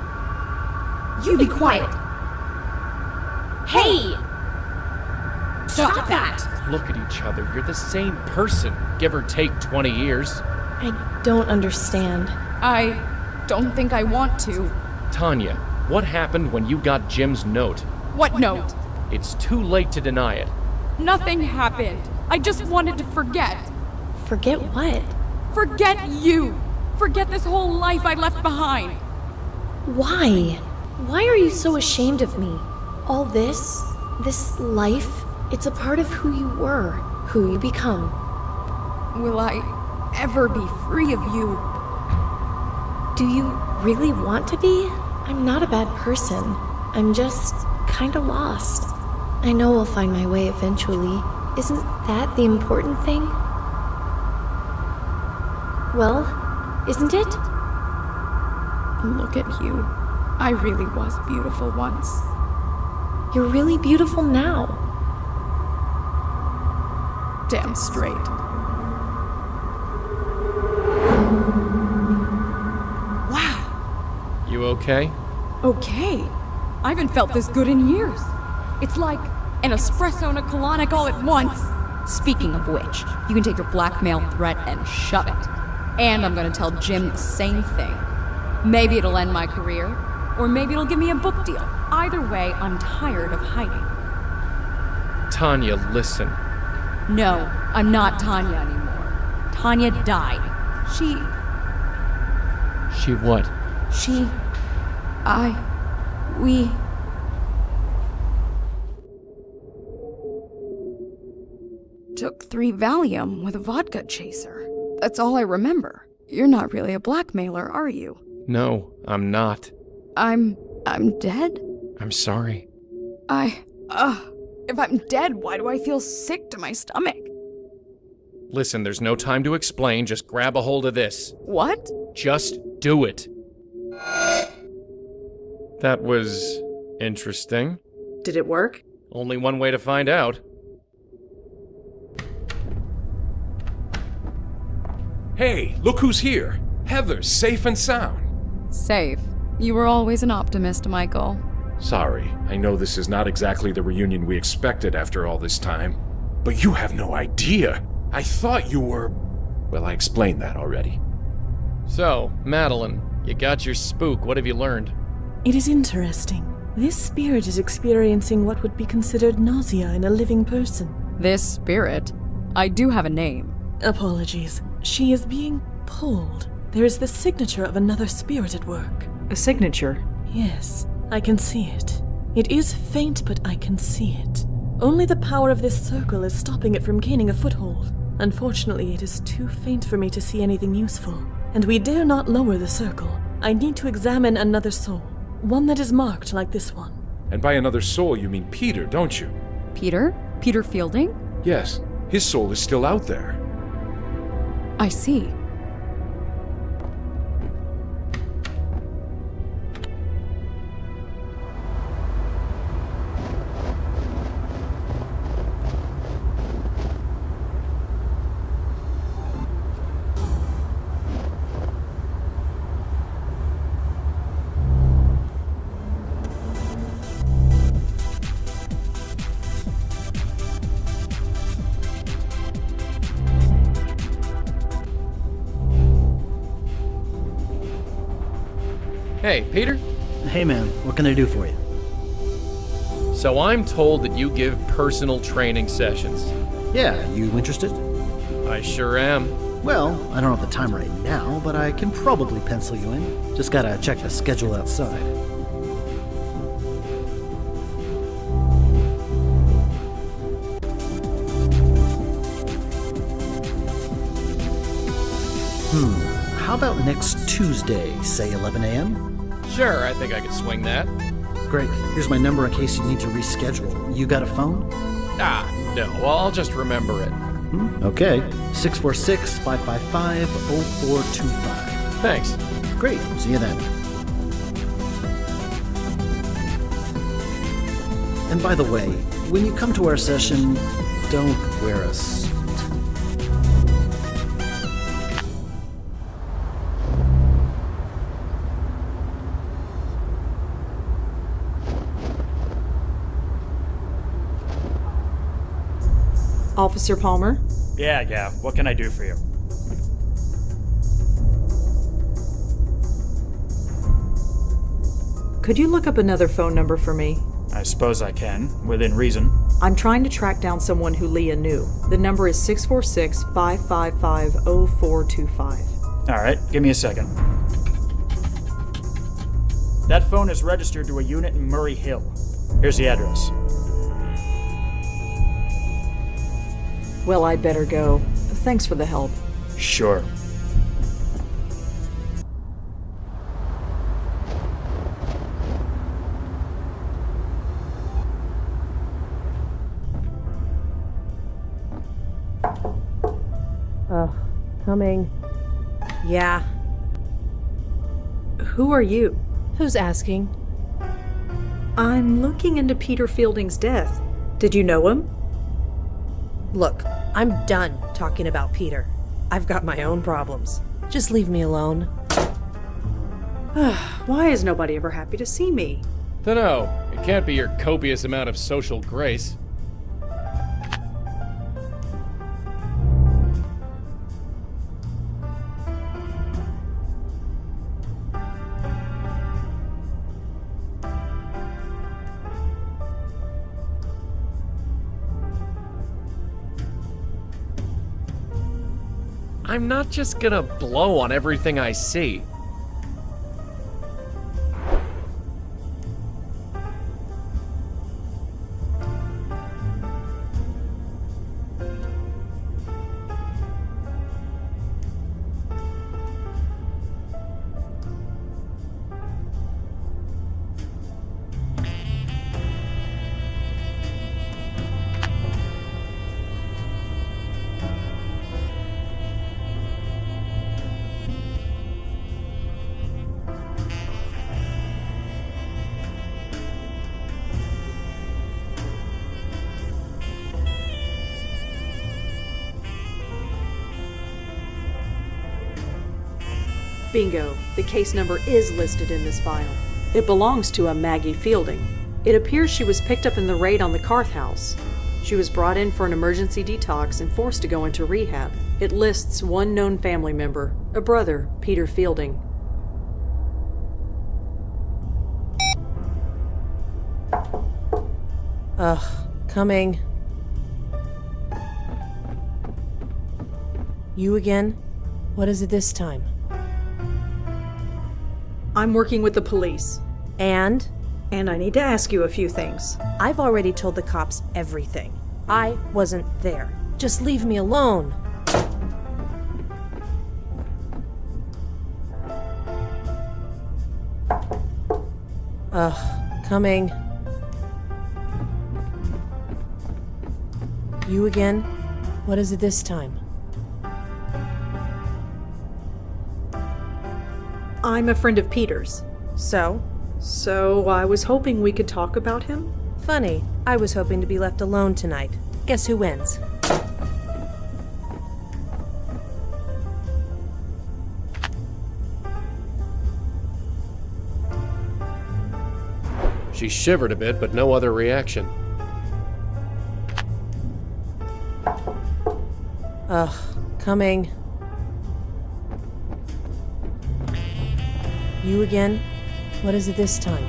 You be quiet. Hey! Stop that! Look at each other. You're the same person, give or take 20 years. I don't understand. I don't think I want to. Tanya, what happened when you got Jim's note? What note? It's too late to deny it. Nothing happened. I just wanted to forget. Forget what? Forget you! Forget this whole life I left behind! Why? Why are you so ashamed of me? All this life, it's a part of who you were, who you become. Will I ever be free of you? Do you really want to be? I'm not a bad person. I'm just kinda lost. I know I'll find my way eventually. Isn't that the important thing? Well, isn't it? Look at you. I really was beautiful once. You're really beautiful now. Damn straight. Wow. You okay? Okay. I haven't felt this good in years. It's like an espresso and a colonic all at once. Speaking of which, you can take your blackmail threat and shove it. And I'm gonna tell Jim the same thing. Maybe it'll end my career, or maybe it'll give me a book deal. Either way, I'm tired of hiding. Tanya, listen. No, I'm not Tanya anymore. Tanya died. She what? We... took 3 Valium with a vodka chaser. That's all I remember. You're not really a blackmailer, are you? No, I'm not. I'm dead? I'm sorry. If I'm dead, why do I feel sick to my stomach? Listen, there's no time to explain, just grab a hold of this. What? Just do it. That was interesting. Did it work? Only one way to find out. Hey, look who's here. Heather's safe and sound. Safe. You were always an optimist, Michael. Sorry, I know this is not exactly the reunion we expected after all this time. But you have no idea. I thought you were... Well, I explained that already. So, Madeline, you got your spook. What have you learned? It is interesting. This spirit is experiencing what would be considered nausea in a living person. This spirit? I do have a name. Apologies. She is being pulled. There is the signature of another spirit at work. A signature? Yes, I can see it. It is faint, but I can see it. Only the power of this circle is stopping it from gaining a foothold. Unfortunately, it is too faint for me to see anything useful, and we dare not lower the circle. I need to examine another soul, one that is marked like this one. And by another soul, you mean Peter, don't you? Peter? Peter Fielding? Yes, his soul is still out there. I see. Hey, Peter? Hey man, what can I do for you? So I'm told that you give personal training sessions. Yeah, you interested? I sure am. Well, I don't have the time right now, but I can probably pencil you in. Just gotta check the schedule outside. How about next Tuesday, say 11 a.m.? Sure, I think I could swing that. Great. Here's my number in case you need to reschedule. You got a phone? No. Well, I'll just remember it. Okay. 646-555-0425. Thanks. Great. See you then. And by the way, when you come to our session, don't wear a suit. Officer Palmer? Yeah. What can I do for you? Could you look up another phone number for me? I suppose I can, within reason. I'm trying to track down someone who Leah knew. The number is 646-555-0425. All right, give me a second. That phone is registered to a unit in Murray Hill. Here's the address. Well, I'd better go. Thanks for the help. Sure. Coming. Yeah. Who are you? Who's asking? I'm looking into Peter Fielding's death. Did you know him? Look, I'm done talking about Peter. I've got my own problems. Just leave me alone. Why is nobody ever happy to see me? Dunno. It can't be your copious amount of social grace. I'm not just gonna blow on everything I see. Bingo. The case number is listed in this file. It belongs to a Maggie Fielding. It appears she was picked up in the raid on the Carth house. She was brought in for an emergency detox and forced to go into rehab. It lists one known family member, a brother, Peter Fielding. Coming. You again? What is it this time? I'm working with the police. And I need to ask you a few things. I've already told the cops everything. I wasn't there. Just leave me alone. Coming. You again? What is it this time? I'm a friend of Peter's. So? So I was hoping we could talk about him? Funny. I was hoping to be left alone tonight. Guess who wins? She shivered a bit, but no other reaction. Ugh, coming. You again? What is it this time?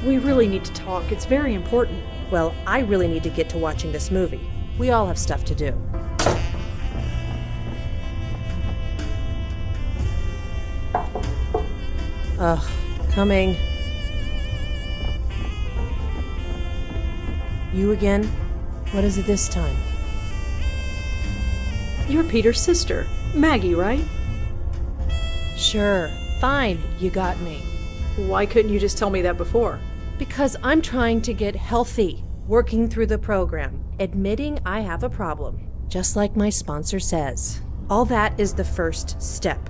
We really need to talk. It's very important. Well, I really need to get to watching this movie. We all have stuff to do. Ugh, coming. You again? What is it this time? You're Peter's sister, Maggie, right? Sure, fine, you got me. Why couldn't you just tell me that before? Because I'm trying to get healthy, working through the program, admitting I have a problem, just like my sponsor says. All that is the first step.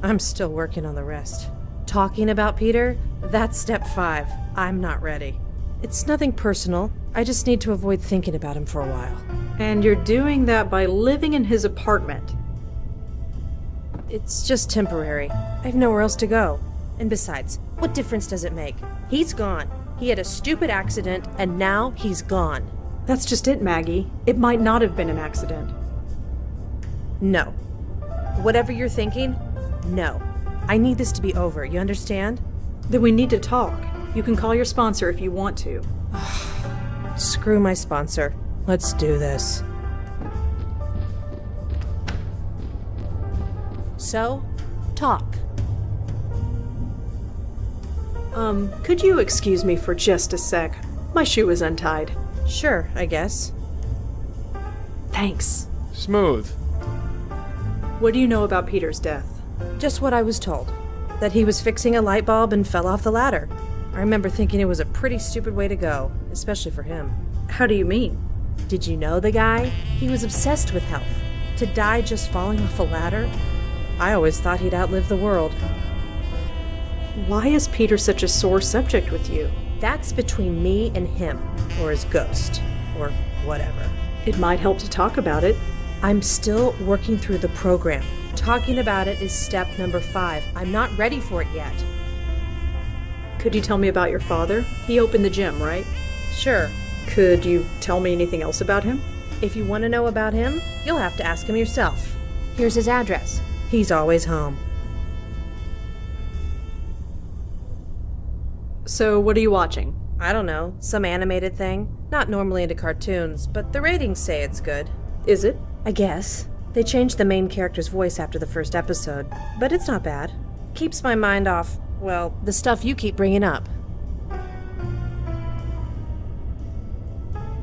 I'm still working on the rest. Talking about Peter, that's step 5. I'm not ready. It's nothing personal. I just need to avoid thinking about him for a while. And you're doing that by living in his apartment. It's just temporary. I have nowhere else to go. And besides, what difference does it make? He's gone. He had a stupid accident, and now he's gone. That's just it, Maggie. It might not have been an accident. No. Whatever you're thinking, no. I need this to be over, you understand? Then we need to talk. You can call your sponsor if you want to. Screw my sponsor. Let's do this. So, talk. Could you excuse me for just a sec? My shoe is untied. Sure, I guess. Thanks. Smooth. What do you know about Peter's death? Just what I was told. That he was fixing a light bulb and fell off the ladder. I remember thinking it was a pretty stupid way to go, especially for him. How do you mean? Did you know the guy? He was obsessed with health. To die just falling off a ladder? I always thought he'd outlive the world. Why is Peter such a sore subject with you? That's between me and him, or his ghost, or whatever. It might help to talk about it. I'm still working through the program. Talking about it is step number 5. I'm not ready for it yet. Could you tell me about your father? He opened the gym, right? Sure. Could you tell me anything else about him? If you want to know about him, you'll have to ask him yourself. Here's his address. He's always home. So, what are you watching? I don't know, some animated thing. Not normally into cartoons, but the ratings say it's good. Is it? I guess. They changed the main character's voice after the first episode, but it's not bad. Keeps my mind off, well, the stuff you keep bringing up.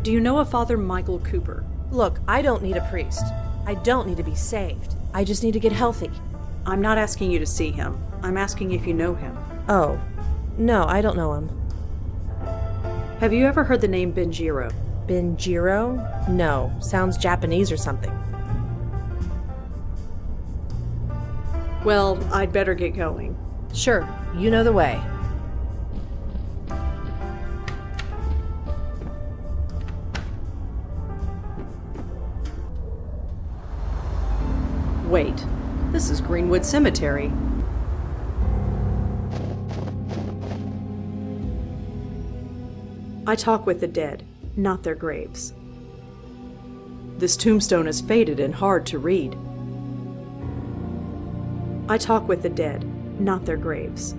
Do you know a Father Michael Cooper? Look, I don't need a priest. I don't need to be saved. I just need to get healthy. I'm not asking you to see him. I'm asking if you know him. Oh. No, I don't know him. Have you ever heard the name Benjiro? Benjiro? No. Sounds Japanese or something. Well, I'd better get going. Sure. You know the way. Wait. This is Greenwood Cemetery. I talk with the dead, not their graves. This tombstone is faded and hard to read. I talk with the dead, not their graves.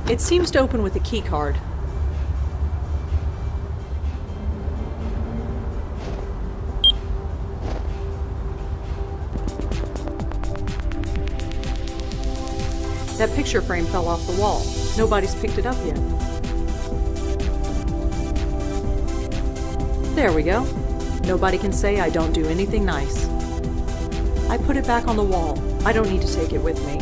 It seems to open with a key card. That picture frame fell off the wall. Nobody's picked it up yet. There we go. Nobody can say I don't do anything nice. I put it back on the wall. I don't need to take it with me.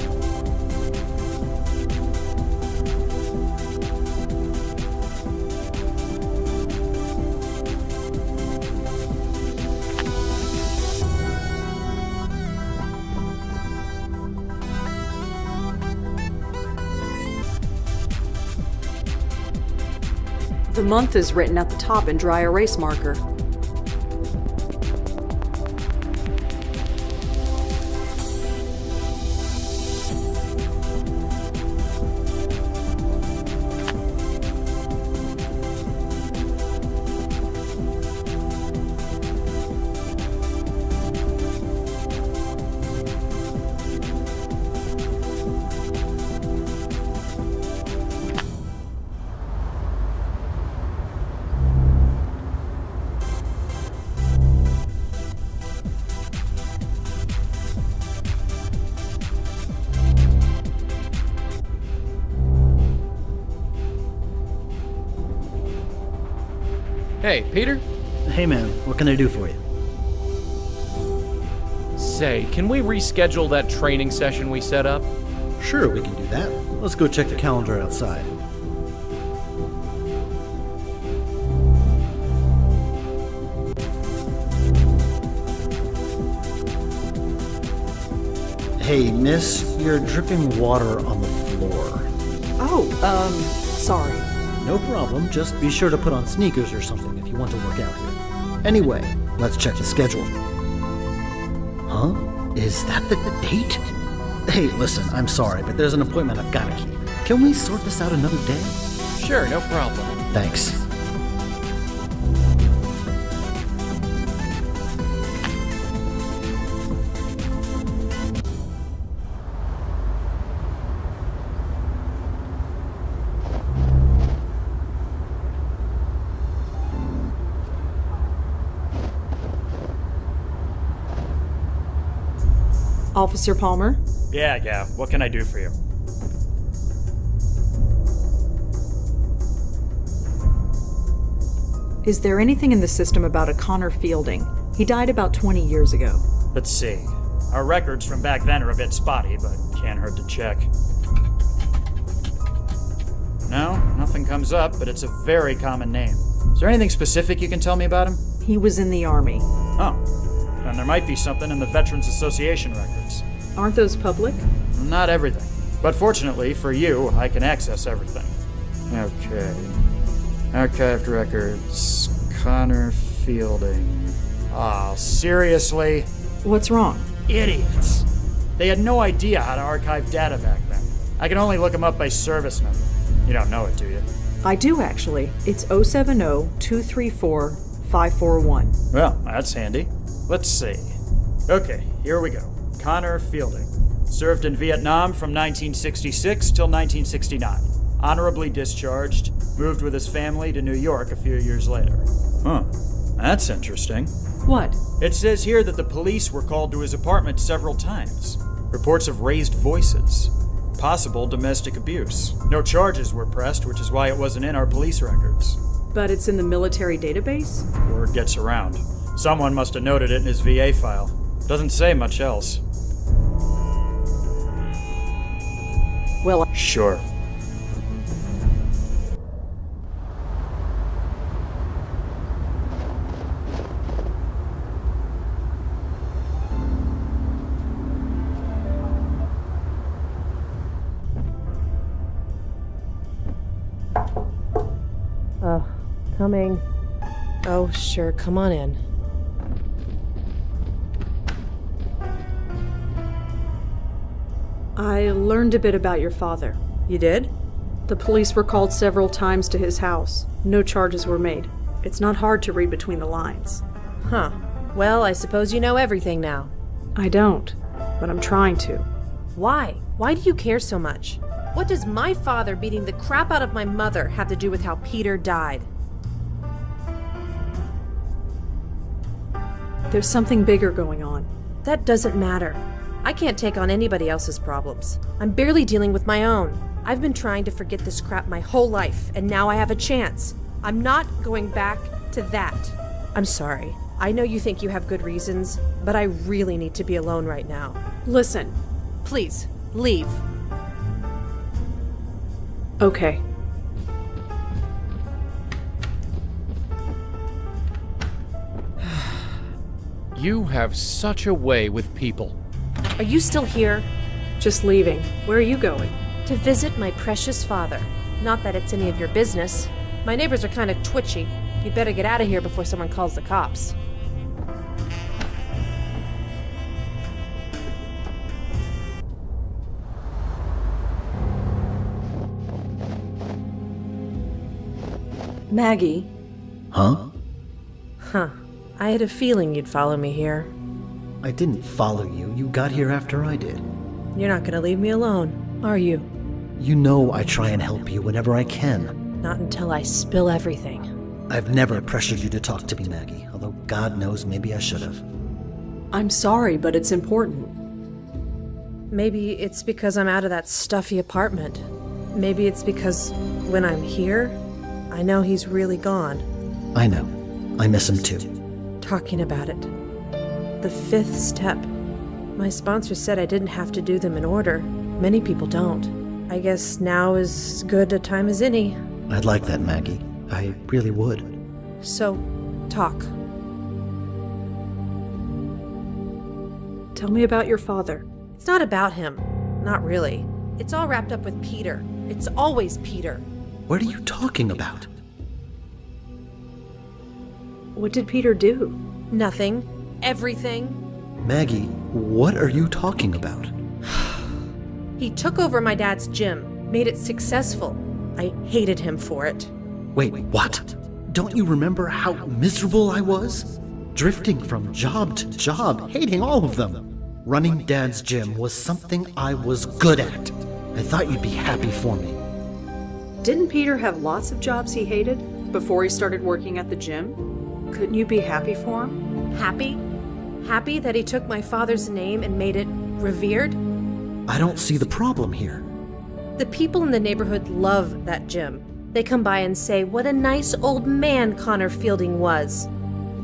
The month is written at the top in dry erase marker. Hey, Peter? Hey man, what can I do for you? Say, can we reschedule that training session we set up? Sure, we can do that. Let's go check the calendar outside. Hey, miss, you're dripping water on the floor. Oh, sorry. No problem, just be sure to put on sneakers or something if you want to work out here. Anyway, let's check the schedule. Huh? Is that the date? Hey, listen, I'm sorry, but there's an appointment I've gotta keep. Can we sort this out another day? Sure, no problem. Thanks. Officer Palmer? Yeah, what can I do for you? Is there anything in the system about a Connor Fielding? He died about 20 years ago. Let's see. Our records from back then are a bit spotty, but can't hurt to check. No, nothing comes up, but it's a very common name. Is there anything specific you can tell me about him? He was in the Army. Oh, then there might be something in the Veterans Association records. Aren't those public? Not everything. But fortunately for you, I can access everything. Okay. Archived records. Connor Fielding. Ah, seriously? What's wrong? Idiots. They had no idea how to archive data back then. I can only look them up by service number. You don't know it, do you? I do, actually. It's 070-234-541. Well, that's handy. Let's see. Okay, here we go. Connor Fielding. Served in Vietnam from 1966 till 1969. Honorably discharged. Moved with his family to New York a few years later. Huh. That's interesting. What? It says here that the police were called to his apartment several times. Reports of raised voices. Possible domestic abuse. No charges were pressed, which is why it wasn't in our police records. But it's in the military database? Word gets around. Someone must have noted it in his VA file. Doesn't say much else. Well, sure. Coming. Oh, sure, come on in. I learned a bit about your father. You did? The police were called several times to his house. No charges were made. It's not hard to read between the lines. Huh. Well, I suppose you know everything now. I don't, but I'm trying to. Why? Why do you care so much? What does my father beating the crap out of my mother have to do with how Peter died? There's something bigger going on. That doesn't matter. I can't take on anybody else's problems. I'm barely dealing with my own. I've been trying to forget this crap my whole life, and now I have a chance. I'm not going back to that. I'm sorry. I know you think you have good reasons, but I really need to be alone right now. Listen. Please, leave. Okay. You have such a way with people. Are you still here? Just leaving. Where are you going? To visit my precious father. Not that it's any of your business. My neighbors are kind of twitchy. You'd better get out of here before someone calls the cops. Maggie. Huh? Huh. I had a feeling you'd follow me here. I didn't follow you. You got here after I did. You're not gonna leave me alone, are you? You know I try and help you whenever I can. Not until I spill everything. I've never pressured you to talk to me, Maggie, although God knows maybe I should have. I'm sorry, but it's important. Maybe it's because I'm out of that stuffy apartment. Maybe it's because when I'm here, I know he's really gone. I know. I miss him too. Talking about it. The fifth step. My sponsor said I didn't have to do them in order. Many people don't. I guess now is as good a time as any. I'd like that, Maggie. I really would. So, talk. Tell me about your father. It's not about him. Not really. It's all wrapped up with Peter. It's always Peter. What are you talking about? What did Peter do? Nothing. Everything. Maggie, what are you talking about? He took over my dad's gym, made it successful. I hated him for it. Wait, what? Don't you remember how miserable I was? Drifting from job to job, hating all of them. Running Dad's gym was something I was good at. I thought you'd be happy for me. Didn't Peter have lots of jobs he hated before he started working at the gym? Couldn't you be happy for him? Happy? Happy that he took my father's name and made it revered? I don't see the problem here. The people in the neighborhood love that gym. They come by and say what a nice old man Connor Fielding was,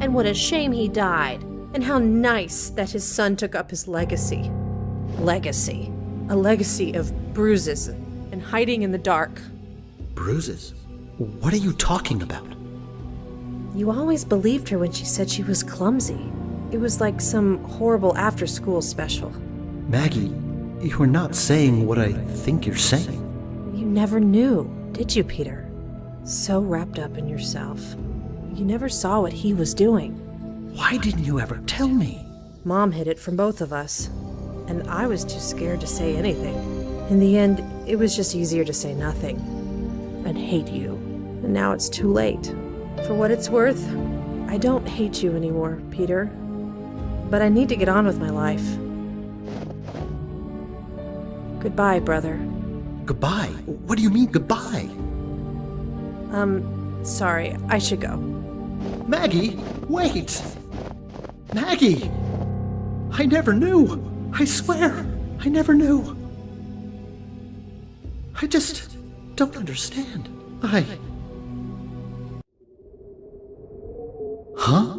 and what a shame he died, and how nice that his son took up his legacy. Legacy. A legacy of bruises and hiding in the dark. Bruises? What are you talking about? You always believed her when she said she was clumsy. It was like some horrible after-school special. Maggie, you're not saying what I think you're saying. You never knew, did you, Peter? So wrapped up in yourself. You never saw what he was doing. Why didn't you ever tell me? Mom hid it from both of us, and I was too scared to say anything. In the end, it was just easier to say nothing and hate you. And now it's too late. For what it's worth, I don't hate you anymore, Peter. But I need to get on with my life. Goodbye, brother. Goodbye? What do you mean, goodbye? Sorry, I should go. Maggie, wait! Maggie! I never knew! I swear, I never knew! I just don't understand. Huh?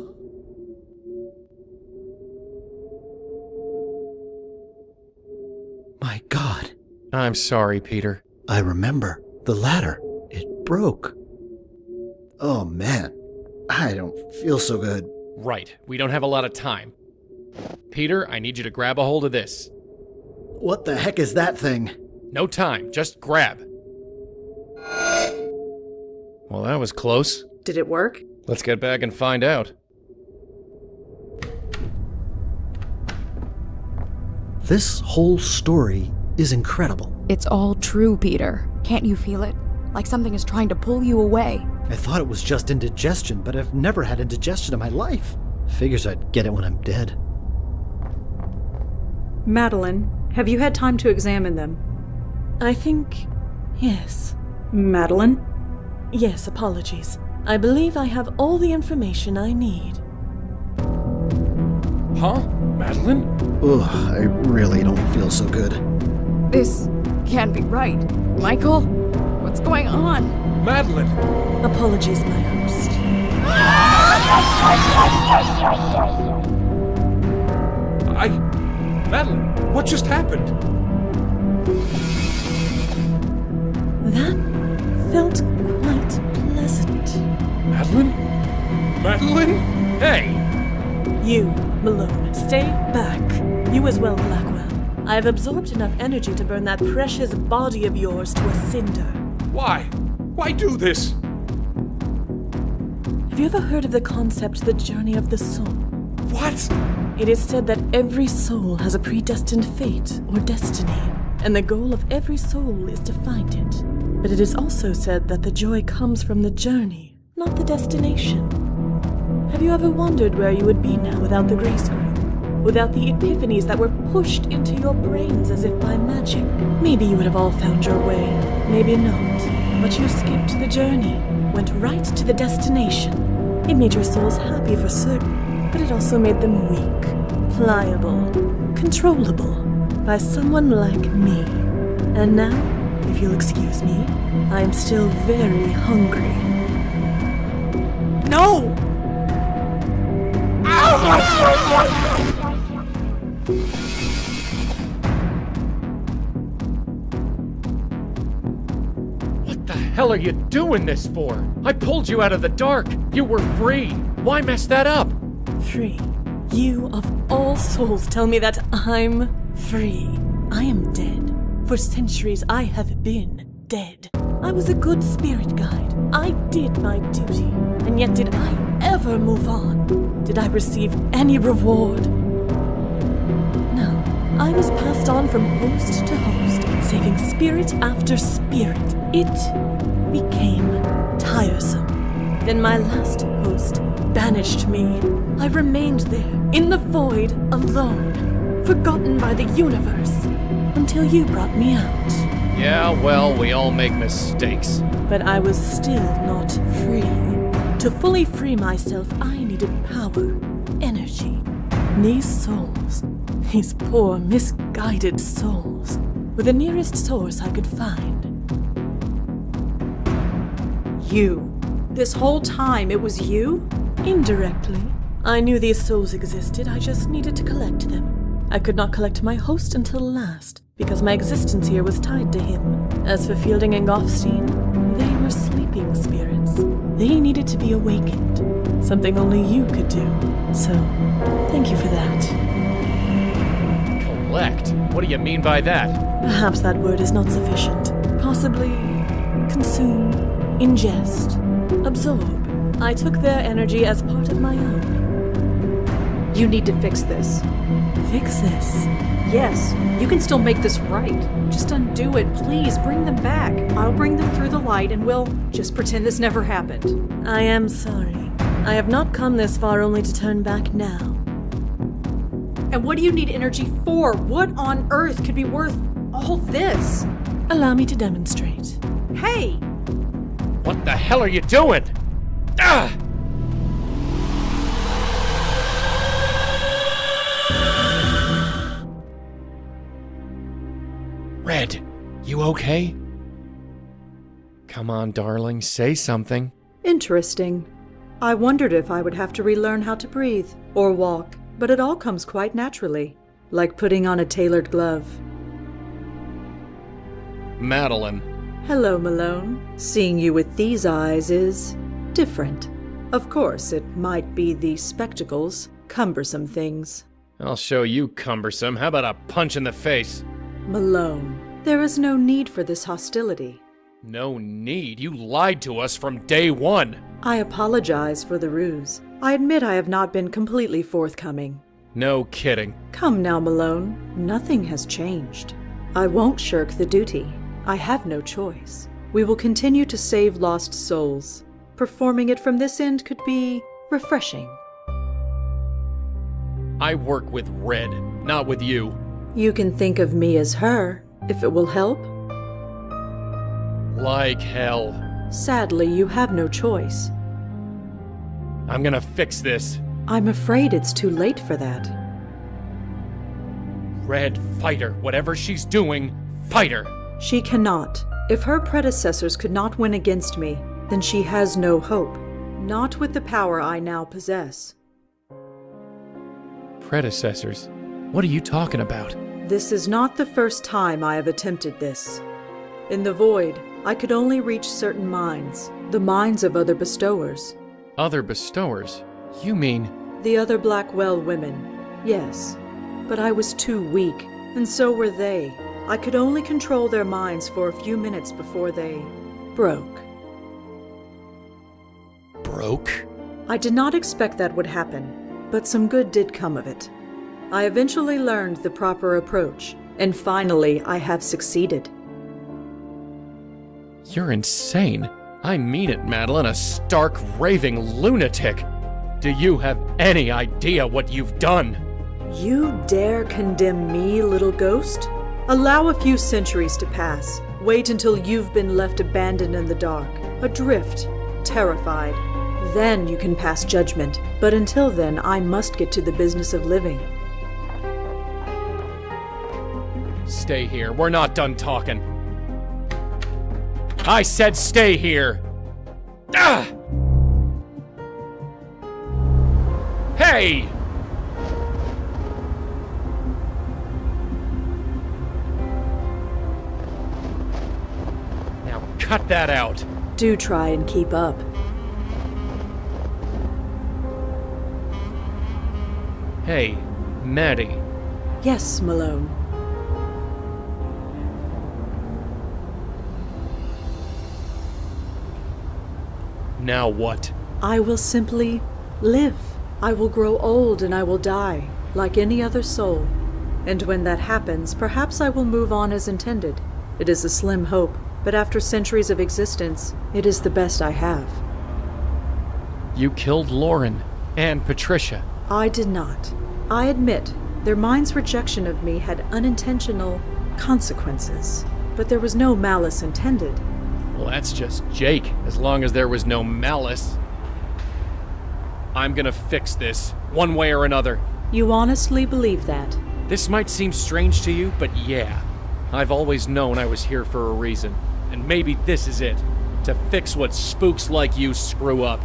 My God. I'm sorry, Peter. I remember. The ladder. It broke. Oh, man. I don't feel so good. Right. We don't have a lot of time. Peter, I need you to grab a hold of this. What the heck is that thing? No time. Just grab. Well, that was close. Did it work? Let's get back and find out. This whole story is incredible. It's all true, Peter. Can't you feel it? Like something is trying to pull you away. I thought it was just indigestion, but I've never had indigestion in my life. Figures I'd get it when I'm dead. Madeline, have you had time to examine them? I think yes. Madeline? Yes, apologies. I believe I have all the information I need. Huh? Madeline? Ugh, I really don't feel so good. This can't be right. Michael? What's going on? Madeline! Apologies, my host. Madeline, what just happened? That felt quite pleasant. Madeline? Madeline? Hey! You, Malone, stay back. You as well, Blackwell. I have absorbed enough energy to burn that precious body of yours to a cinder. Why? Why do this? Have you ever heard of the concept, the journey of the soul? What? It is said that every soul has a predestined fate or destiny, and the goal of every soul is to find it. But it is also said that the joy comes from the journey, not the destination. Have you ever wondered where you would be now without the grace group? Without the epiphanies that were pushed into your brains as if by magic? Maybe you would have all found your way, maybe not. But you skipped the journey, went right to the destination. It made your souls happy for certain, but it also made them weak, pliable, controllable by someone like me. And now, if you'll excuse me, I am still very hungry. No! What the hell are you doing this for? I pulled you out of the dark. You were free. Why mess that up? Free. You of all souls tell me that I'm free. I am dead. For centuries I have been dead. I was a good spirit guide. I did my duty. And yet did I ever move on? Did I receive any reward? No. I was passed on from host to host, saving spirit after spirit. It became tiresome. Then my last host banished me. I remained there, in the void, alone, forgotten by the universe, until you brought me out. Yeah, well, we all make mistakes. But I was still not free. To fully free myself, I needed power, energy. These souls, these poor, misguided souls, were the nearest source I could find. You. This whole time it was you? Indirectly. I knew these souls existed, I just needed to collect them. I could not collect my host until last, because my existence here was tied to him. As for Fielding and Goffstein, they were sleeping spirits. They needed to be awakened, something only you could do. So, thank you for that. Collect? What do you mean by that? Perhaps that word is not sufficient. Possibly consume, ingest, absorb. I took their energy as part of my own. You need to fix this. Fix this? Yes, you can still make this right. Just undo it, please. Bring them back. I'll bring them through the light and we'll just pretend this never happened. I am sorry. I have not come this far only to turn back now. And what do you need energy for? What on earth could be worth all this? Allow me to demonstrate. Hey! What the hell are you doing? Ah! Red, you okay? Come on, darling, say something. Interesting. I wondered if I would have to relearn how to breathe or walk, but it all comes quite naturally, like putting on a tailored glove. Madeline. Hello, Malone. Seeing you with these eyes is different. Of course, it might be the spectacles, cumbersome things. I'll show you cumbersome. How about a punch in the face? Malone, there is no need for this hostility. No need. You lied to us from day one. I apologize for the ruse. I admit I have not been completely forthcoming. No kidding. Come now, Malone. Nothing has changed. I won't shirk the duty. I have no choice. We will continue to save lost souls. Performing it from this end could be refreshing. I work with Red, not with you. You can think of me as her, if it will help. Like hell. Sadly, you have no choice. I'm gonna fix this. I'm afraid it's too late for that. Red, fight her. Whatever she's doing, fight her. She cannot. If her predecessors could not win against me, then she has no hope. Not with the power I now possess. Predecessors? What are you talking about? This is not the first time I have attempted this. In the void, I could only reach certain minds, the minds of other bestowers. Other bestowers? You mean... The other Blackwell women, yes. But I was too weak, and so were they. I could only control their minds for a few minutes before they broke. Broke? I did not expect that would happen, but some good did come of it. I eventually learned the proper approach, and finally I have succeeded. You're insane. I mean it, Madeline, a stark, raving lunatic. Do you have any idea what you've done? You dare condemn me, little ghost? Allow a few centuries to pass. Wait until you've been left abandoned in the dark, adrift, terrified. Then you can pass judgment. But until then, I must get to the business of living. Stay here. We're not done talking. I said stay here! Ah! Hey! Now cut that out. Do try and keep up. Hey, Maddie. Yes, Malone. Now what? I will simply live. I will grow old and I will die, like any other soul. And when that happens, perhaps I will move on as intended. It is a slim hope, but after centuries of existence, it is the best I have. You killed Lauren and Patricia. I did not. I admit, their mind's rejection of me had unintentional consequences, but there was no malice intended. Well, that's just Jake, as long as there was no malice. I'm gonna fix this, one way or another. You honestly believe that? This might seem strange to you, but yeah. I've always known I was here for a reason, and maybe this is it. To fix what spooks like you screw up.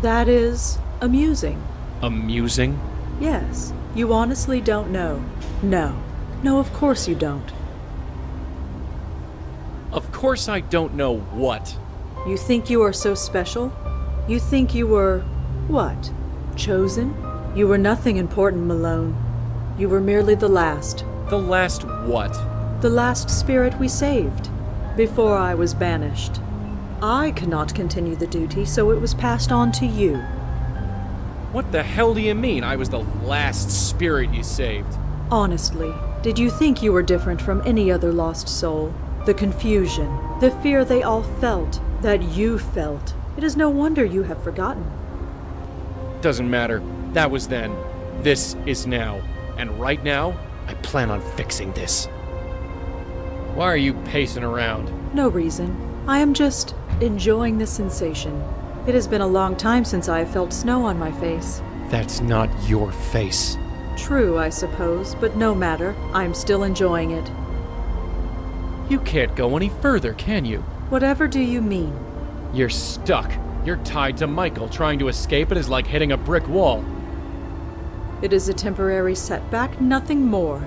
That is amusing. Amusing? Yes. You honestly don't know. No. No, of course you don't. Of course I don't know what. You think you are so special? You think you were, what, chosen? You were nothing important, Malone. You were merely the last. The last what? The last spirit we saved, before I was banished. I could not continue the duty, so it was passed on to you. What the hell do you mean I was the last spirit you saved? Honestly, did you think you were different from any other lost soul? The confusion, the fear they all felt, that you felt. It is no wonder you have forgotten. Doesn't matter. That was then. This is now. And right now, I plan on fixing this. Why are you pacing around? No reason. I am just enjoying the sensation. It has been a long time since I have felt snow on my face. That's not your face. True, I suppose, but no matter. I'm still enjoying it. You can't go any further, can you? Whatever do you mean? You're stuck. You're tied to Michael. Trying to escape it is like hitting a brick wall. It is a temporary setback, nothing more.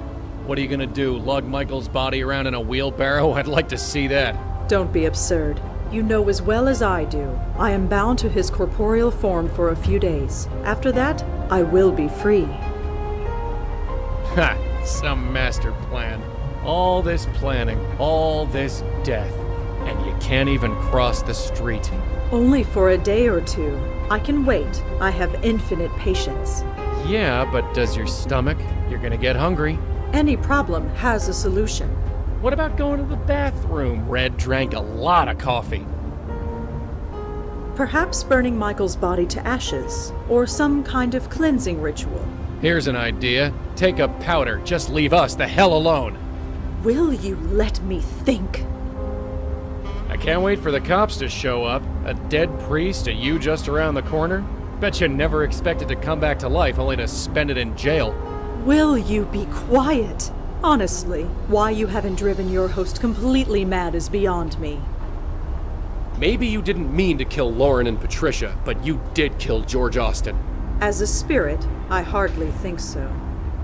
What are you gonna do, lug Michael's body around in a wheelbarrow? I'd like to see that. Don't be absurd. You know as well as I do. I am bound to his corporeal form for a few days. After that, I will be free. Ha! Some master plan. All this planning, all this death, and you can't even cross the street. Only for a day or two. I can wait. I have infinite patience. Yeah, but does your stomach? You're gonna get hungry. Any problem has a solution. What about going to the bathroom? Red drank a lot of coffee. Perhaps burning Michael's body to ashes, or some kind of cleansing ritual. Here's an idea. Take a powder. Just leave us the hell alone. Will you let me think? I can't wait for the cops to show up. A dead priest and you just around the corner? Bet you never expected to come back to life only to spend it in jail. Will you be quiet? Honestly, why you haven't driven your host completely mad is beyond me. Maybe you didn't mean to kill Lauren and Patricia, but you did kill George Austin. As a spirit, I hardly think so.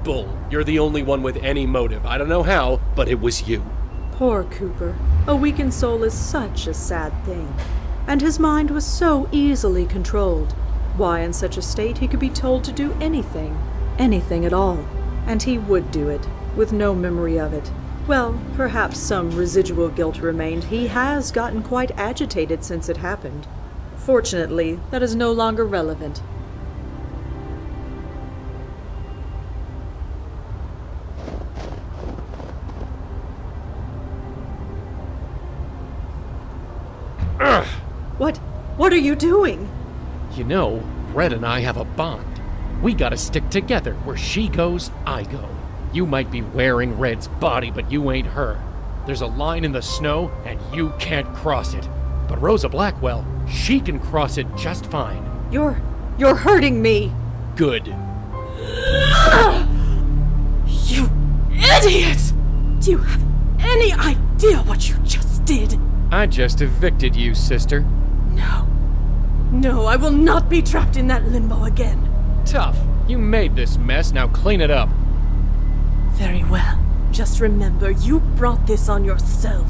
Bull, you're the only one with any motive. I don't know how, but it was you. Poor Cooper. A weakened soul is such a sad thing. And his mind was so easily controlled. Why, in such a state, he could be told to do anything. Anything at all. And he would do it, with no memory of it. Well, perhaps some residual guilt remained. He has gotten quite agitated since it happened. Fortunately, that is no longer relevant. Ugh. What are you doing? You know, Red and I have a bond. We gotta stick together. Where she goes, I go. You might be wearing Red's body, but you ain't her. There's a line in the snow, and you can't cross it. But Rosa Blackwell, she can cross it just fine. You're hurting me. Good. You idiot! Do you have any idea what you just did? I just evicted you, sister. No, I will not be trapped in that limbo again. Tough. You made this mess, now clean it up. Very well. Just remember, you brought this on yourself.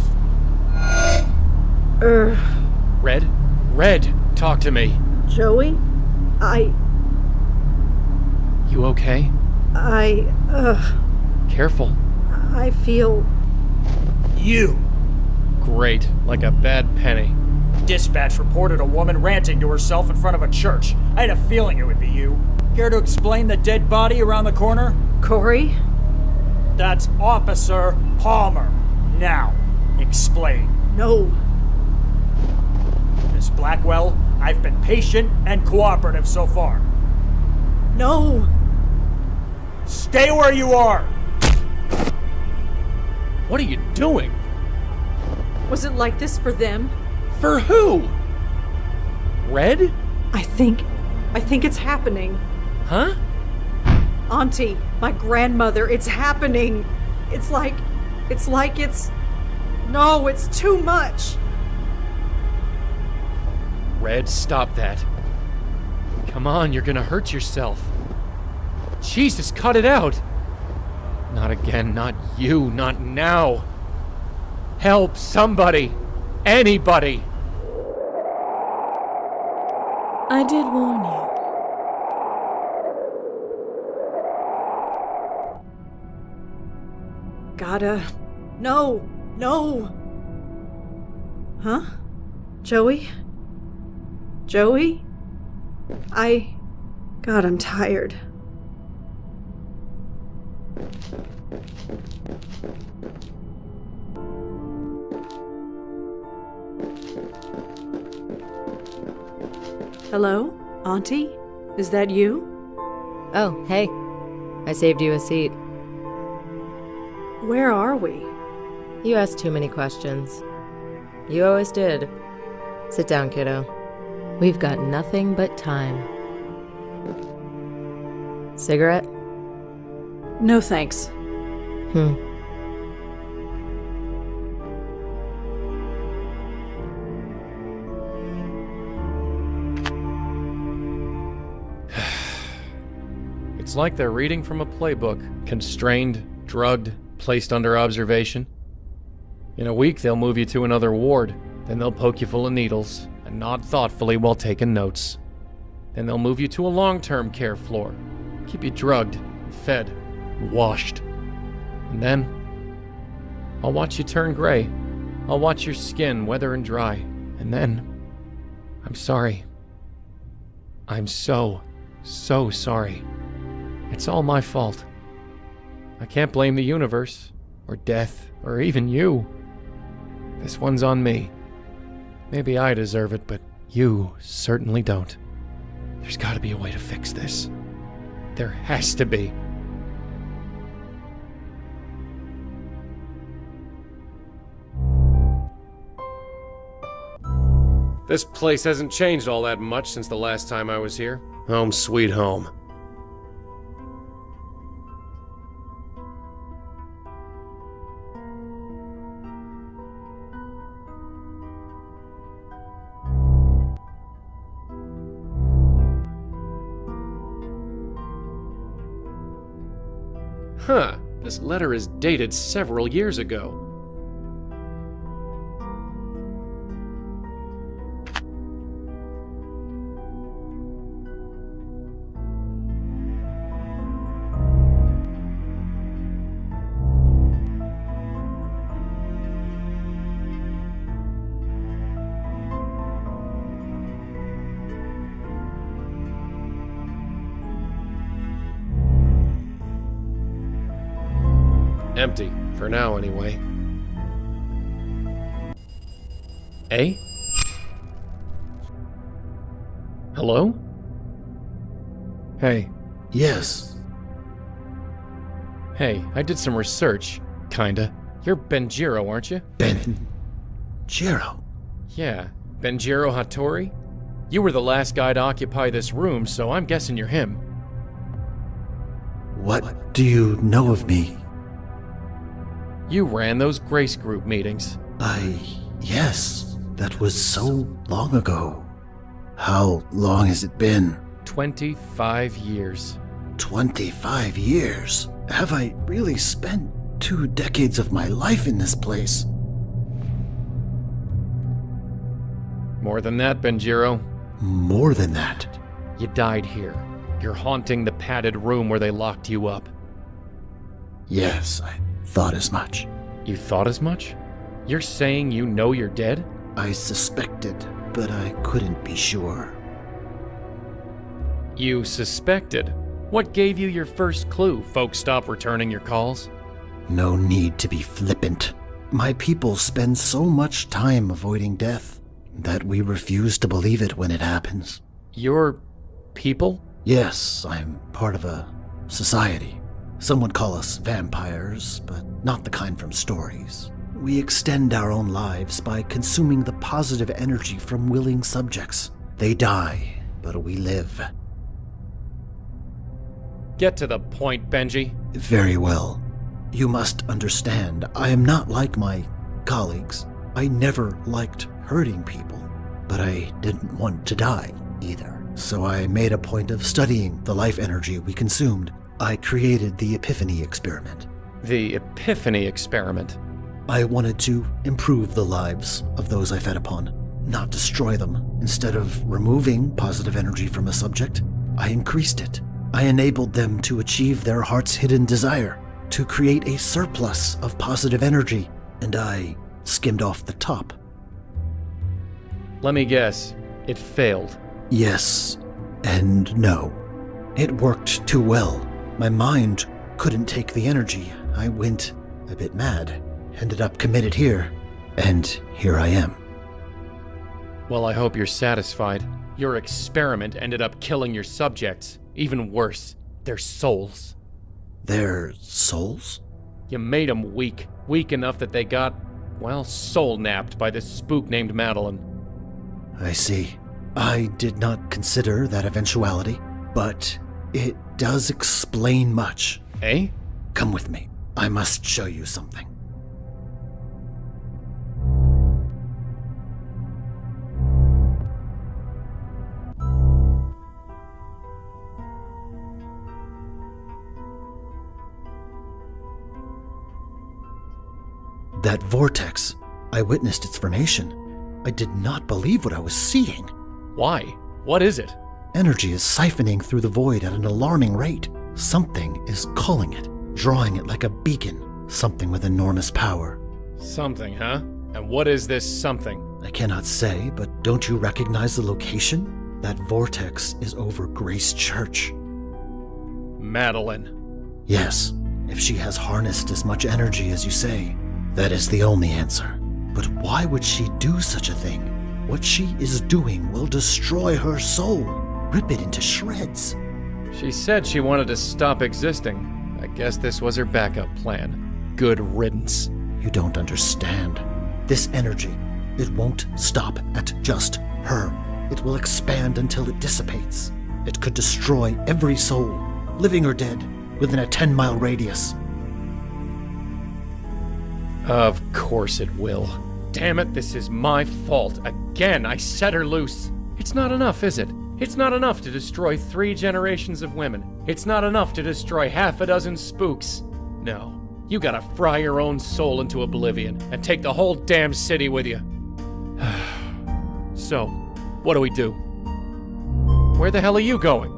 Red, talk to me. Joey? You okay? Careful. I feel... You! Great, like a bad penny. Dispatch reported a woman ranting to herself in front of a church. I had a feeling it would be you. Care to explain the dead body around the corner? Corey? That's Officer Palmer. Now, explain. No. Miss Blackwell, I've been patient and cooperative so far. No. Stay where you are! What are you doing? Was it like this for them? For who? Red? I think it's happening. Huh? Auntie, my grandmother, it's happening. No, it's too much. Red, stop that. Come on, you're gonna hurt yourself. Jesus, cut it out. Not again, not you, not now. Help, somebody. Anybody. I did warn you. No. Huh? Joey? God, I'm tired. Hello? Auntie? Is that you? Oh, hey. I saved you a seat. Where are we? You asked too many questions. You always did. Sit down, kiddo. We've got nothing but time. Cigarette? No thanks. It's like they're reading from a playbook. Constrained, drugged, placed under observation. In a week, they'll move you to another ward. Then they'll poke you full of needles and nod thoughtfully while taking notes. Then they'll move you to a long-term care floor. Keep you drugged, fed, washed. And then, I'll watch you turn gray. I'll watch your skin weather and dry. And then, I'm sorry. I'm so sorry. It's all my fault. I can't blame the universe, or death, or even you. This one's on me. Maybe I deserve it, but you certainly don't. There's gotta be a way to fix this. There has to be. This place hasn't changed all that much since the last time I was here. Home sweet home. Huh, this letter is dated several years ago. Empty, for now anyway. Eh? Hello? Hey. Yes. Hey, I did some research, kinda. You're Benjiro, aren't you? Benjiro? Yeah, Benjiro Hattori? You were the last guy to occupy this room, so I'm guessing you're him. What do you know of me? You ran those Grace Group meetings. Yes. That was so long ago. How long has it been? 25 years. 25 years? Have I really spent 2 decades of my life in this place? More than that, Benjiro. More than that? You died here. You're haunting the padded room where they locked you up. Yes, I thought as much. You thought as much? You're saying you know you're dead? I suspected, but I couldn't be sure. You suspected? What gave you your first clue? Folks stop returning your calls? No need to be flippant. My people spend so much time avoiding death that we refuse to believe it when it happens. Your people? Yes, I'm part of a society. Some would call us vampires, but not the kind from stories. We extend our own lives by consuming the positive energy from willing subjects. They die, but we live. Get to the point, Benji. Very well. You must understand, I am not like my colleagues. I never liked hurting people, but I didn't want to die either. So I made a point of studying the life energy we consumed. I created the Epiphany Experiment. The Epiphany Experiment? I wanted to improve the lives of those I fed upon, not destroy them. Instead of removing positive energy from a subject, I increased it. I enabled them to achieve their heart's hidden desire, to create a surplus of positive energy, and I skimmed off the top. Let me guess, it failed. Yes and no. It worked too well. My mind couldn't take the energy. I went a bit mad, ended up committed here, and here I am. Well, I hope you're satisfied. Your experiment ended up killing your subjects. Even worse, their souls. Their souls? You made them weak. Weak enough that they got, well, soul-napped by this spook named Madeline. I see. I did not consider that eventuality, but it does explain much. Eh? Come with me. I must show you something. That vortex, I witnessed its formation. I did not believe what I was seeing. Why? What is it? Energy is siphoning through the void at an alarming rate. Something is calling it, drawing it like a beacon. Something with enormous power. Something, huh? And what is this something? I cannot say, but don't you recognize the location? That vortex is over Grace Church. Madeline. Yes, if she has harnessed as much energy as you say, that is the only answer. But why would she do such a thing? What she is doing will destroy her soul, rip it into shreds. She said she wanted to stop existing. I guess this was her backup plan. Good riddance. You don't understand. This energy, it won't stop at just her. It will expand until it dissipates. It could destroy every soul, living or dead, within a 10-mile radius. Of course it will. Damn it, this is my fault. Again, I set her loose. It's not enough, is it? It's not enough to destroy 3 generations of women. It's not enough to destroy half a dozen spooks. No. You gotta fry your own soul into oblivion and take the whole damn city with you. So, what do we do? Where the hell are you going?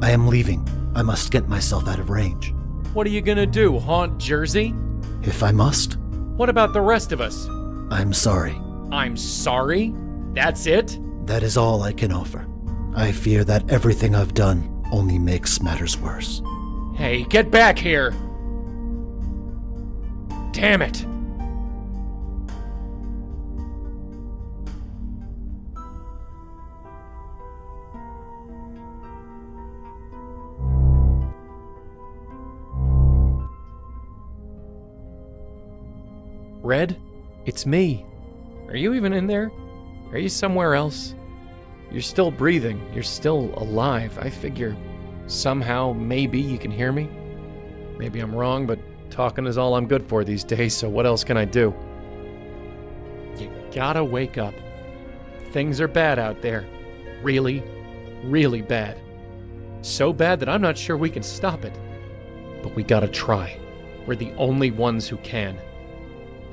I am leaving. I must get myself out of range. What are you gonna do, haunt Jersey? If I must. What about the rest of us? I'm sorry. I'm sorry? That's it? That is all I can offer. I fear that everything I've done only makes matters worse. Hey, get back here! Damn it! Red, it's me. Are you even in there? Are you somewhere else? You're still breathing. You're still alive. I figure somehow, maybe you can hear me. Maybe I'm wrong, but talking is all I'm good for these days, so what else can I do? You gotta wake up. Things are bad out there. Really, really bad. So bad that I'm not sure we can stop it. But we gotta try. We're the only ones who can.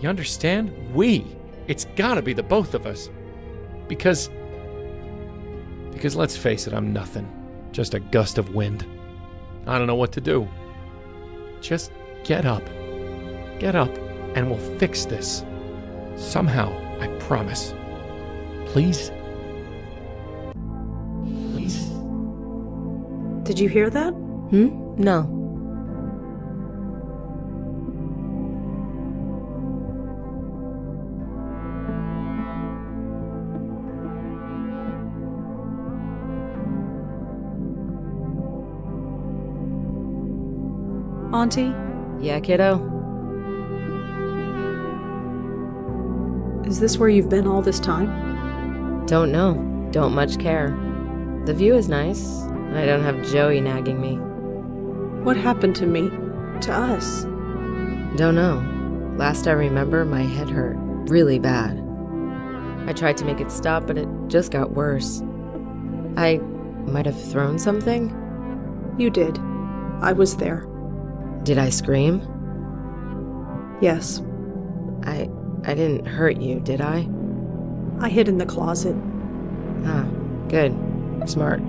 You understand? It's gotta be the both of us. Because let's face it, I'm nothing. Just a gust of wind. I don't know what to do. Just get up. Get up, and we'll fix this. Somehow, I promise. Please? Please? Did you hear that? No. Auntie? Yeah, kiddo? Is this where you've been all this time? Don't know. Don't much care. The view is nice. I don't have Joey nagging me. What happened to me? To us? Don't know. Last I remember, my head hurt really bad. I tried to make it stop, but it just got worse. I might have thrown something? You did. I was there. Did I scream? Yes. I didn't hurt you, did I? I hid in the closet. Ah, good. Smart.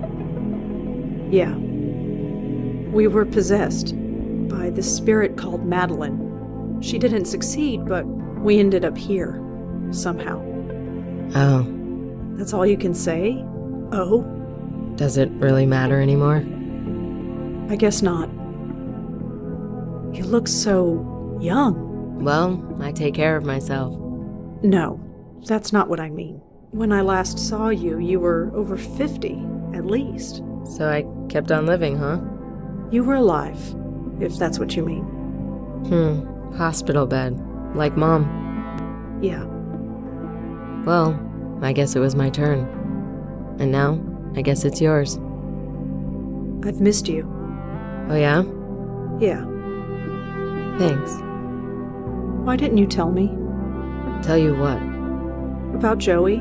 Yeah. We were possessed by this spirit called Madeline. She didn't succeed, but we ended up here. Somehow. Oh. That's all you can say? Oh? Does it really matter anymore? I guess not. You look so young. Well, I take care of myself. No, that's not what I mean. When I last saw you, you were over 50, at least. So I kept on living, huh? You were alive, if that's what you mean. Hospital bed. Like Mom. Yeah. Well, I guess it was my turn. And now, I guess it's yours. I've missed you. Oh yeah? Yeah. Thanks. Why didn't you tell me? Tell you what? About Joey?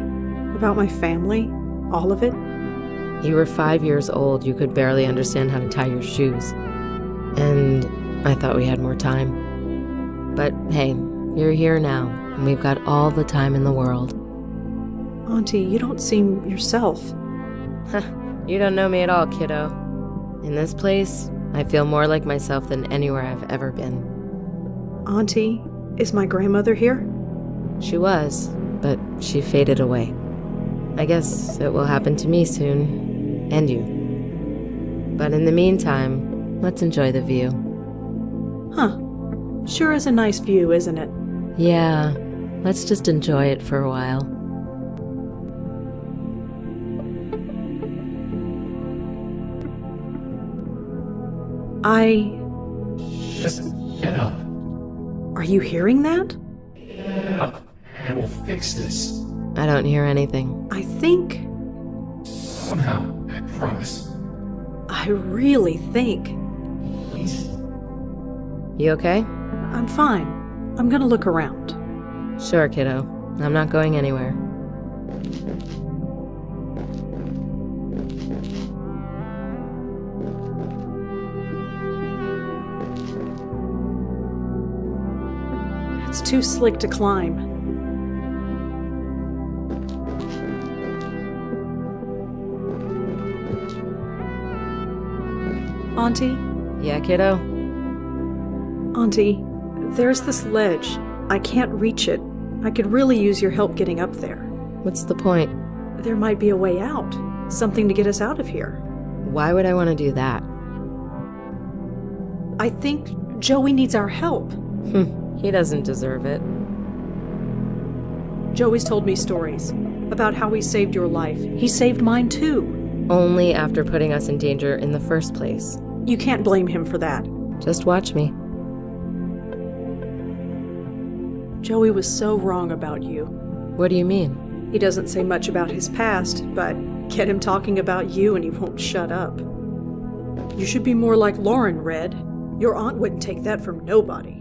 About my family? All of it? You were 5 years old. You could barely understand how to tie your shoes. And I thought we had more time. But hey, you're here now, and we've got all the time in the world. Auntie, you don't seem yourself. You don't know me at all, kiddo. In this place, I feel more like myself than anywhere I've ever been. Auntie, is my grandmother here? She was, but she faded away. I guess it will happen to me soon, and you. But in the meantime, let's enjoy the view. Huh. Sure is a nice view, isn't it? Yeah, let's just enjoy it for a while. Just get up. Are you hearing that? Get up, and we'll fix this. I don't hear anything. I think... Somehow, I promise. I really think... Please? You okay? I'm fine. I'm gonna look around. Sure, kiddo. I'm not going anywhere. It's too slick to climb. Auntie? Yeah, kiddo? Auntie, there's this ledge. I can't reach it. I could really use your help getting up there. What's the point? There might be a way out. Something to get us out of here. Why would I want to do that? I think Joey needs our help. He doesn't deserve it. Joey's told me stories about how he saved your life. He saved mine too. Only after putting us in danger in the first place. You can't blame him for that. Just watch me. Joey was so wrong about you. What do you mean? He doesn't say much about his past, but get him talking about you and he won't shut up. You should be more like Lauren, Red. Your aunt wouldn't take that from nobody.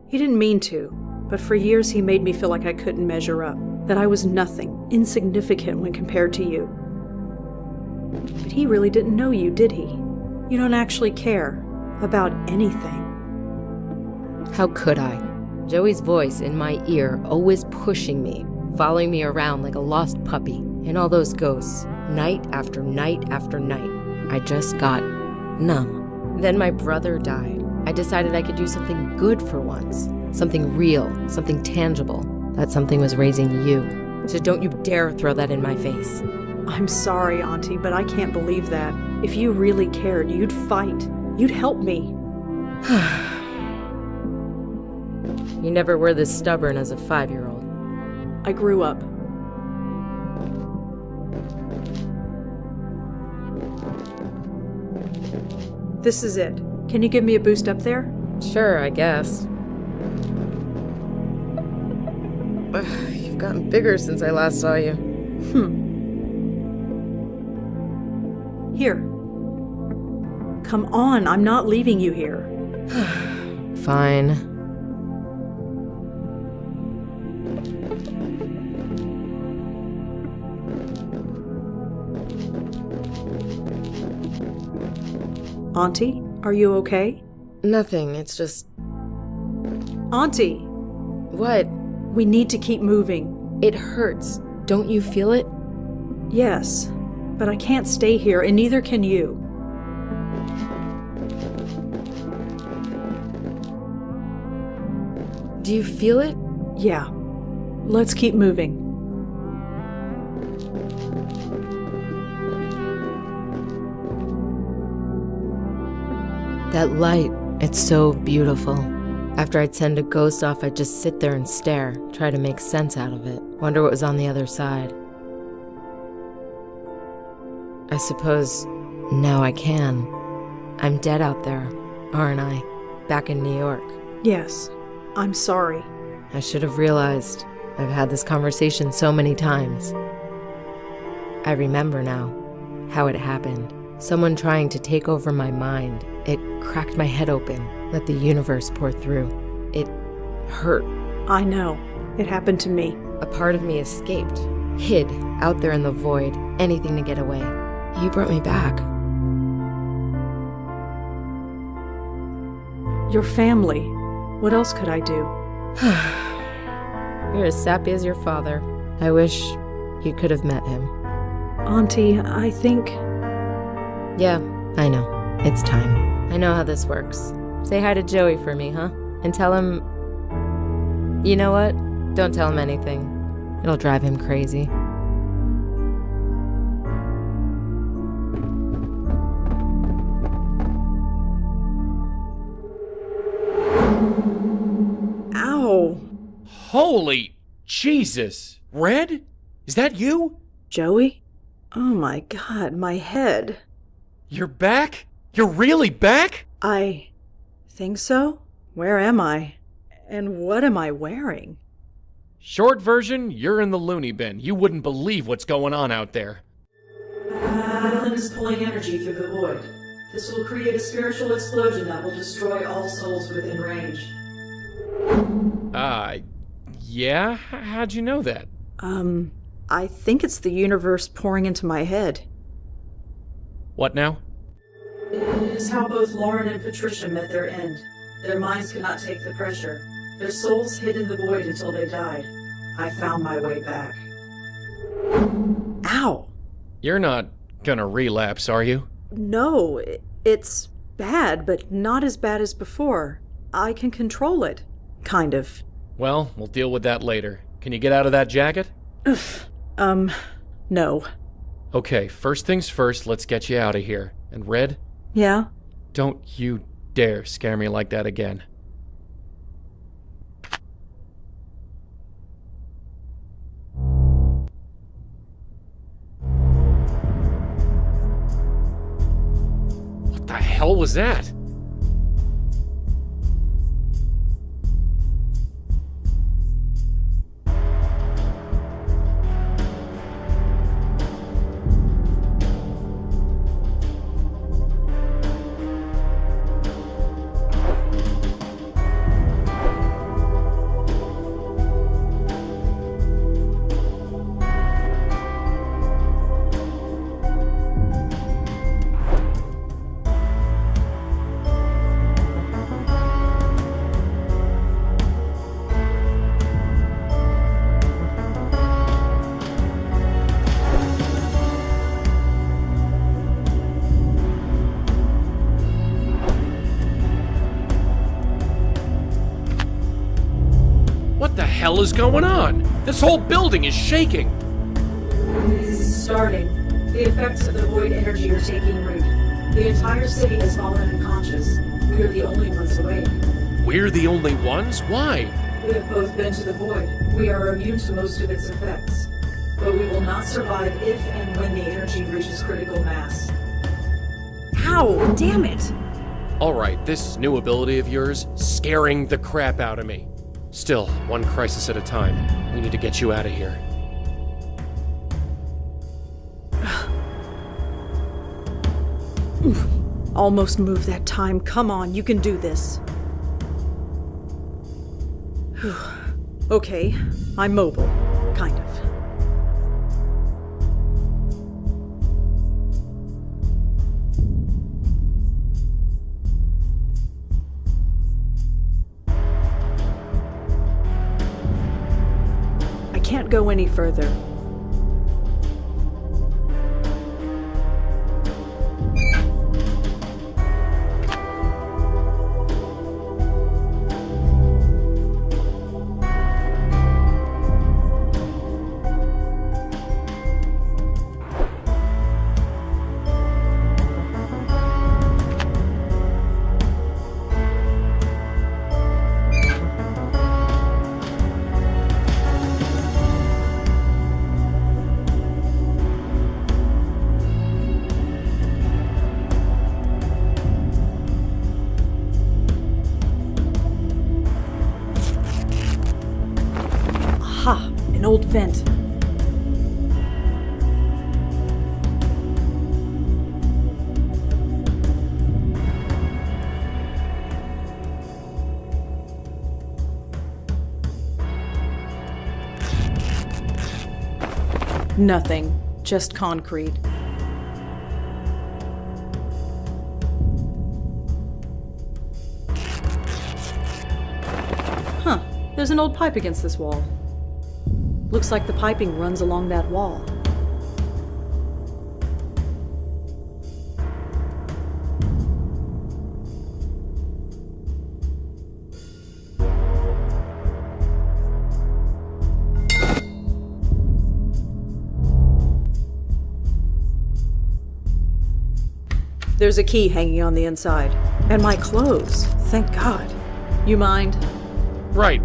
He didn't mean to, but for years he made me feel like I couldn't measure up, that I was nothing, insignificant when compared to you. But he really didn't know you, did he? You don't actually care about anything. How could I? Joey's voice in my ear, always pushing me, following me around like a lost puppy, and all those ghosts, night after night after night. I just got numb. Then my brother died. I decided I could do something good for once. Something real, something tangible. That something was raising you. So don't you dare throw that in my face. I'm sorry, Auntie, but I can't believe that. If you really cared, you'd fight. You'd help me. You never were this stubborn as a 5-year-old. I grew up. This is it. Can you give me a boost up there? Sure, I guess. You've gotten bigger since I last saw you. Here. Come on, I'm not leaving you here. Fine. Auntie, are you okay? Nothing, it's just... Auntie! What? We need to keep moving. It hurts. Don't you feel it? Yes, but I can't stay here, and neither can you. Do you feel it? Yeah. Let's keep moving. That light, it's so beautiful. After I'd send a ghost off, I'd just sit there and stare, try to make sense out of it, wonder what was on the other side. I suppose now I can. I'm dead out there, aren't I? Back in New York. Yes. I'm sorry. I should have realized. I've had this conversation so many times. I remember now how it happened. Someone trying to take over my mind. It cracked my head open, let the universe pour through. It hurt. I know. It happened to me. A part of me escaped, hid out there in the void, anything to get away. You brought me back. Your family. What else could I do? You're as sappy as your father. I wish you could have met him. Auntie, I think... Yeah, I know. It's time. I know how this works. Say hi to Joey for me, huh? And tell him... You know what? Don't tell him anything. It'll drive him crazy. Ow! Holy Jesus! Red? Is that you? Joey? Oh my God, my head. You're back? You're really back? I think so. Where am I? And what am I wearing? Short version, you're in the loony bin. You wouldn't believe what's going on out there. Madeline is pulling energy through the void. This will create a spiritual explosion that will destroy all souls within range. Yeah? How'd you know that? I think it's the universe pouring into my head. What now? It is how both Lauren and Patricia met their end. Their minds could not take the pressure. Their souls hid in the void until they died. I found my way back. Ow! You're not gonna relapse, are you? No, it's bad, but not as bad as before. I can control it. Kind of. Well, we'll deal with that later. Can you get out of that jacket? No. Okay, first things first, let's get you out of here. And Red? Yeah? Don't you dare scare me like that again. What the hell was that? What the hell is going on? This whole building is shaking. It's starting. The effects of the void energy are taking root. The entire city has fallen unconscious. We are the only ones awake. We're the only ones? Why? We have both been to the void. We are immune to most of its effects. But we will not survive if and when the energy reaches critical mass. Ow! Damn it! Alright, this new ability of yours, scaring the crap out of me. Still, one crisis at a time. We need to get you out of here. Almost moved that time. Come on, you can do this. Okay, I'm mobile. Kind of. I can't go any further. Aha! An old vent. Nothing. Just concrete. Huh. There's an old pipe against this wall. Looks like the piping runs along that wall. There's a key hanging on the inside. And my clothes. Thank God. You mind? Right.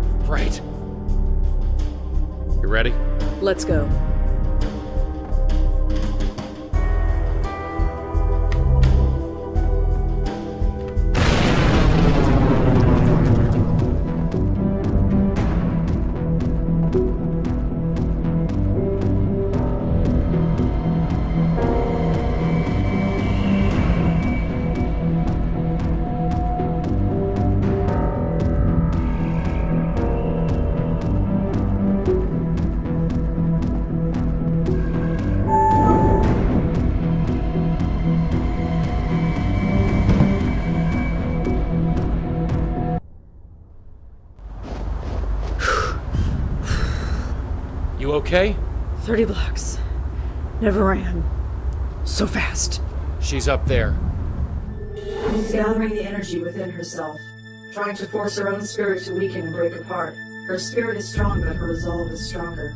You ready? Let's go. You okay? 30 blocks. Never ran. So fast. She's up there. She's gathering the energy within herself, trying to force her own spirit to weaken and break apart. Her spirit is strong, but her resolve is stronger.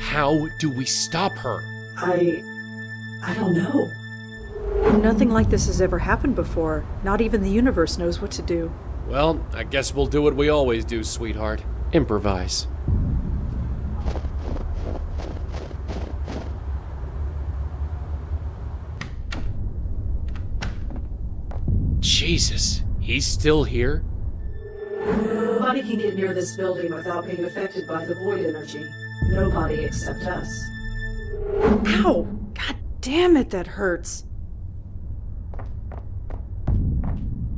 How do we stop her? I don't know. Nothing like this has ever happened before. Not even the universe knows what to do. Well, I guess we'll do what we always do, sweetheart. Improvise. Jesus, he's still here? Nobody can get near this building without being affected by the void energy. Nobody except us. Ow! God damn it, that hurts.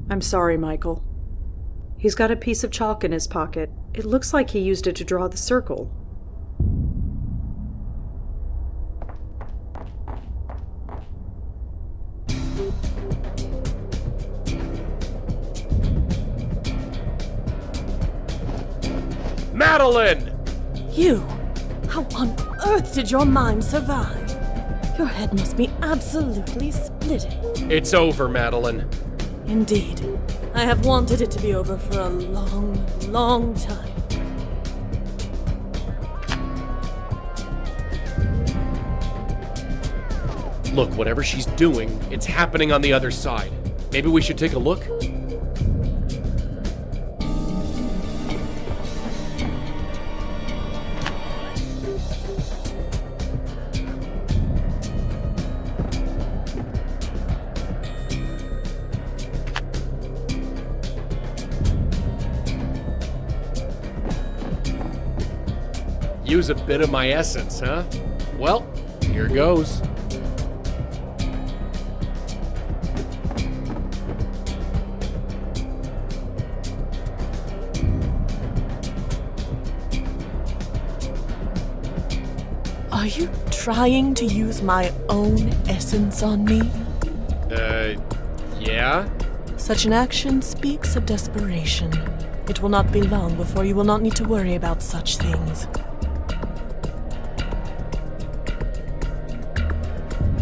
I'm sorry, Michael. He's got a piece of chalk in his pocket. It looks like he used it to draw the circle. Madeline! You! How on earth did your mind survive? Your head must be absolutely splitting. It's over, Madeline. Indeed. I have wanted it to be over for a long, long time. Look, whatever she's doing, it's happening on the other side. Maybe we should take a look? Use a bit of my essence, huh? Well, here goes. Are you trying to use my own essence on me? Yeah? Such an action speaks of desperation. It will not be long before you will not need to worry about such things.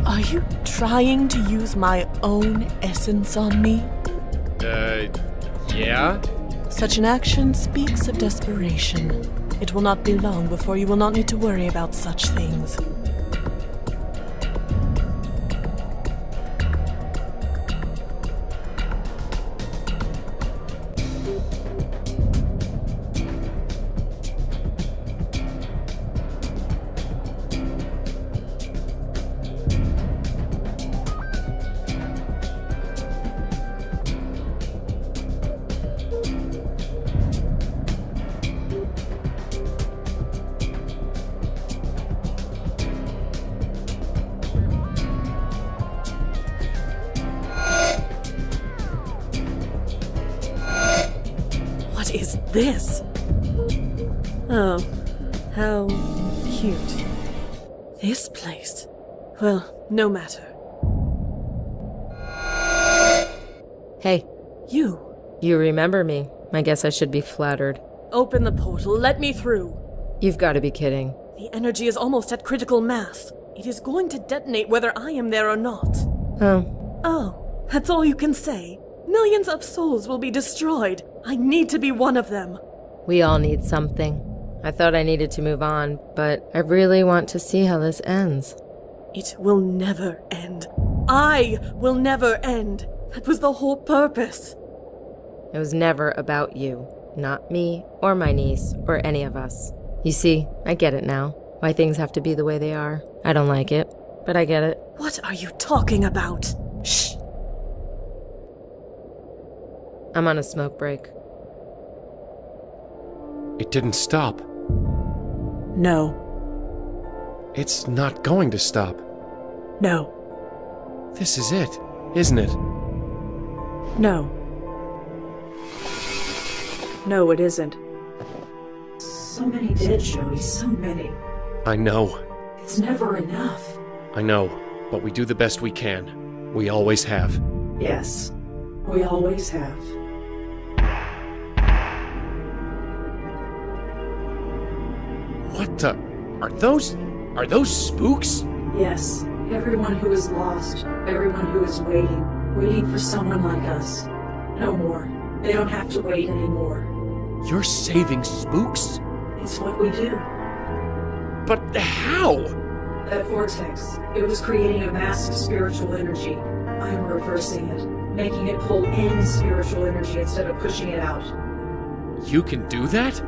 Are you trying to use my own essence on me? Yeah? Such an action speaks of desperation. It will not be long before you will not need to worry about such things. What is this? Oh, how cute. This place. Well, no matter. Hey. You. You remember me. I guess I should be flattered. Open the portal. Let me through. You've got to be kidding. The energy is almost at critical mass. It is going to detonate whether I am there or not. Oh. Oh, that's all you can say? Millions of souls will be destroyed. I need to be one of them. We all need something. I thought I needed to move on, but I really want to see how this ends. It will never end. I will never end. That was the whole purpose. It was never about you. Not me, or my niece, or any of us. You see, I get it now. Why things have to be the way they are. I don't like it, but I get it. What are you talking about? Shh! I'm on a smoke break. It didn't stop. No. It's not going to stop. No. This is it, isn't it? No. No, it isn't. So many dead, Joey, so many. I know. It's never enough. I know, but we do the best we can. We always have. Yes, we always have. What the? Are those spooks? Yes, everyone who is lost, everyone who is waiting for someone like us. No more. They don't have to wait anymore. You're saving spooks? It's what we do. But how? That vortex, it was creating a mass of spiritual energy. I'm reversing it, making it pull in spiritual energy instead of pushing it out. You can do that?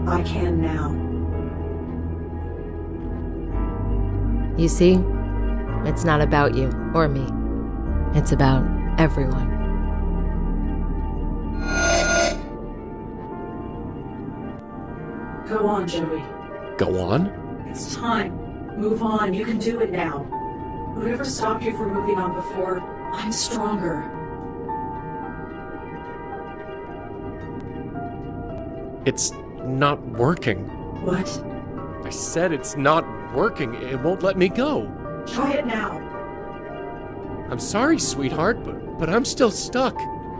I can now. You see, it's not about you or me. It's about everyone. Go on, Joey. Go on? It's time. Move on. You can do it now. Whatever stopped you from moving on before, I'm stronger. It's not working. What? I said it's not working. It won't let me go. Try it now. I'm sorry, sweetheart, but I'm still stuck.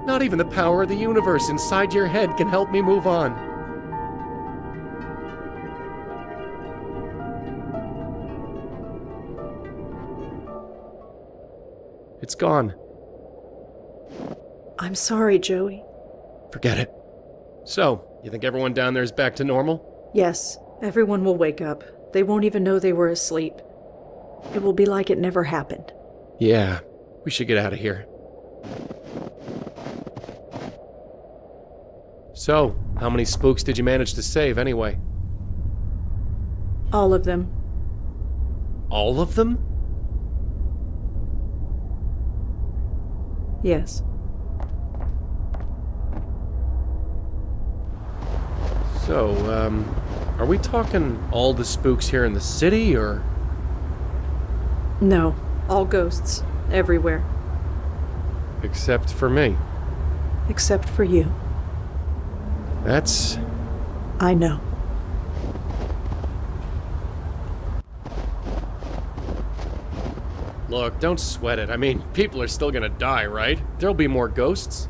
Not even the power of the universe inside your head can help me move on. It's gone. I'm sorry, Joey. Forget it. So, you think everyone down there is back to normal? Yes, everyone will wake up. They won't even know they were asleep. It will be like it never happened. Yeah, we should get out of here. So, how many spooks did you manage to save anyway? All of them. All of them? Yes. So, are we talking all the spooks here in the city, or? No, all ghosts, everywhere. Except for me. Except for you. That's... I know. Look, don't sweat it. I mean, people are still gonna die, right? There'll be more ghosts.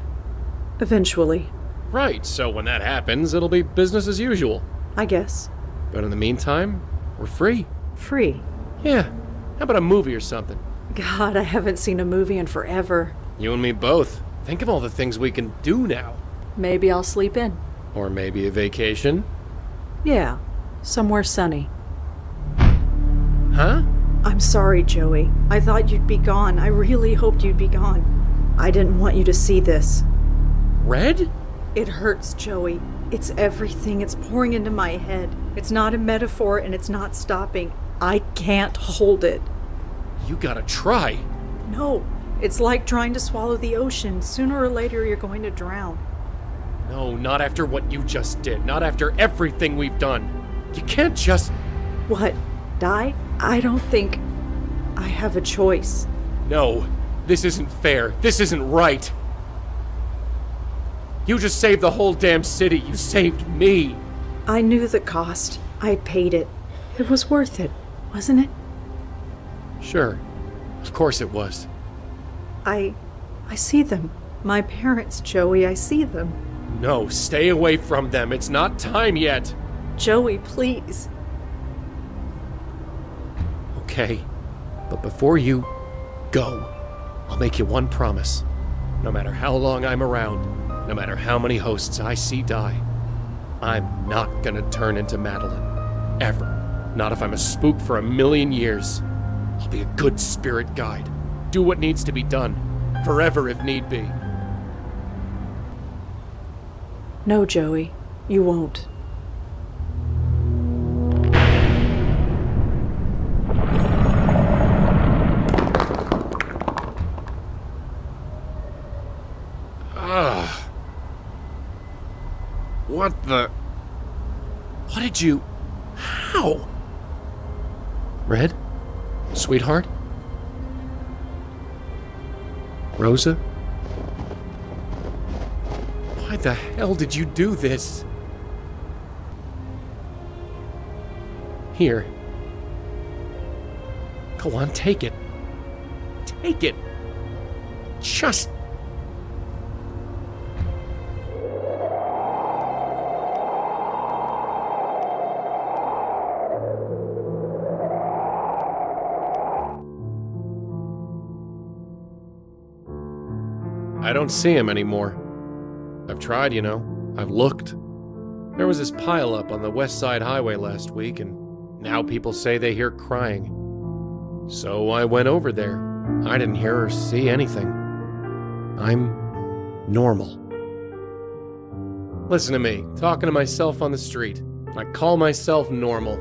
Eventually. Right, so when that happens, it'll be business as usual. I guess. But in the meantime, we're free. Free? Yeah. How about a movie or something? God, I haven't seen a movie in forever. You and me both. Think of all the things we can do now. Maybe I'll sleep in. Or maybe a vacation. Yeah, somewhere sunny. Huh? I'm sorry, Joey. I thought you'd be gone. I really hoped you'd be gone. I didn't want you to see this. Red? It hurts, Joey. It's everything. It's pouring into my head. It's not a metaphor and it's not stopping. I can't hold it. You gotta try. No, it's like trying to swallow the ocean. Sooner or later, you're going to drown. No, not after what you just did. Not after everything we've done. You can't just... What? Die? I don't think I have a choice. No, this isn't fair. This isn't right. You just saved the whole damn city. You saved me. I knew the cost. I paid it. It was worth it, wasn't it? Sure. Of course it was. I see them. My parents, Joey, I see them. No, stay away from them. It's not time yet. Joey, please. Okay, but before you go, I'll make you one promise. No matter how long I'm around, no matter how many hosts I see die, I'm not gonna turn into Madeline. Ever. Not if I'm a spook for 1,000,000 years. I'll be a good spirit guide. Do what needs to be done. Forever if need be. No, Joey, you won't. What the... What did you... How? Red? Sweetheart? Rosa? Why the hell did you do this? Here. Go on, take it. Take it. Just... I don't see him anymore. I've tried, you know. I've looked. There was this pileup on the West Side Highway last week, and now people say they hear crying. So I went over there. I didn't hear or see anything. I'm normal. Listen to me, talking to myself on the street. I call myself normal.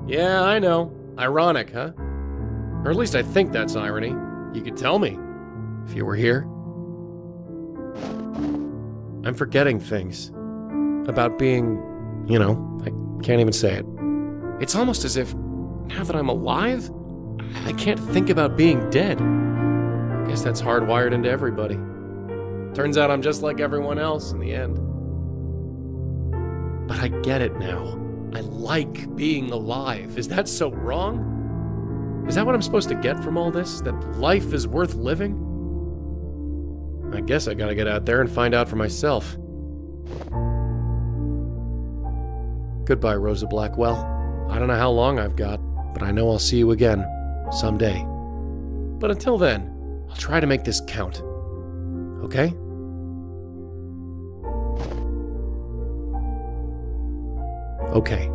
Yeah, I know. Ironic, huh? Or at least I think that's irony. You could tell me, if you were here. I'm forgetting things. About being, you know, I can't even say it. It's almost as if, now that I'm alive, I can't think about being dead. I guess that's hardwired into everybody. Turns out I'm just like everyone else in the end. But I get it now. I like being alive. Is that so wrong? Is that what I'm supposed to get from all this? That life is worth living? I guess I gotta get out there and find out for myself. Goodbye, Rosa Blackwell. I don't know how long I've got, but I know I'll see you again, someday. But until then, I'll try to make this count. Okay? Okay.